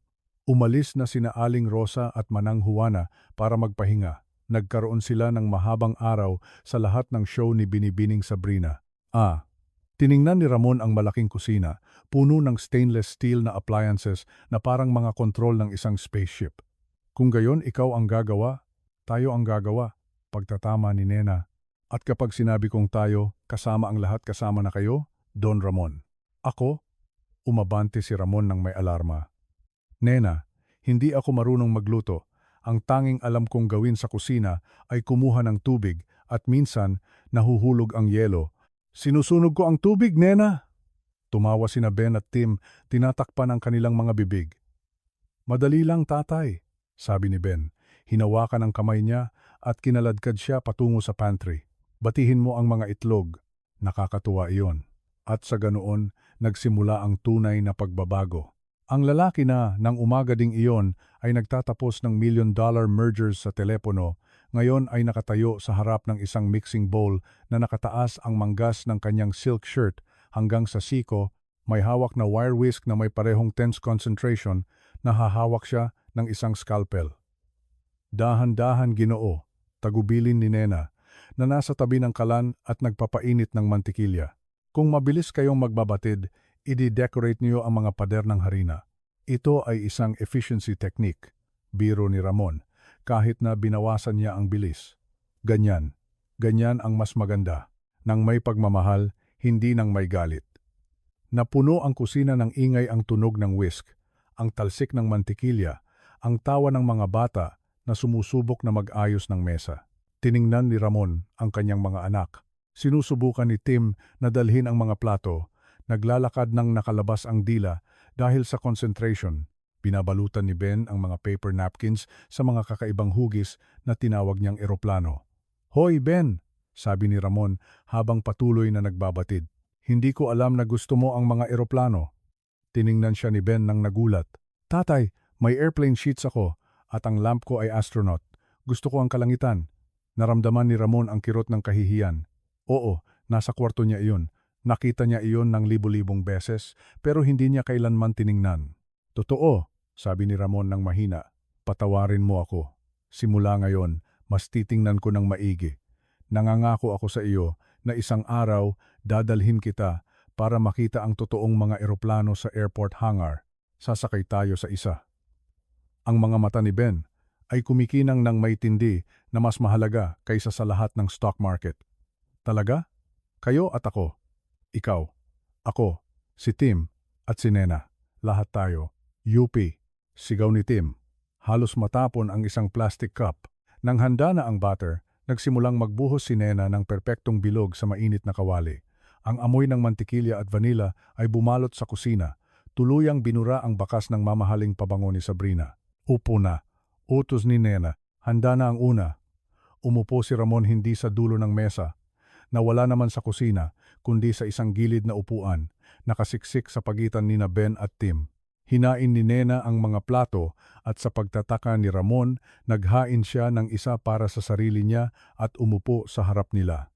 Umalis na sina Aling Rosa at Manang Juana para magpahinga. Nagkaroon sila ng mahabang araw sa lahat ng show ni Binibining Sabrina. Tiningnan ni Ramon ang malaking kusina, puno ng stainless steel na appliances na parang mga kontrol ng isang spaceship. Kung gayon ikaw ang gagawa, tayo ang gagawa, pagtatama ni Nena. At kapag sinabi kong tayo, kasama ang lahat, kasama na kayo, Don Ramon. Ako? Umabante si Ramon ng may alarma. Nena, hindi ako marunong magluto. Ang tanging alam kong gawin sa kusina ay kumuha ng tubig at minsan nahuhulog ang yelo. Sinusunog ko ang tubig, Nena! Tumawa sina Ben at Tim, tinatakpan ang kanilang mga bibig. Madali lang, tatay, sabi ni Ben. Hinawakan ang kamay niya at kinaladkad siya patungo sa pantry. Batihin mo ang mga itlog. Nakakatuwa iyon. At sa ganoon, nagsimula ang tunay na pagbabago. Ang lalaki na nang umaga ding iyon ay nagtatapos ng $1 million mergers sa telepono, ngayon ay nakatayo sa harap ng isang mixing bowl na nakataas ang manggas ng kanyang silk shirt hanggang sa siko, may hawak na wire whisk na may parehong tense concentration na hahawak siya ng isang scalpel. Dahan-dahan Ginoo, tagubilin ni Nena, na nasa tabi ng kalan at nagpapainit ng mantikilya. Kung mabilis kayong magbabatid, i-decorate niyo ang mga pader ng harina. Ito ay isang efficiency technique, biro ni Ramon, kahit na binawasan niya ang bilis. Ganyan ang mas maganda, nang may pagmamahal, hindi nang may galit. Napuno ang kusina ng ingay, ang tunog ng whisk, ang talsik ng mantikilya, ang tawa ng mga bata na sumusubok na mag-ayos ng mesa. Tiningnan ni Ramon ang kanyang mga anak. Sinusubukan ni Tim na dalhin ang mga plato. Naglalakad ng nakalabas ang dila dahil sa concentration. Binabalutan ni Ben ang mga paper napkins sa mga kakaibang hugis na tinawag niyang eroplano. "Hoy Ben!" sabi ni Ramon habang patuloy na nagbabatid. "Hindi ko alam na gusto mo ang mga eroplano." Tiningnan siya ni Ben nang nagulat. "Tatay, may airplane sheets ako at ang lamp ko ay astronaut. Gusto ko ang kalangitan." Naramdaman ni Ramon ang kirot ng kahihiyan. Oo, nasa kwarto niya iyon. Nakita niya iyon ng libo-libong beses, pero hindi niya kailanman tiningnan. "Totoo," sabi ni Ramon ng mahina. "Patawarin mo ako. Simula ngayon, mas titingnan ko ng maigi. Nangangako ako sa iyo na isang araw dadalhin kita para makita ang totoong mga eroplano sa airport hangar. Sasakay tayo sa isa." Ang mga mata ni Ben ay kumikinang ng may tindi na mas mahalaga kaysa sa lahat ng stock market. "Talaga? Kayo at ako? Ikaw, ako, si Tim, at si Nena. Lahat tayo." "UP," sigaw ni Tim. Halos matapon ang isang plastic cup. Nang handa na ang butter, nagsimulang magbuhos si Nena ng perpektong bilog sa mainit na kawali. Ang amoy ng mantikilya at vanilla ay bumalot sa kusina. Tuluyang binura ang bakas ng mamahaling pabango ni Sabrina. "Upo na," utos ni Nena. Handa na ang una. Umupo si Ramon hindi sa dulo ng mesa, na wala naman sa kusina, kundi sa isang gilid na upuan, nakasiksik sa pagitan nina Ben at Tim. Hinain ni Nena ang mga plato at sa pagtataka ni Ramon, naghain siya ng isa para sa sarili niya at umupo sa harap nila.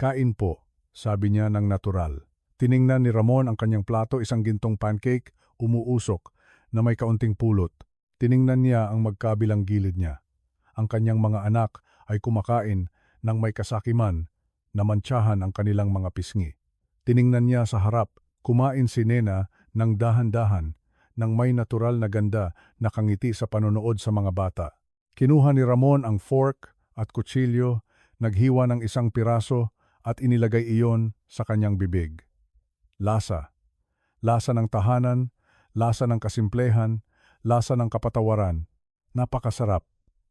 "Kain po," sabi niya ng natural. Tiningnan ni Ramon ang kanyang plato, isang gintong pancake, umuusok, na may kaunting pulot. Tiningnan niya ang magkabilang gilid niya. Ang kanyang mga anak ay kumakain nang may kasakiman na mantsahan ang kanilang mga pisngi. Tiningnan niya sa harap, kumain si Nena ng dahan-dahan, nang may natural na ganda na kangiti sa panonood sa mga bata. Kinuha ni Ramon ang fork at kutsilyo, naghiwa ng isang piraso at inilagay iyon sa kanyang bibig. Lasa. Lasa ng tahanan, lasa ng kasimplehan, lasa ng kapatawaran. "Napakasarap,"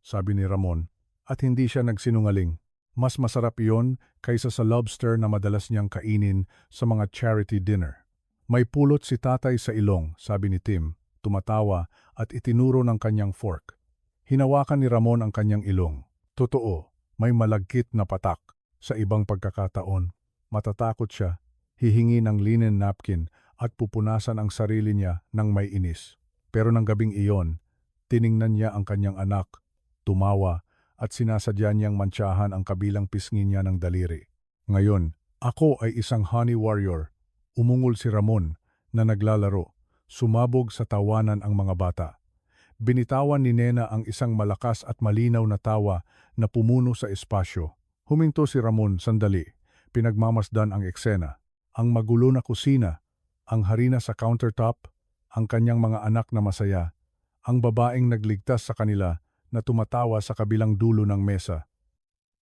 sabi ni Ramon, at hindi siya nagsinungaling. Mas masarap iyon kaysa sa lobster na madalas niyang kainin sa mga charity dinner. "May pulot si tatay sa ilong," sabi ni Tim, tumatawa at itinuro ng kanyang fork. Hinawakan ni Ramon ang kanyang ilong. Totoo, may malagkit na patak. Sa ibang pagkakataon, matatakot siya, hihingi ng linen napkin at pupunasan ang sarili niya ng may inis. Pero ng gabing iyon, tiningnan niya ang kanyang anak, tumawa at sinasadya niyang mantsahan ang kabilang pisngi niya ng daliri. "Ngayon, ako ay isang honey warrior," umungol si Ramon na naglalaro. Sumabog sa tawanan ang mga bata. Binitawan ni Nena ang isang malakas at malinaw na tawa na pumuno sa espasyo. Huminto si Ramon sandali, pinagmamasdan ang eksena. Ang magulo na kusina, ang harina sa countertop, ang kanyang mga anak na masaya, ang babaeng nagligtas sa kanila na tumatawa sa kabilang dulo ng mesa.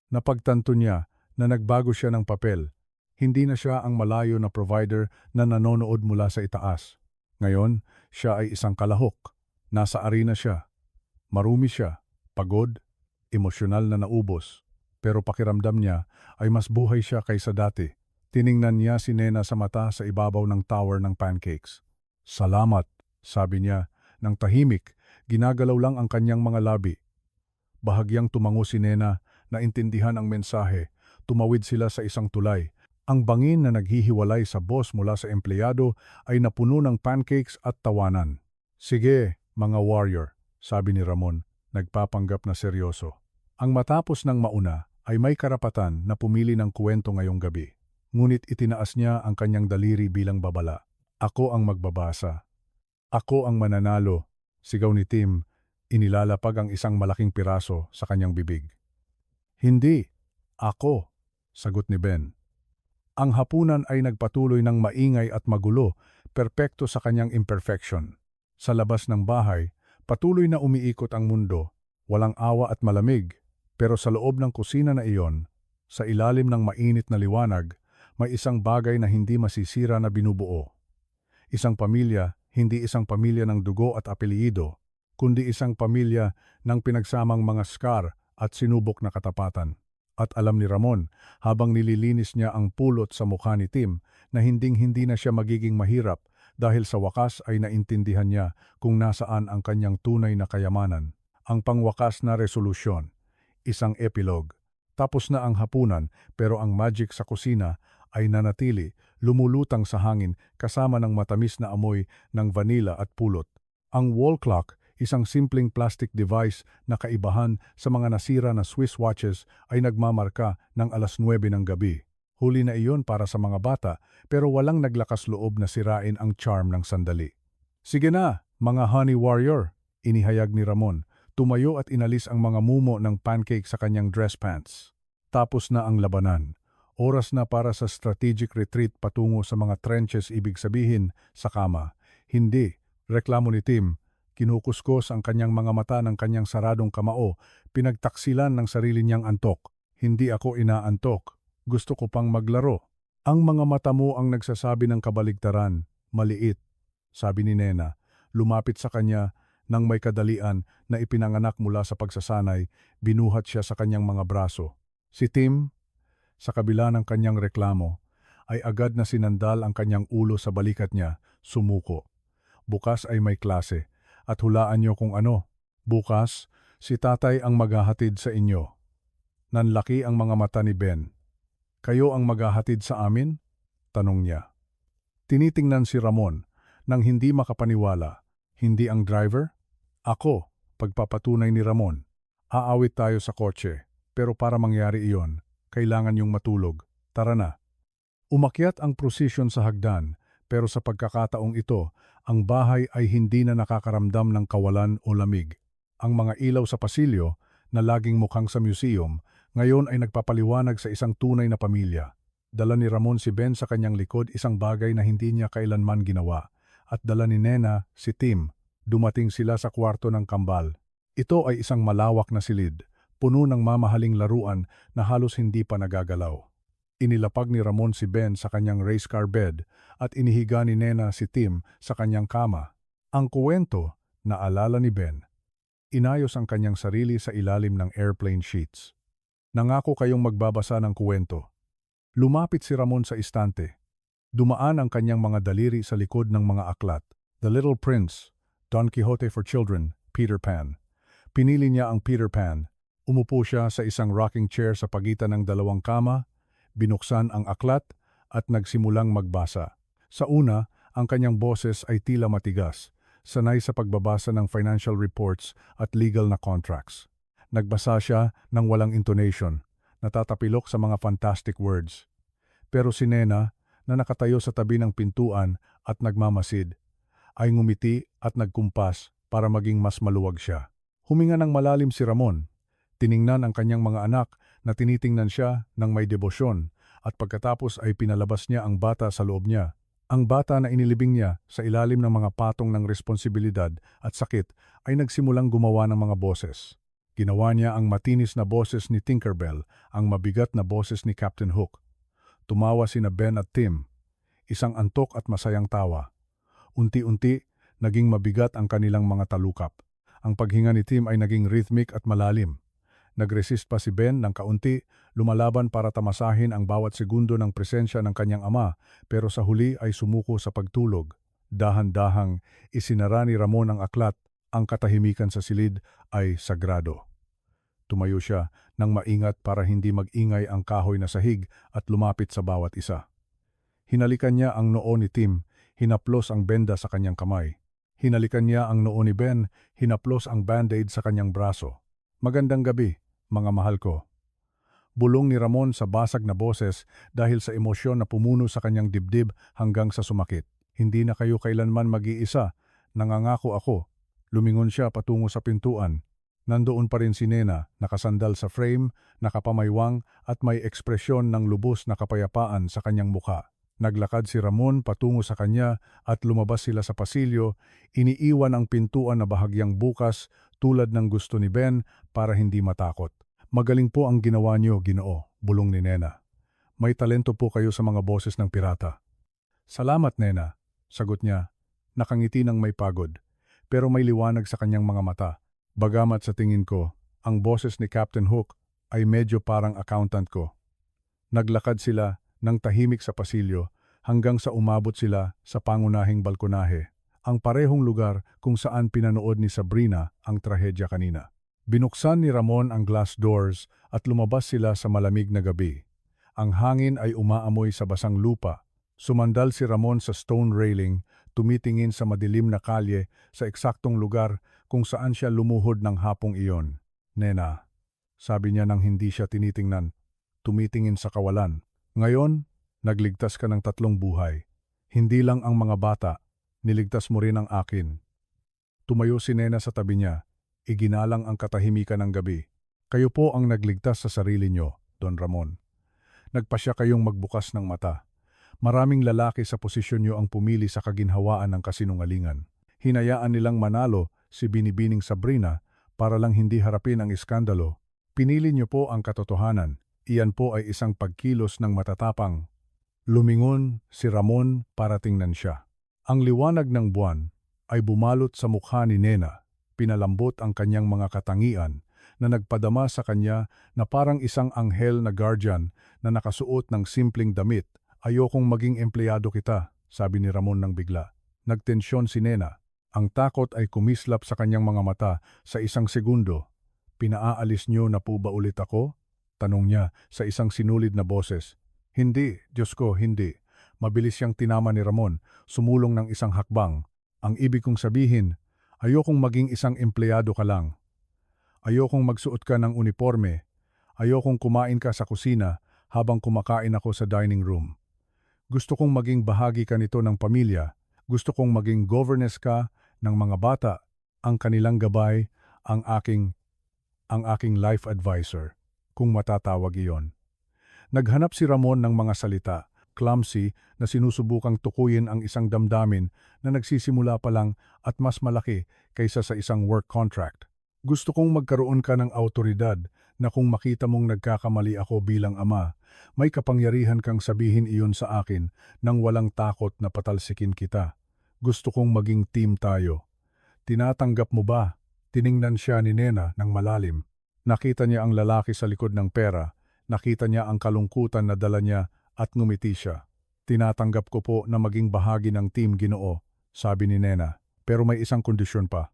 Napagtanto niya na nagbago siya ng papel. Hindi na siya ang malayo na provider na nanonood mula sa itaas. Ngayon, siya ay isang kalahok. Nasa arena siya. Marumi siya, pagod, emosyonal na naubos. Pero pakiramdam niya ay mas buhay siya kaysa dati. Tiningnan niya si Nena sa mata sa ibabaw ng tower ng pancakes. "Salamat," sabi niya, nang tahimik, ginagalaw lang ang kanyang mga labi. Bahagyang tumango si Nena, naintindihan ang mensahe. Tumawid sila sa isang tulay. Ang bangin na naghihiwalay sa boss mula sa empleyado ay napuno ng pancakes at tawanan. Sige, mga warrior, sabi ni Ramon, nagpapanggap na seryoso. Ang matapos ng mauna ay may karapatan na pumili ng kwento ngayong gabi. Ngunit itinaas niya ang kanyang daliri bilang babala. Ako ang magbabasa. Ako ang mananalo, sigaw ni Tim, inilalapag ang isang malaking piraso sa kanyang bibig. Hindi, ako, sagot ni Ben. Ang hapunan ay nagpatuloy ng maingay at magulo, perpekto sa kanyang imperfection. Sa labas ng bahay, patuloy na umiikot ang mundo, walang awa at malamig, pero sa loob ng kusina na iyon, sa ilalim ng mainit na liwanag, may isang bagay na hindi masisira na binubuo. Isang pamilya, hindi isang pamilya ng dugo at apelyido, kundi isang pamilya ng pinagsamang mga scar at sinubok na katapatan. At alam ni Ramon, habang nililinis niya ang pulot sa mukha ni Tim, na hinding-hindi na siya magiging mahirap dahil sa wakas ay naintindihan niya kung nasaan ang kanyang tunay na kayamanan. Ang pangwakas na resolusyon, isang epilog. Tapos na ang hapunan pero ang magic sa kusina ay nanatili, lumulutang sa hangin kasama ng matamis na amoy ng vanilla at pulot. Ang wall clock, isang simpleng plastic device na kaibahan sa mga nasira na Swiss watches ay nagmamarka ng 9:00 ng gabi. Huli na iyon para sa mga bata pero walang naglakas loob na sirain ang charm ng sandali. Sige na, mga honey warrior, inihayag ni Ramon. Tumayo at inalis ang mga mumo ng pancake sa kanyang dress pants. Tapos na ang labanan. Oras na para sa strategic retreat patungo sa mga trenches, ibig sabihin sa kama. Hindi, reklamo ni Tim. Kinukuskos ang kanyang mga mata ng kanyang saradong kamao, pinagtaksilan ng sarili niyang antok. Hindi ako inaantok. Gusto ko pang maglaro. Ang mga mata mo ang nagsasabi ng kabaligtaran. Maliit, sabi ni Nena. Lumapit sa kanya nang may kadalian na ipinanganak mula sa pagsasanay, binuhat siya sa kanyang mga braso. Si Tim, sa kabila ng kanyang reklamo, ay agad na sinandal ang kanyang ulo sa balikat niya, sumuko. Bukas ay may klase. At hulaan niyo kung ano. Bukas, si tatay ang maghahatid sa inyo. Nanlaki ang mga mata ni Ben. Kayo ang maghahatid sa amin? Tanong niya. Tinitingnan si Ramon nang hindi makapaniwala. Hindi ang driver? Ako, pagpapatunay ni Ramon. Aawit tayo sa kotse, pero para mangyari iyon, kailangan yung matulog. Tara na. Umakyat ang prosesyon sa hagdan, pero sa pagkakataong ito, ang bahay ay hindi na nakakaramdam ng kawalan o lamig. Ang mga ilaw sa pasilyo, na laging mukhang sa museum, ngayon ay nagpapaliwanag sa isang tunay na pamilya. Dala ni Ramon si Ben sa kanyang likod, isang bagay na hindi niya kailanman ginawa. At dala ni Nena, si Tim. Dumating sila sa kwarto ng kambal. Ito ay isang malawak na silid, puno ng mamahaling laruan na halos hindi pa nagagalaw. Inilapag ni Ramon si Ben sa kanyang race car bed at inihiga ni Nena si Tim sa kanyang kama. Ang kuwento, naalala ni Ben. Inayos ang kanyang sarili sa ilalim ng airplane sheets. Nangako kayong magbabasa ng kuwento. Lumapit si Ramon sa istante. Dumaan ang kanyang mga daliri sa likod ng mga aklat. The Little Prince, Don Quixote for Children, Peter Pan. Pinili niya ang Peter Pan. Umupo siya sa isang rocking chair sa pagitan ng dalawang kama, binuksan ang aklat at nagsimulang magbasa. Sa una, ang kanyang boses ay tila matigas, sanay sa pagbabasa ng financial reports at legal na contracts. Nagbasa siya ng walang intonation, natatapilok sa mga fantastic words. Pero si Nena, na nakatayo sa tabi ng pintuan at nagmamasid, ay ngumiti at nagkumpas para maging mas maluwag siya. Huminga ng malalim si Ramon. Tiningnan ang kanyang mga anak na tinitingnan siya ng may debosyon at pagkatapos ay pinalabas niya ang bata sa loob niya. Ang bata na inilibing niya sa ilalim ng mga patong ng responsibilidad at sakit ay nagsimulang gumawa ng mga boses. Ginawa niya ang matinis na boses ni Tinkerbell, ang mabigat na boses ni Captain Hook. Tumawa sina Ben at Tim, isang antok at masayang tawa. Unti-unti, naging mabigat ang kanilang mga talukap. Ang paghinga ni Tim ay naging rhythmic at malalim. Nagresist pa si Ben ng kaunti, lumalaban para tamasahin ang bawat segundo ng presensya ng kanyang ama, pero sa huli ay sumuko sa pagtulog. Dahan-dahang isinara ni Ramon ang aklat, ang katahimikan sa silid ay sagrado. Tumayo siya nang maingat para hindi mag-ingay ang kahoy na sahig at lumapit sa bawat isa. Hinalikan niya ang noo ni Tim, hinaplos ang benda sa kanyang kamay. Hinalikan niya ang noo ni Ben, hinaplos ang band-aid sa kanyang braso. Magandang gabi, mga mahal ko. Bulong ni Ramon sa basag na boses dahil sa emosyon na pumuno sa kanyang dibdib hanggang sa sumakit. Hindi na kayo kailanman mag-iisa, nangangako ako. Lumingon siya patungo sa pintuan. Nandoon pa rin si Nena, nakasandal sa frame, nakapamaywang at may ekspresyon ng lubos na kapayapaan sa kanyang mukha. Naglakad si Ramon patungo sa kanya at lumabas sila sa pasilyo, iniiwan ang pintuan na bahagyang bukas tulad ng gusto ni Ben para hindi matakot. Magaling po ang ginawa niyo, Ginoo, bulong ni Nena. May talento po kayo sa mga boses ng pirata. Salamat, Nena, sagot niya, nakangiti ng may pagod, pero may liwanag sa kanyang mga mata. Bagamat sa tingin ko, ang boses ni Captain Hook ay medyo parang accountant ko. Naglakad sila ng tahimik sa pasilyo hanggang sa umabot sila sa pangunahing balkonahe, ang parehong lugar kung saan pinanood ni Sabrina ang trahedya kanina. Binuksan ni Ramon ang glass doors at lumabas sila sa malamig na gabi. Ang hangin ay umaamoy sa basang lupa. Sumandal si Ramon sa stone railing, tumitingin sa madilim na kalye sa eksaktong lugar kung saan siya lumuhod ng hapong iyon. Nena, sabi niya nang hindi siya tinitingnan, tumitingin sa kawalan. Ngayon, nagligtas ka ng 3 buhay. Hindi lang ang mga bata, niligtas mo rin ang akin. Tumayo si Nena sa tabi niya, iginalang ang katahimikan ng gabi. Kayo po ang nagligtas sa sarili niyo, Don Ramon. Nagpasya kayong magbukas ng mata. Maraming lalaki sa posisyon niyo ang pumili sa kaginhawaan ng kasinungalingan. Hinayaan nilang manalo si binibining Sabrina para lang hindi harapin ang iskandalo. Pinili niyo po ang katotohanan. Iyan po ay isang pagkilos ng matatapang. Lumingon si Ramon para tingnan siya. Ang liwanag ng buwan ay bumalot sa mukha ni Nena. Pinalambot ang kanyang mga katangian na nagpadama sa kanya na parang isang anghel na guardian na nakasuot ng simpleng damit. Ayokong maging empleyado kita, sabi ni Ramon ng bigla. Nagtensyon si Nena. Ang takot ay kumislap sa kanyang mga mata sa isang segundo. Pinaaalis niyo na po ba ulit ako? Tanong niya sa isang sinulid na boses. Hindi, Diyos ko, hindi. Mabilis siyang tinama ni Ramon, sumulong ng isang hakbang. Ang ibig kong sabihin, ayokong maging isang empleyado ka lang. Ayokong magsuot ka ng uniforme. Ayokong kumain ka sa kusina habang kumakain ako sa dining room. Gusto kong maging bahagi ka nito ng pamilya. Gusto kong maging governess ka ng mga bata, ang kanilang gabay, ang aking life advisor, kung matatawag iyon. Naghanap si Ramon ng mga salita, clumsy na sinusubukang tukuyin ang isang damdamin na nagsisimula pa lang at mas malaki kaysa sa isang work contract. Gusto kong magkaroon ka ng awtoridad na kung makita mong nagkakamali ako bilang ama, may kapangyarihan kang sabihin iyon sa akin nang walang takot na patalsikin kita. Gusto kong maging team tayo. Tinatanggap mo ba? Tiningnan siya ni Nena ng malalim. Nakita niya ang lalaki sa likod ng pera, nakita niya ang kalungkutan na dala niya at ngumiti siya. Tinatanggap ko po na maging bahagi ng team, Ginoo, sabi ni Nena. Pero may isang kondisyon pa.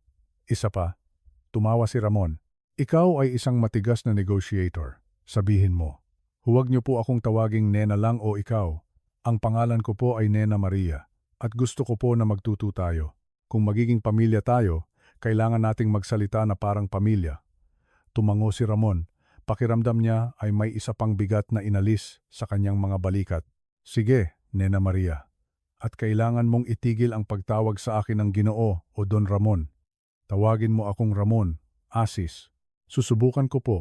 Isa pa. Tumawa si Ramon. Ikaw ay isang matigas na negotiator. Sabihin mo. Huwag niyo po akong tawaging Nena lang o ikaw. Ang pangalan ko po ay Nena Maria. At gusto ko po na magtuto tayo. Kung magiging pamilya tayo, kailangan nating magsalita na parang pamilya. Tumango si Ramon. Pakiramdam niya ay may isa pang bigat na inalis sa kanyang mga balikat. Sige, Nena Maria. At kailangan mong itigil ang pagtawag sa akin ng Ginoo o Don Ramon. Tawagin mo akong Ramon, Asis. Susubukan ko po.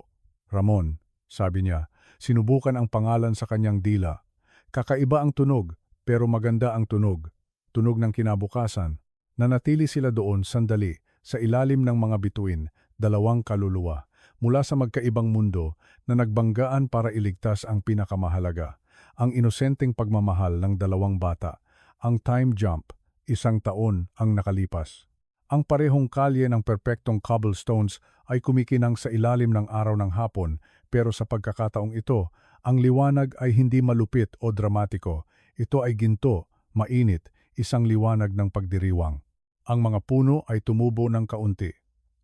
Ramon, sabi niya. Sinubukan ang pangalan sa kanyang dila. Kakaiba ang tunog, pero maganda ang tunog. Tunog ng kinabukasan. Nanatili sila doon sandali sa ilalim ng mga bituin, dalawang kaluluwa, mula sa magkaibang mundo na nagbanggaan para iligtas ang pinakamahalaga, ang inosenteng pagmamahal ng dalawang bata. Ang time jump, 1 taon ang nakalipas. Ang parehong kalye ng perpektong cobblestones ay kumikinang sa ilalim ng araw ng hapon, pero sa pagkakataong ito, ang liwanag ay hindi malupit o dramatiko. Ito ay ginto, mainit, isang liwanag ng pagdiriwang. Ang mga puno ay tumubo ng kaunti,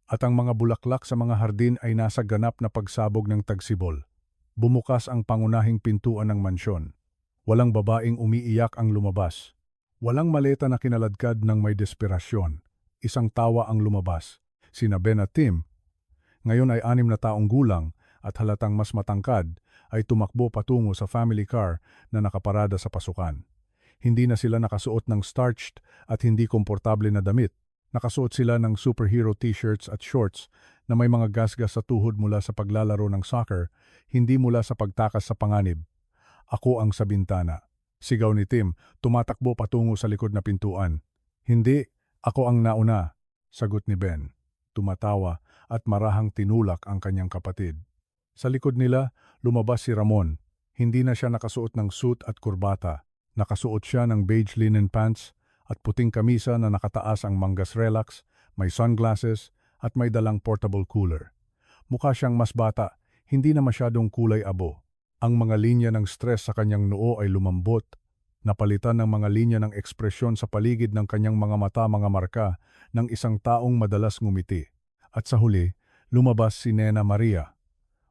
at ang mga bulaklak sa mga hardin ay nasa ganap na pagsabog ng tagsibol. Bumukas ang pangunahing pintuan ng mansyon. Walang babaeng umiiyak ang lumabas. Walang maleta na kinaladkad ng may desperasyon. isang tawa ang lumabas. Sina Ben at Tim, ngayon ay 6 na taong gulang at halatang mas matangkad, ay tumakbo patungo sa family car na nakaparada sa pasukan. Hindi na sila nakasuot ng starched at hindi komportable na damit. Nakasuot sila ng superhero t-shirts at shorts na may mga gasgas sa tuhod mula sa paglalaro ng soccer, hindi mula sa pagtakas sa panganib. Ako ang sa bintana. Sigaw ni Tim, tumatakbo patungo sa likod na pintuan. Hindi, ako ang nauna, sagot ni Ben. Tumatawa at marahang tinulak ang kanyang kapatid. Sa likod nila, lumabas si Ramon. Hindi na siya nakasuot ng suit at kurbata. Nakasuot siya ng beige linen pants at puting kamisa na nakataas ang manggas relax, may sunglasses at may dalang portable cooler. Mukha siyang mas bata, hindi na masyadong kulay abo. Ang mga linya ng stress sa kanyang noo ay lumambot, napalitan ng mga linya ng ekspresyon sa paligid ng kanyang mga mata, mga marka ng isang taong madalas ngumiti. At sa huli, lumabas si Nena Maria.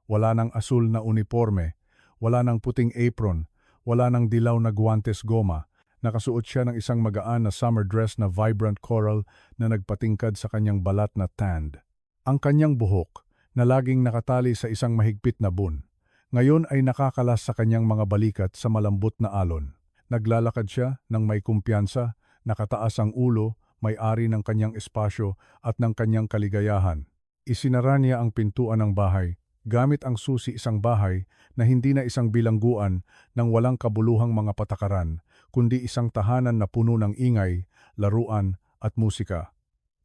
Wala nang asul na uniforme, wala nang puting apron, wala nang dilaw na guwantes goma. Nakasuot siya ng isang magaan na summer dress na vibrant coral na nagpatingkad sa kanyang balat na tanned. Ang kanyang buhok, na laging nakatali sa isang mahigpit na bun, ngayon ay nakakalas sa kanyang mga balikat sa malambot na alon. Naglalakad siya ng may kumpiyansa, nakataas ang ulo, may-ari ng kanyang espasyo at ng kanyang kaligayahan. Isinara niya ang pintuan ng bahay, gamit ang susi, isang bahay na hindi na isang bilangguan ng walang kabuluhang mga patakaran, kundi isang tahanan na puno ng ingay, laruan at musika.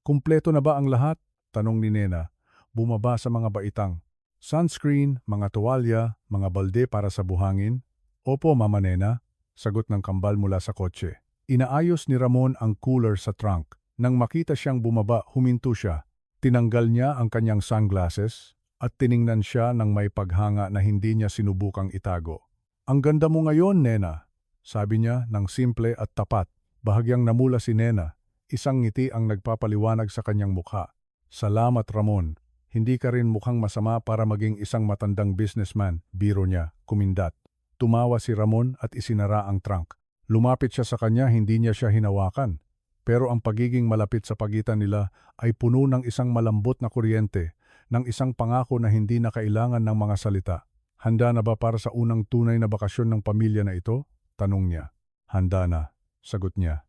Kumpleto na ba ang lahat? Tanong ni Nena. Bumaba sa mga baitang. Sunscreen, mga tuwalya, mga balde para sa buhangin. Opo, Mama Nena, sagot ng kambal mula sa kotse. Inaayos ni Ramon ang cooler sa trunk. Nang makita siyang bumaba, huminto siya. Tinanggal niya ang kanyang sunglasses at tiningnan siya ng may paghanga na hindi niya sinubukang itago. Ang ganda mo ngayon, Nena, sabi niya ng simple at tapat. Bahagyang namula si Nena. Isang ngiti ang nagpapaliwanag sa kanyang mukha. Salamat, Ramon. Hindi ka rin mukhang masama para maging isang matandang businessman, biro niya, kumindat. Tumawa si Ramon at isinara ang trunk. Lumapit siya sa kanya, hindi niya siya hinawakan. Pero ang pagiging malapit sa pagitan nila ay puno ng isang malambot na kuryente, ng isang pangako na hindi na kailangan ng mga salita. Handa na ba para sa unang tunay na bakasyon ng pamilya na ito? Tanong niya. Handa na, sagot niya.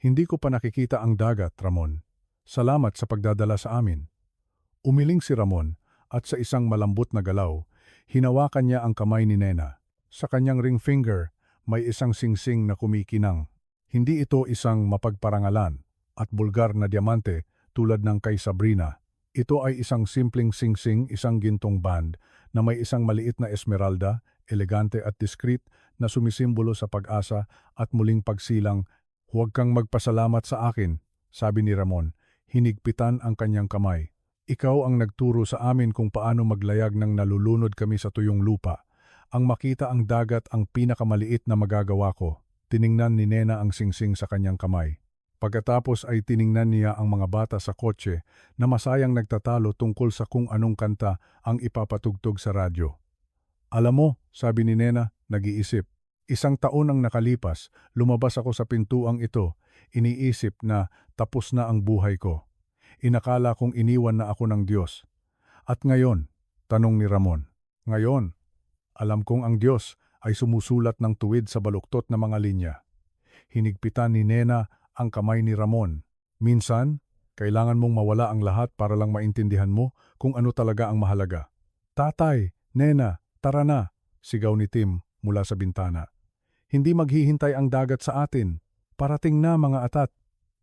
Hindi ko pa nakikita ang dagat, Ramon. Salamat sa pagdadala sa amin. Umiling si Ramon at sa isang malambot na galaw, hinawakan niya ang kamay ni Nena. Sa kanyang ring finger, may isang singsing na kumikinang. Hindi ito isang mapagparangalan at bulgar na diamante tulad ng kay Sabrina. Ito ay isang simpleng singsing, isang gintong band na may isang maliit na esmeralda, elegante at diskret na sumisimbolo sa pag-asa at muling pagsilang. Huwag kang magpasalamat sa akin, sabi ni Ramon. Hinigpitan ang kanyang kamay. Ikaw ang nagturo sa amin kung paano maglayag ng nalulunod kami sa tuyong lupa. Ang makita ang dagat ang pinakamaliit na magagawa ko. Tiningnan ni Nena ang singsing sa kanyang kamay. Pagkatapos ay tiningnan niya ang mga bata sa kotse na masayang nagtatalo tungkol sa kung anong kanta ang ipapatugtog sa radyo. Alam mo, sabi ni Nena, nag-iisip. 1 taon ang nakalipas, lumabas ako sa pintuang ito. Iniisip na tapos na ang buhay ko. Inakala kong iniwan na ako ng Diyos. At ngayon, tanong ni Ramon. Ngayon, alam kong ang Diyos ay sumusulat ng tuwid sa baluktot na mga linya. Hinigpitan ni Nena ang kamay ni Ramon. Minsan, kailangan mong mawala ang lahat para lang maintindihan mo kung ano talaga ang mahalaga. Tatay, Nena, tara na, sigaw ni Tim mula sa bintana. Hindi maghihintay ang dagat sa atin. Parating na, mga atat,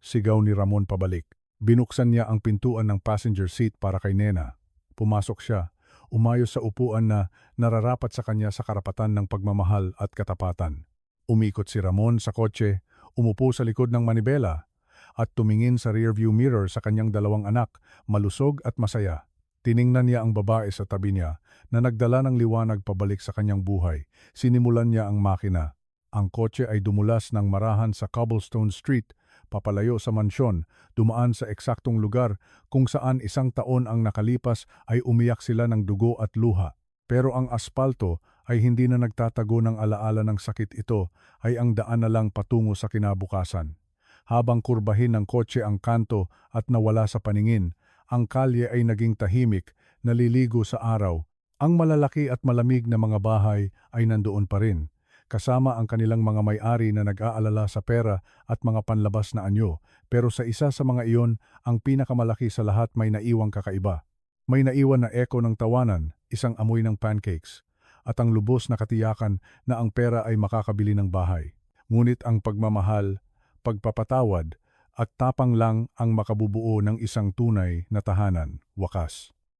sigaw ni Ramon pabalik. Binuksan niya ang pintuan ng passenger seat para kay Nena. Pumasok siya, umayos sa upuan na nararapat sa kanya sa karapatan ng pagmamahal at katapatan. Umikot si Ramon sa kotse, umupo sa likod ng manibela, at tumingin sa rearview mirror sa kanyang 2 anak, malusog at masaya. Tiningnan niya ang babae sa tabi niya na nagdala ng liwanag pabalik sa kanyang buhay. Sinimulan niya ang makina. Ang kotse ay dumulas ng marahan sa cobblestone street, papalayo sa mansyon, dumaan sa eksaktong lugar kung saan 1 taon ang nakalipas ay umiyak sila ng dugo at luha. Pero ang aspalto ay hindi na nagtatago ng alaala ng sakit ito, ay ang daan na lang patungo sa kinabukasan. Habang kurbahin ng kotse ang kanto at nawala sa paningin, ang kalye ay naging tahimik, naliligo sa araw. Ang malalaki at malamig na mga bahay ay nandoon pa rin, kasama ang kanilang mga may-ari na nag-aalala sa pera at mga panlabas na anyo. Pero sa isa sa mga iyon, ang pinakamalaki sa lahat may naiwang kakaiba. May naiwan na eko ng tawanan, isang amoy ng pancakes, at ang lubos na katiyakan na ang pera ay makakabili ng bahay. Ngunit ang pagmamahal, pagpapatawad, at tapang lang ang makabubuo ng isang tunay na tahanan, wakas.